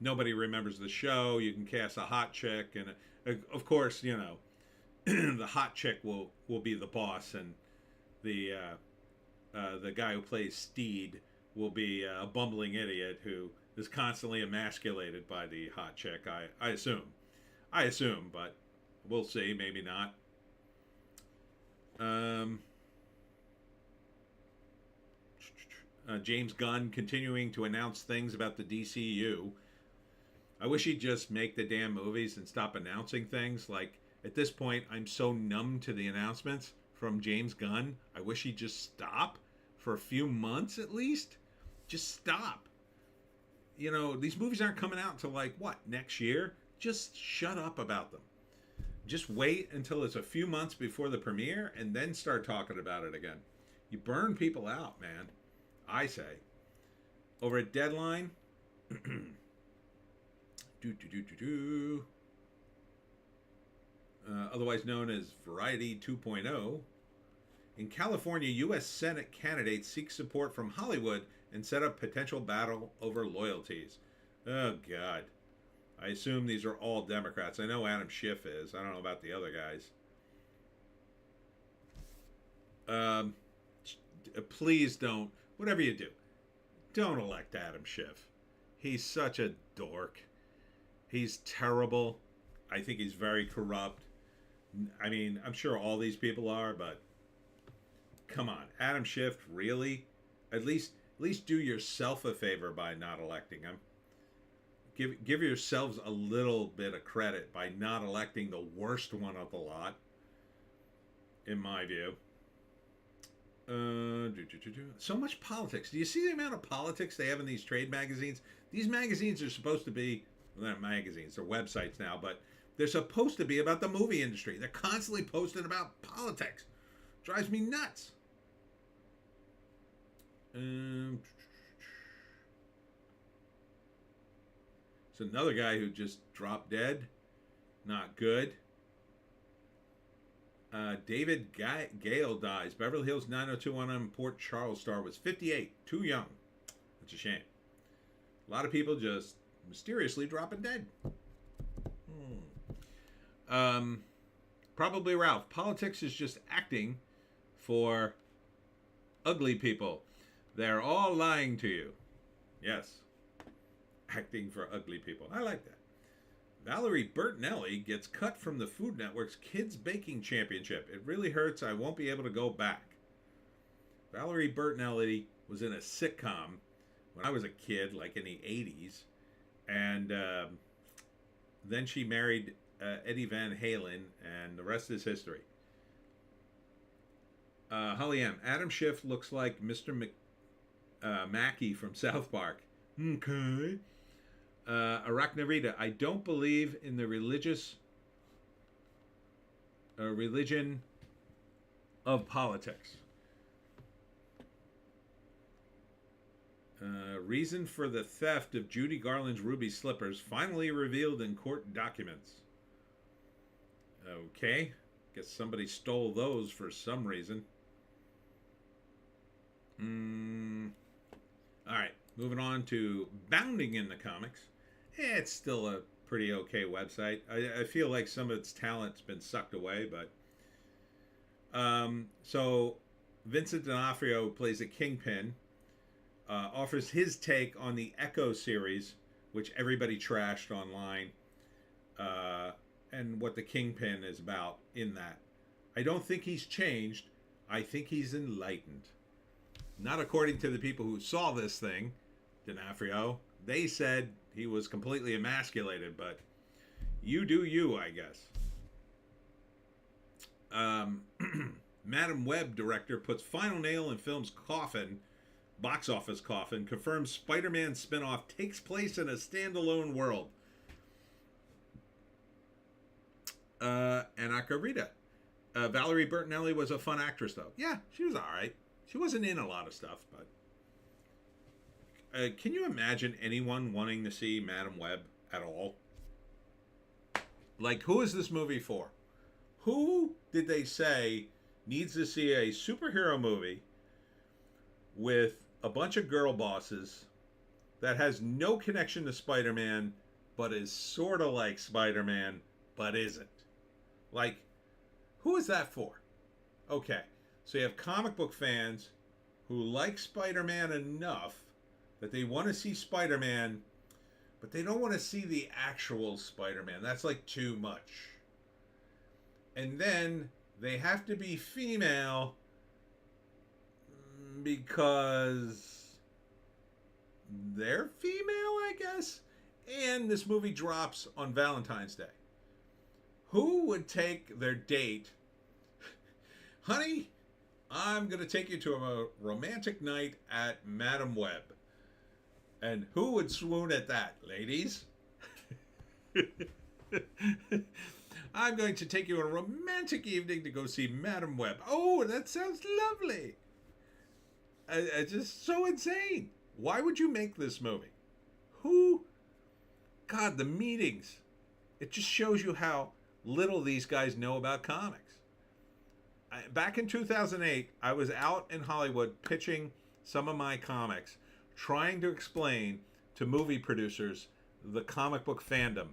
nobody remembers the show. You can cast a hot chick. And, of course, the hot chick will be the boss. And the guy who plays Steed will be a bumbling idiot who is constantly emasculated by the hot chick, I assume. But we'll see. Maybe not. James Gunn continuing to announce things about the DCU. I wish he'd just make the damn movies and stop announcing things. Like, at this point, I'm so numb to the announcements from James Gunn. I wish he'd just stop for a few months at least. Just stop. These movies aren't coming out until next year? Just shut up about them. Just wait until it's a few months before the premiere and then start talking about it again. You burn people out, man. I say. Over at Deadline. Otherwise known as Variety 2.0. In California, U.S. Senate candidates seek support from Hollywood and set up potential battle over loyalties. Oh, God. I assume these are all Democrats. I know Adam Schiff is. I don't know about the other guys. please don't, whatever you do, don't elect Adam Schiff. He's such a dork. He's terrible. I think he's very corrupt. I mean, I'm sure all these people are, but come on, Adam Schiff, really? At least do yourself a favor by not electing him. Give yourselves a little bit of credit by not electing the worst one of the lot, in my view. So much politics. Do you see the amount of politics they have in these trade magazines? These magazines are supposed to be, well, they're not magazines, they're websites now, but they're supposed to be about the movie industry. They're constantly posting about politics. Drives me nuts. It's another guy who just dropped dead. Not good. David Gale dies. Beverly Hills 90210 Port Charles star was 58. Too young. That's a shame. A lot of people just mysteriously dropping dead. Probably Ralph. Politics is just acting for ugly people. They're all lying to you. Yes. Acting for ugly people. I like that. Valerie Bertinelli gets cut from the Food Network's Kids Baking Championship. It really hurts. I won't be able to go back. Valerie Bertinelli was in a sitcom when I was a kid, like in the 80s. And then she married Eddie Van Halen, and the rest is history. Holly M. Adam Schiff looks like Mr. Mackey from South Park. Okay. Arachnarita, I don't believe in the religion of politics. Reason for the theft of Judy Garland's ruby slippers finally revealed in court documents. Okay. Guess somebody stole those for some reason. Alright, moving on to Bounding in the Comics. It's still a pretty okay website. I feel like some of its talent's been sucked away, but... so, Vincent D'Onofrio plays a Kingpin, offers his take on the Echo series, which everybody trashed online, and what the Kingpin is about in that. I don't think he's changed. I think he's enlightened. Not according to the people who saw this thing, D'Onofrio. They said he was completely emasculated, but you do you, I guess. Madam Web director puts final nail in film's coffin, box office coffin, confirms Spider-Man spinoff takes place in a standalone world. Anakarita. Valerie Bertinelli was a fun actress, though. Yeah, she was all right. She wasn't in a lot of stuff, but... can you imagine anyone wanting to see Madam Web at all? Like, who is this movie for? Who did they say needs to see a superhero movie with a bunch of girl bosses that has no connection to Spider-Man, but is sort of like Spider-Man, but isn't? Like, who is that for? Okay, so you have comic book fans who like Spider-Man enough that they want to see Spider-Man, but they don't want to see the actual Spider-Man. That's like too much. And then they have to be female because they're female, I guess. And this movie drops on Valentine's Day. Who would take their date? Honey, I'm going to take you to a romantic night at Madam Web. And who would swoon at that, ladies? I'm going to take you on a romantic evening to go see Madam Web. Oh, that sounds lovely. It's just so insane. Why would you make this movie? Who? God, the meetings. It just shows you how little these guys know about comics. Back in 2008, I was out in Hollywood pitching some of my comics, trying to explain to movie producers the comic book fandom.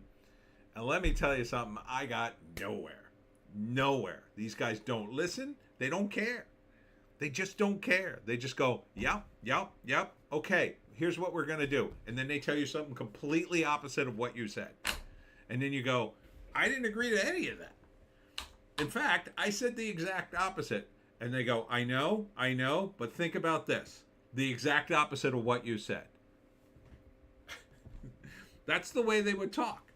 And let me tell you something, I got nowhere. Nowhere. These guys don't listen. They don't care. They just don't care. They just go, yep, yep, yep. Okay, here's what we're going to do. And then they tell you something completely opposite of what you said. And then you go, I didn't agree to any of that. In fact, I said the exact opposite. And they go, I know, but think about this. The exact opposite of what you said. That's the way they would talk.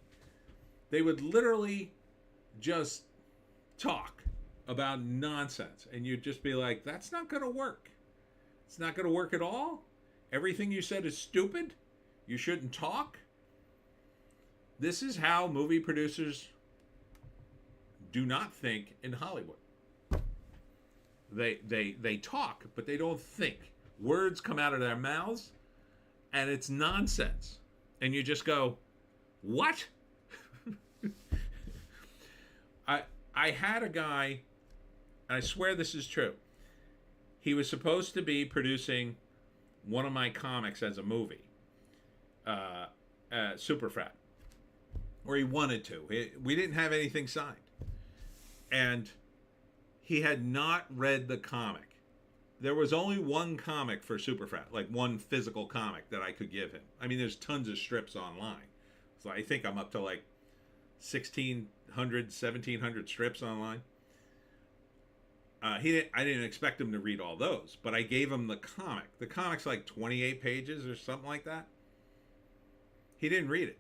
They would literally just talk about nonsense. And you'd just be like, that's not going to work. It's not going to work at all. Everything you said is stupid. You shouldn't talk. This is how movie producers do not think in Hollywood. They talk, but they don't think. Words come out of their mouths, and it's nonsense. And you just go, what? I had a guy, and I swear this is true. He was supposed to be producing one of my comics as a movie, Superfrat, or he wanted to. We didn't have anything signed. And he had not read the comic. There was only one comic for Superfrat, like one physical comic that I could give him. I mean, there's tons of strips online. So I think I'm up to like 1,600, 1,700 strips online. I didn't expect him to read all those, but I gave him the comic. The comic's like 28 pages or something like that. He didn't read it.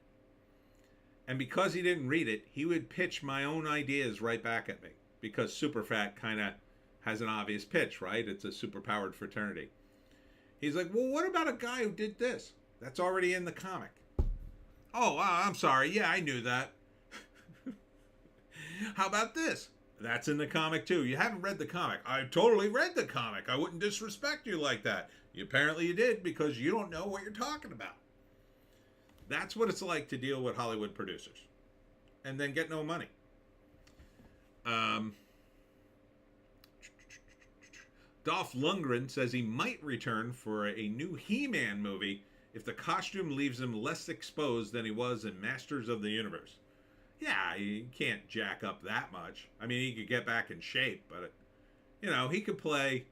And because he didn't read it, he would pitch my own ideas right back at me. Because Superfrat kind of has an obvious pitch, right? It's a superpowered fraternity. He's like, well, what about a guy who did this? That's already in the comic. Oh, I'm sorry. Yeah, I knew that. How about this? That's in the comic too. You haven't read the comic. I totally read the comic. I wouldn't disrespect you like that. Apparently you did, because you don't know what you're talking about. That's what it's like to deal with Hollywood producers. And then get no money. Dolph Lundgren says he might return for a new He-Man movie if the costume leaves him less exposed than he was in Masters of the Universe. Yeah, he can't jack up that much. I mean, he could get back in shape, but he could play.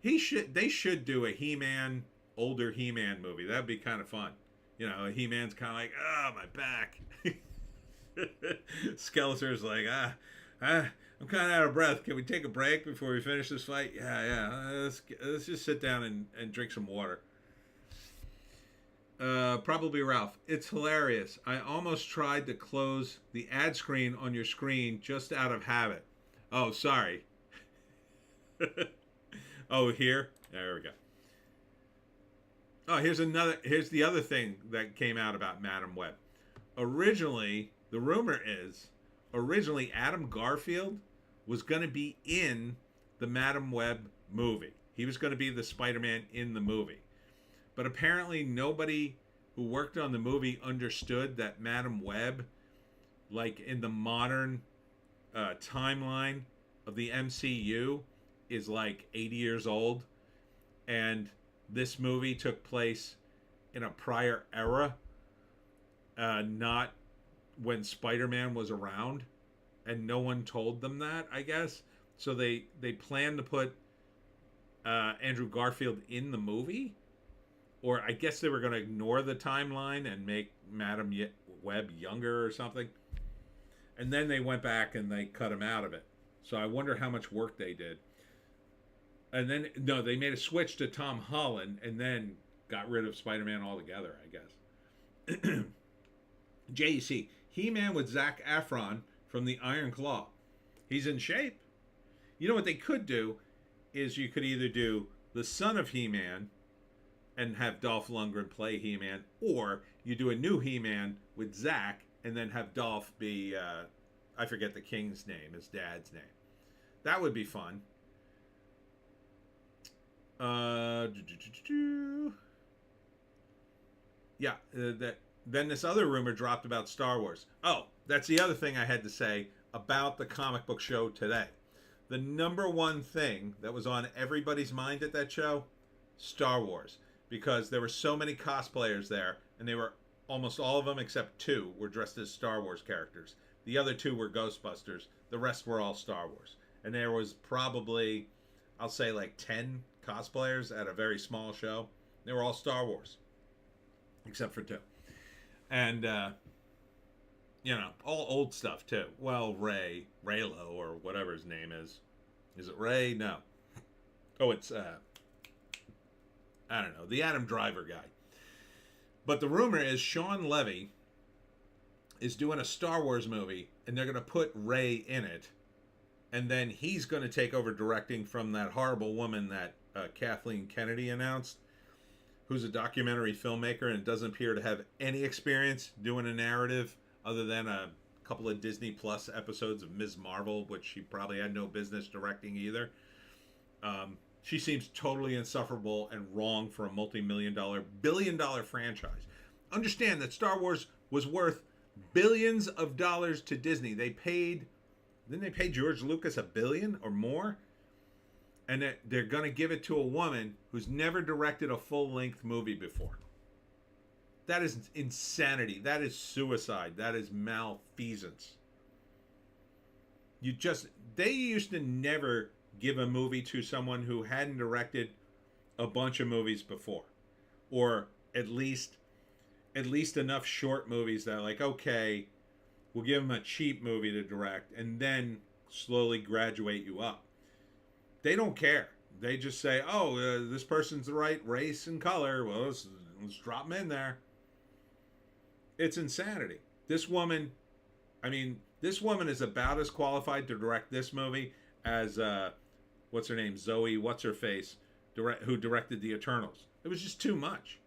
They should do a He-Man, older He-Man movie. That'd be kind of fun. He-Man's kind of like, oh, my back. Skeletor's like, I'm kind of out of breath. Can we take a break before we finish this fight? Yeah. Let's just sit down and drink some water. Probably Ralph. It's hilarious. I almost tried to close the ad screen on your screen just out of habit. Oh, sorry. Oh, here? There we go. Oh, here's the other thing that came out about Madam Web. Originally, the rumor is, Adam Garfield was going to be in the Madam Web movie. He was going to be the Spider-Man in the movie. But apparently nobody who worked on the movie understood that Madam Web, like in the modern timeline of the MCU, is like 80 years old. And this movie took place in a prior era, not when Spider-Man was around. And no one told them that, I guess. So they planned to put Andrew Garfield in the movie. Or I guess they were going to ignore the timeline and make Madam Web younger or something. And then they went back and they cut him out of it. So I wonder how much work they did. And then, no, they made a switch to Tom Holland and then got rid of Spider-Man altogether, I guess. JEC, He-Man with Zac Efron from the Iron Claw. He's in shape. You know what they could do is you could either do the son of He-Man and have Dolph Lundgren play He-Man, or you do a new He-Man with Zac and then have Dolph be, I forget the king's name, his dad's name. That would be fun. Yeah, then this other rumor dropped about Star Wars. Oh, that's the other thing I had to say about the comic book show today. The number one thing that was on everybody's mind at that show, Star Wars. Because there were so many cosplayers there, and they were, almost all of them except two were dressed as Star Wars characters. The other two were Ghostbusters. The rest were all Star Wars. And there was probably I'll say like 10 cosplayers at a very small show. They were all Star Wars, except for two. And, you know, all old stuff too. Well, Raylo, or whatever his name is. Is it Ray? No. Oh, it's, I don't know, the Adam Driver guy. But the rumor is Sean Levy is doing a Star Wars movie, and they're going to put Ray in it. And then he's going to take over directing from that horrible woman that Kathleen Kennedy announced, who's a documentary filmmaker and doesn't appear to have any experience doing a narrative other than a couple of Disney Plus episodes of Ms. Marvel, which she probably had no business directing either. She seems totally insufferable and wrong for a multi-million-dollar, billion-dollar franchise. Understand that Star Wars was worth billions of dollars to Disney. Didn't they pay George Lucas $1 billion or more? And they're going to give it to a woman who's never directed a full-length movie before. That is insanity. That is suicide. That is malfeasance. They used to never give a movie to someone who hadn't directed a bunch of movies before, or at least enough short movies that are like, okay, we'll give them a cheap movie to direct and then slowly graduate you up. They don't care. They just say, oh, this person's the right race and color. Well, let's drop them in there. It's insanity. This woman is about as qualified to direct this movie as what's her name, Zoe what's-her-face, who directed The Eternals. It was just too much.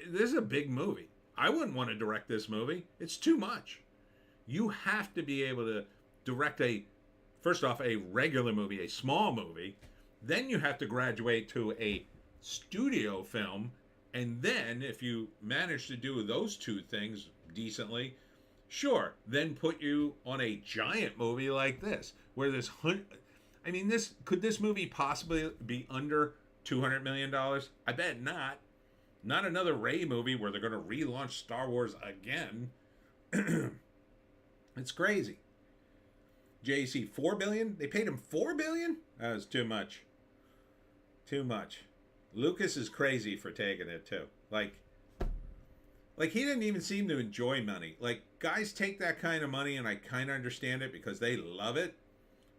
This is a big movie. I wouldn't want to direct this movie. It's too much. You have to be able to direct first off, a regular movie, a small movie. Then you have to graduate to a studio film. And then if you manage to do those two things decently, sure, then put you on a giant movie like this, where could this movie possibly be under $200 million? I bet not. Not another Ray movie where they're going to relaunch Star Wars again. It's crazy. JC, $4 billion? They paid him $4 billion? That was too much. Too much. Lucas is crazy for taking it too. Like he didn't even seem to enjoy money. Like, guys take that kind of money, and I kind of understand it because they love it.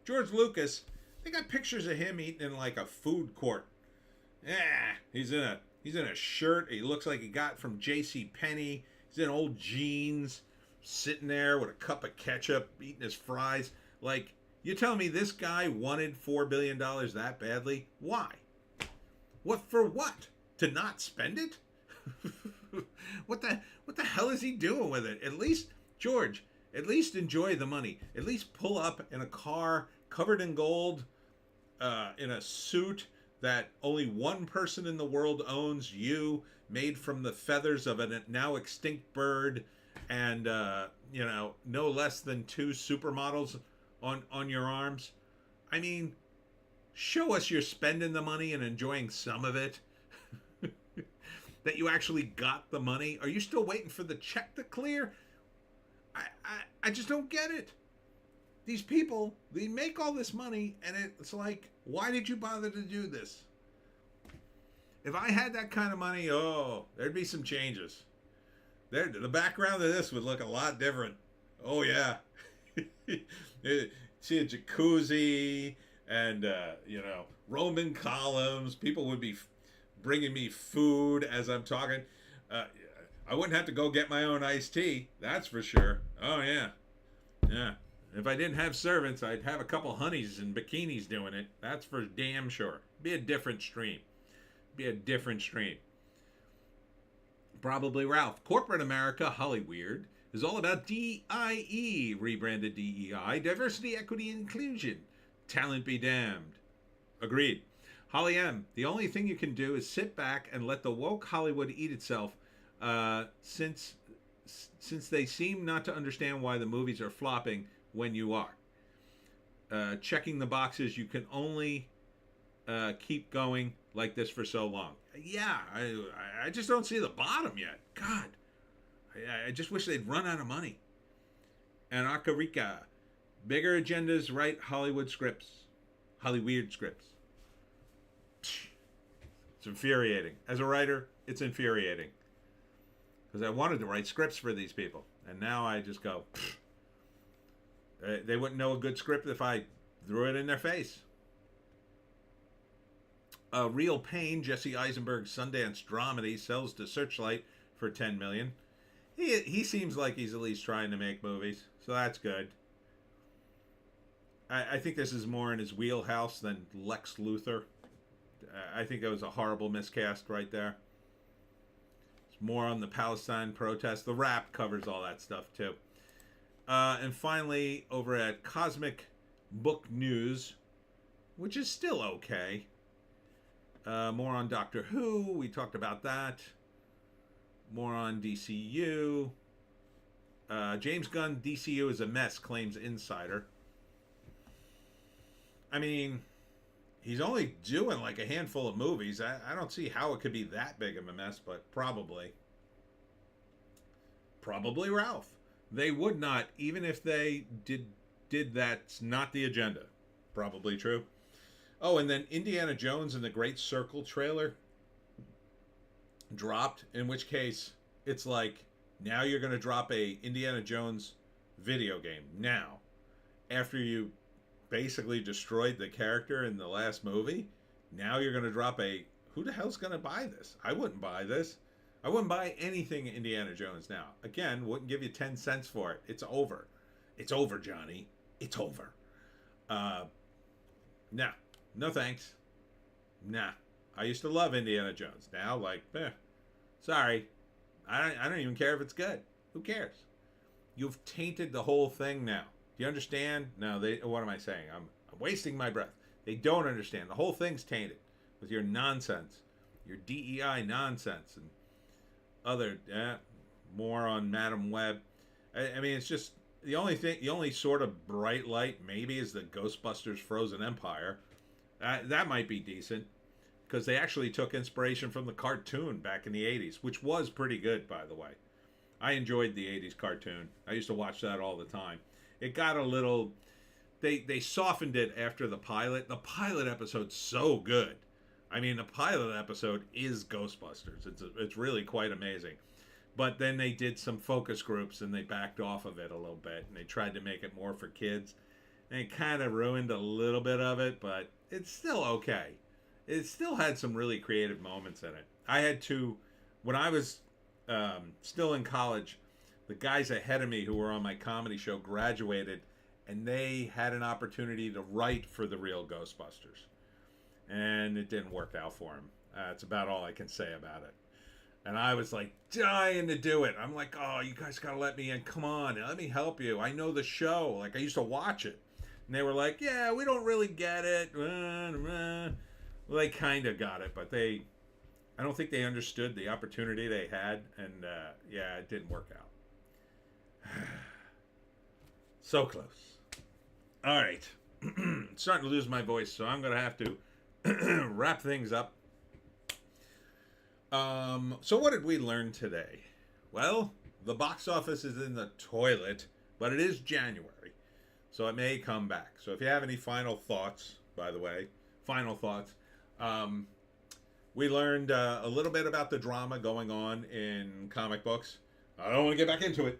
George Lucas, they got pictures of him eating in like a food court. He's in a shirt he looks like he got from J.C. Penney. He's in old jeans, sitting there with a cup of ketchup, eating his fries. Like, you telling me this guy wanted $4 billion that badly? Why? What for what? To not spend it? What the hell is he doing with it? At least, George, at least enjoy the money. At least pull up in a car covered in gold, in a suit that only one person in the world owns, you, made from the feathers of a now extinct bird, and no less than 2 supermodels on your arms. I mean, show us you're spending the money and enjoying some of it. That you actually got the money. Are you still waiting for the check to clear? I just don't get it. These people, they make all this money, and it's like, why did you bother to do this? If I had that kind of money, there'd be some changes. The background of this would look a lot different. Oh, yeah. See a jacuzzi and, Roman columns. People would be bringing me food as I'm talking. I wouldn't have to go get my own iced tea. That's for sure. Oh, yeah. Yeah. If I didn't have servants, I'd have a couple honeys in bikinis doing it. That's for damn sure. Be a different stream. Probably Ralph. Corporate America, Hollyweird, is all about DIE, rebranded DEI, diversity, equity, and inclusion. Talent be damned. Agreed. Holly M, the only thing you can do is sit back and let the woke Hollywood eat itself, since they seem not to understand why the movies are flopping when you are. Checking the boxes, you can only keep going like this for so long. Yeah, I just don't see the bottom yet. God, I just wish they'd run out of money. And Akarika, bigger agendas write Hollywood scripts. Hollyweird scripts. It's infuriating. As a writer, it's infuriating. Because I wanted to write scripts for these people. And now I just go, they wouldn't know a good script if I threw it in their face. Real Pain, Jesse Eisenberg's Sundance dramedy, sells to Searchlight for $10 million. He seems like he's at least trying to make movies, so that's good. I think this is more in his wheelhouse than Lex Luthor. I think that was a horrible miscast right there. It's more on the Palestine protest. The Wrap covers all that stuff too. And finally, over at Cosmic Book News, which is still okay. More on Doctor Who. We talked about that. More on DCU. James Gunn, DCU is a mess, claims Insider. I mean, he's only doing like a handful of movies. I don't see how it could be that big of a mess, but probably. Probably Ralph. They would not, even if they did that's not the agenda. Probably true. Oh, and then Indiana Jones and the Great Circle trailer dropped, in which case it's like, now you're going to drop a Indiana Jones video game. Now, after you basically destroyed the character in the last movie, now you're going to drop a, who the hell's going to buy this? I wouldn't buy this. I wouldn't buy anything Indiana Jones now. Again, wouldn't give you 10 cents for it. It's over. It's over, Johnny. It's over. Nah. No thanks. Nah. I used to love Indiana Jones. Now, like, sorry. I don't even care if it's good. Who cares? You've tainted the whole thing now. Do you understand? No, what am I saying? I'm wasting my breath. They don't understand. The whole thing's tainted with your nonsense. Your DEI nonsense and other more on Madam Web. I mean, it's just the only sort of bright light maybe is the Ghostbusters Frozen Empire. That might be decent because they actually took inspiration from the cartoon back in the 80s, which was pretty good, by the way. I enjoyed the 80s cartoon. I used to watch that all the time. It got a little... They softened it after the pilot. The pilot episode's so good. I mean, the pilot episode is Ghostbusters. It's really quite amazing. But then they did some focus groups and they backed off of it a little bit. And they tried to make it more for kids. And it kind of ruined a little bit of it, but it's still okay. It still had some really creative moments in it. I had to, when I was still in college, the guys ahead of me who were on my comedy show graduated, and they had an opportunity to write for the real Ghostbusters. And it didn't work out for them. That's about all I can say about it. And I was like dying to do it. I'm like, oh, you guys got to let me in. Come on, let me help you. I know the show. Like, I used to watch it. And they were like, yeah, we don't really get it. Well, they kind of got it, but I don't think they understood the opportunity they had. And, yeah, it didn't work out. So close. All right. Starting to lose my voice, so I'm going to have to wrap things up. So what did we learn today? Well, the box office is in the toilet, but it is January. So it may come back. So if you have any final thoughts, by the way, we learned a little bit about the drama going on in comic books. I don't want to get back into it.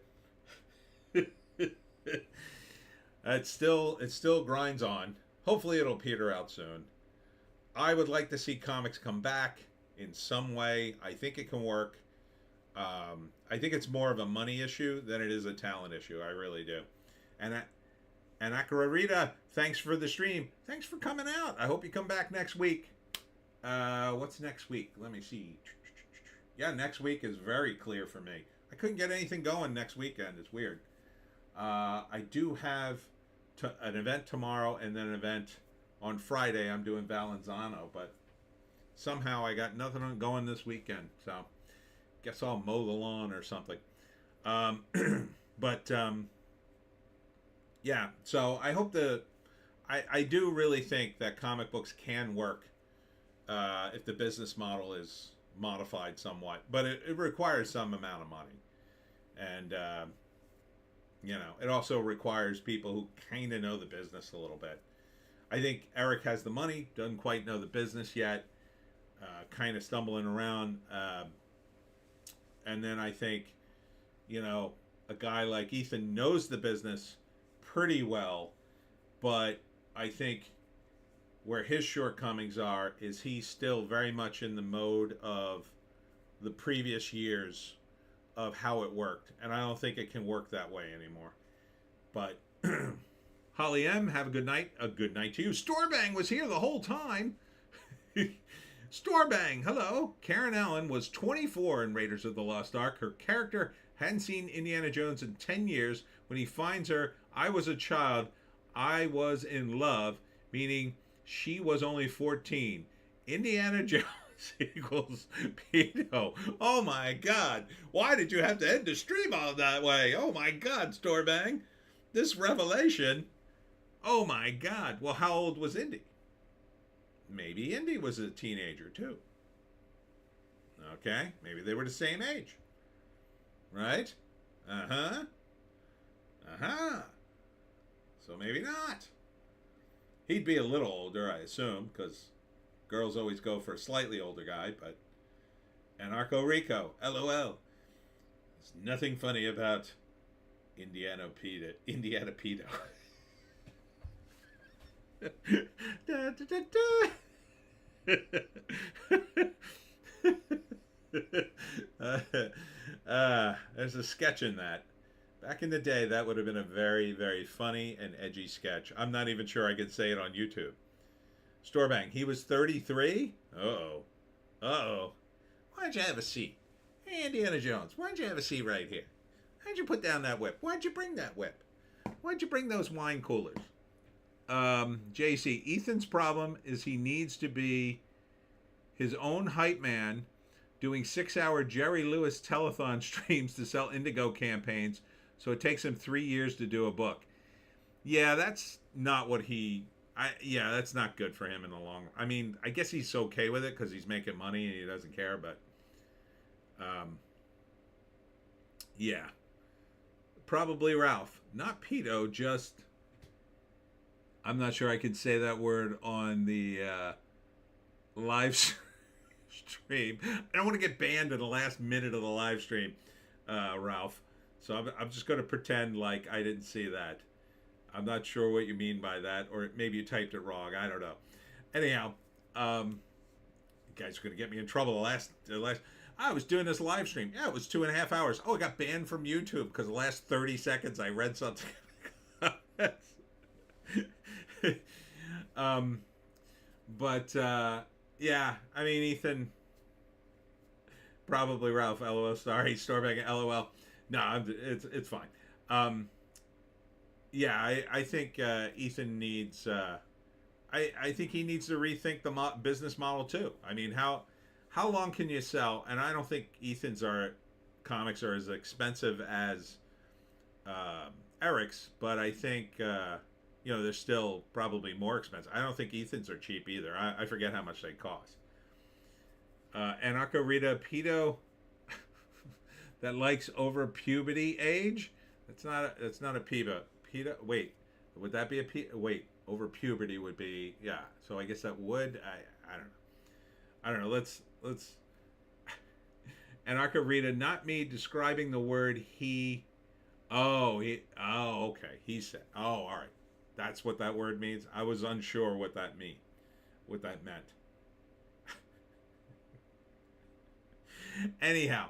It still grinds on. Hopefully it'll peter out soon. I would like to see comics come back in some way. I think it can work. I think it's more of a money issue than it is a talent issue. I really do. And Akararita, thanks for the stream. Thanks for coming out. I hope you come back next week. What's next week? Let me see. Yeah, next week is very clear for me. I couldn't get anything going next weekend. It's weird. I do have an event tomorrow and then an event on Friday. I'm doing Valenzano, but somehow I got nothing going this weekend. So guess I'll mow the lawn or something. Yeah, so I hope I do really think that comic books can work if the business model is modified somewhat, but it requires some amount of money. And, it also requires people who kind of know the business a little bit. I think Eric has the money, doesn't quite know the business yet. kind of stumbling around. And then I think, you know, a guy like Ethan knows the business pretty well, but I think where his shortcomings are is he's still very much in the mode of the previous years of how it worked, and I don't think it can work that way anymore. But Holly M, have a good night. A good night to you. Storebang was here the whole time. Storebang, hello. Karen Allen was 24 in Raiders of the Lost Ark. Her character hadn't seen Indiana Jones in 10 years. When he finds her, I was a child. I was in love, meaning she was only 14. Indiana Jones equals pedo. Oh my God. Why did you have to end the stream all that way? Oh my God, Storebang. This revelation. Oh my God. Well, how old was Indy? Maybe Indy was a teenager too. Okay. Maybe they were the same age. Right? Uh-huh. Uh-huh. So maybe not. He'd be a little older, I assume, because girls always go for a slightly older guy, but Anarcho Rico, LOL. There's nothing funny about Indiana Pedo. Da, da, da, da. There's a sketch in that. Back in the day, that would have been a very, very funny and edgy sketch. I'm not even sure I could say it on YouTube. Storebang, he was 33? Uh-oh. Uh-oh. Why don't you have a seat? Hey, Indiana Jones, why don't you have a seat right here? Why don't you put down that whip? Why'd you bring that whip? Why'd you bring those wine coolers? JC, Ethan's problem is he needs to be his own hype man doing 6-hour Jerry Lewis telethon streams to sell Indigo campaigns, so it takes him 3 years to do a book. Yeah, that's not what that's not good for him in the long run. I mean, I guess he's okay with it because he's making money and he doesn't care, but yeah. Probably Ralph. Not pedo, just... I'm not sure I can say that word on the live stream. I don't want to get banned in the last minute of the live stream, Ralph. So I'm just going to pretend like I didn't see that. I'm not sure what you mean by that, or maybe you typed it wrong. I don't know. Anyhow, you guys are going to get me in trouble. The last I was doing this live stream. Yeah, it was 2.5 hours. Oh, I got banned from YouTube because the last 30 seconds I read something. Yeah, I mean, Ethan, probably Ralph, LOL, sorry, Storebag, LOL. No, it's fine. Yeah, I think Ethan needs, I think he needs to rethink the business model too. I mean, how long can you sell? And I don't think Ethan's comics are as expensive as Eric's, but I think they're still probably more expensive. I don't think Ethan's are cheap either. I forget how much they cost. Anarcho Rita, pedo that likes over puberty age. That's not a pedo. Pedo. Wait, would that be a pedo? Wait, over puberty would be, yeah. So I guess that would. I don't know. Let's. Anarcho Rita, not me describing the word he. Oh, okay. He said. Oh, all right. That's what that word means. I was unsure what that meant. Anyhow,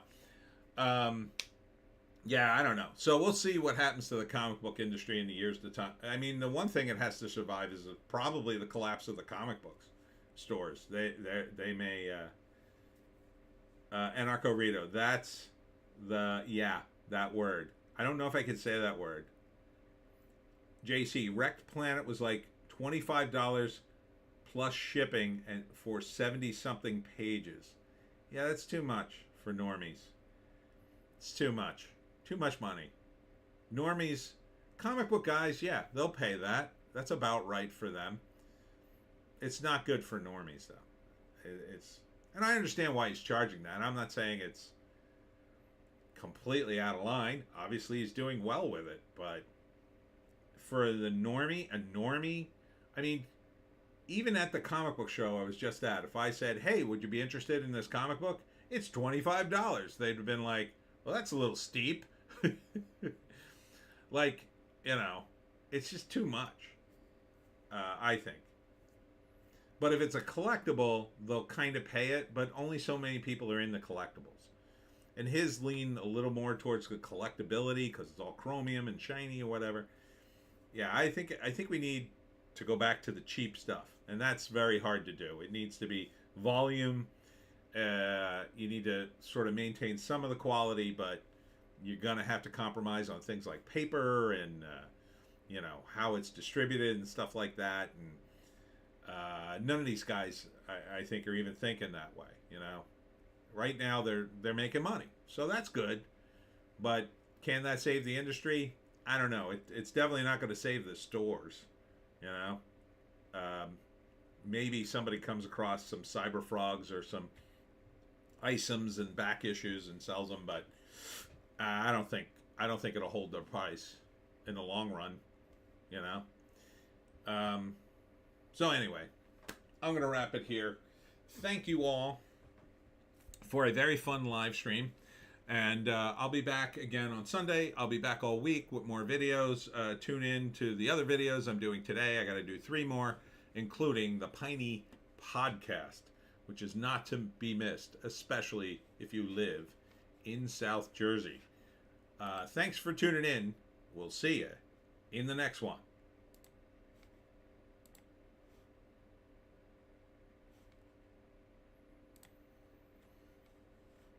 yeah, I don't know. So we'll see what happens to the comic book industry in the years to come. I mean, the one thing it has to survive is probably the collapse of the comic books stores. They may. Anarcho Rito. That's that word. I don't know if I could say that word. JC, Wrecked Planet was like $25 plus shipping and for 70-something pages. Yeah, that's too much for normies. It's too much. Too much money. Normies, comic book guys, yeah, they'll pay that. That's about right for them. It's not good for normies, though. And I understand why he's charging that. I'm not saying it's completely out of line. Obviously, he's doing well with it, but for the normie, I mean, even at the comic book show I was just at, if I said, "Hey, would you be interested in this comic book?" It's $25. They'd have been like, "Well, that's a little steep." Like, you know, it's just too much. I think. But if it's a collectible, they'll kind of pay it, but only so many people are in the collectibles. And his lean a little more towards the collectability because it's all chromium and shiny or whatever. Yeah, I think we need to go back to the cheap stuff, and that's very hard to do. It needs to be volume. You need to sort of maintain some of the quality, but you're gonna have to compromise on things like paper and how it's distributed and stuff like that. And none of these guys, I think, are even thinking that way. Right now they're making money, so that's good. But can that save the industry? I don't know. It's definitely not going to save the stores. You know, maybe somebody comes across some cyber frogs or some icems and back issues and sells them, but I don't think it'll hold their price in the long run. You know. So anyway, I'm going to wrap it here. Thank you all for a very fun live stream. And I'll be back again on Sunday. I'll be back all week with more videos. Tune in to the other videos I'm doing today. I got to do 3 more, including the Piney podcast, which is not to be missed, especially if you live in South Jersey. Thanks for tuning in. We'll see you in the next one.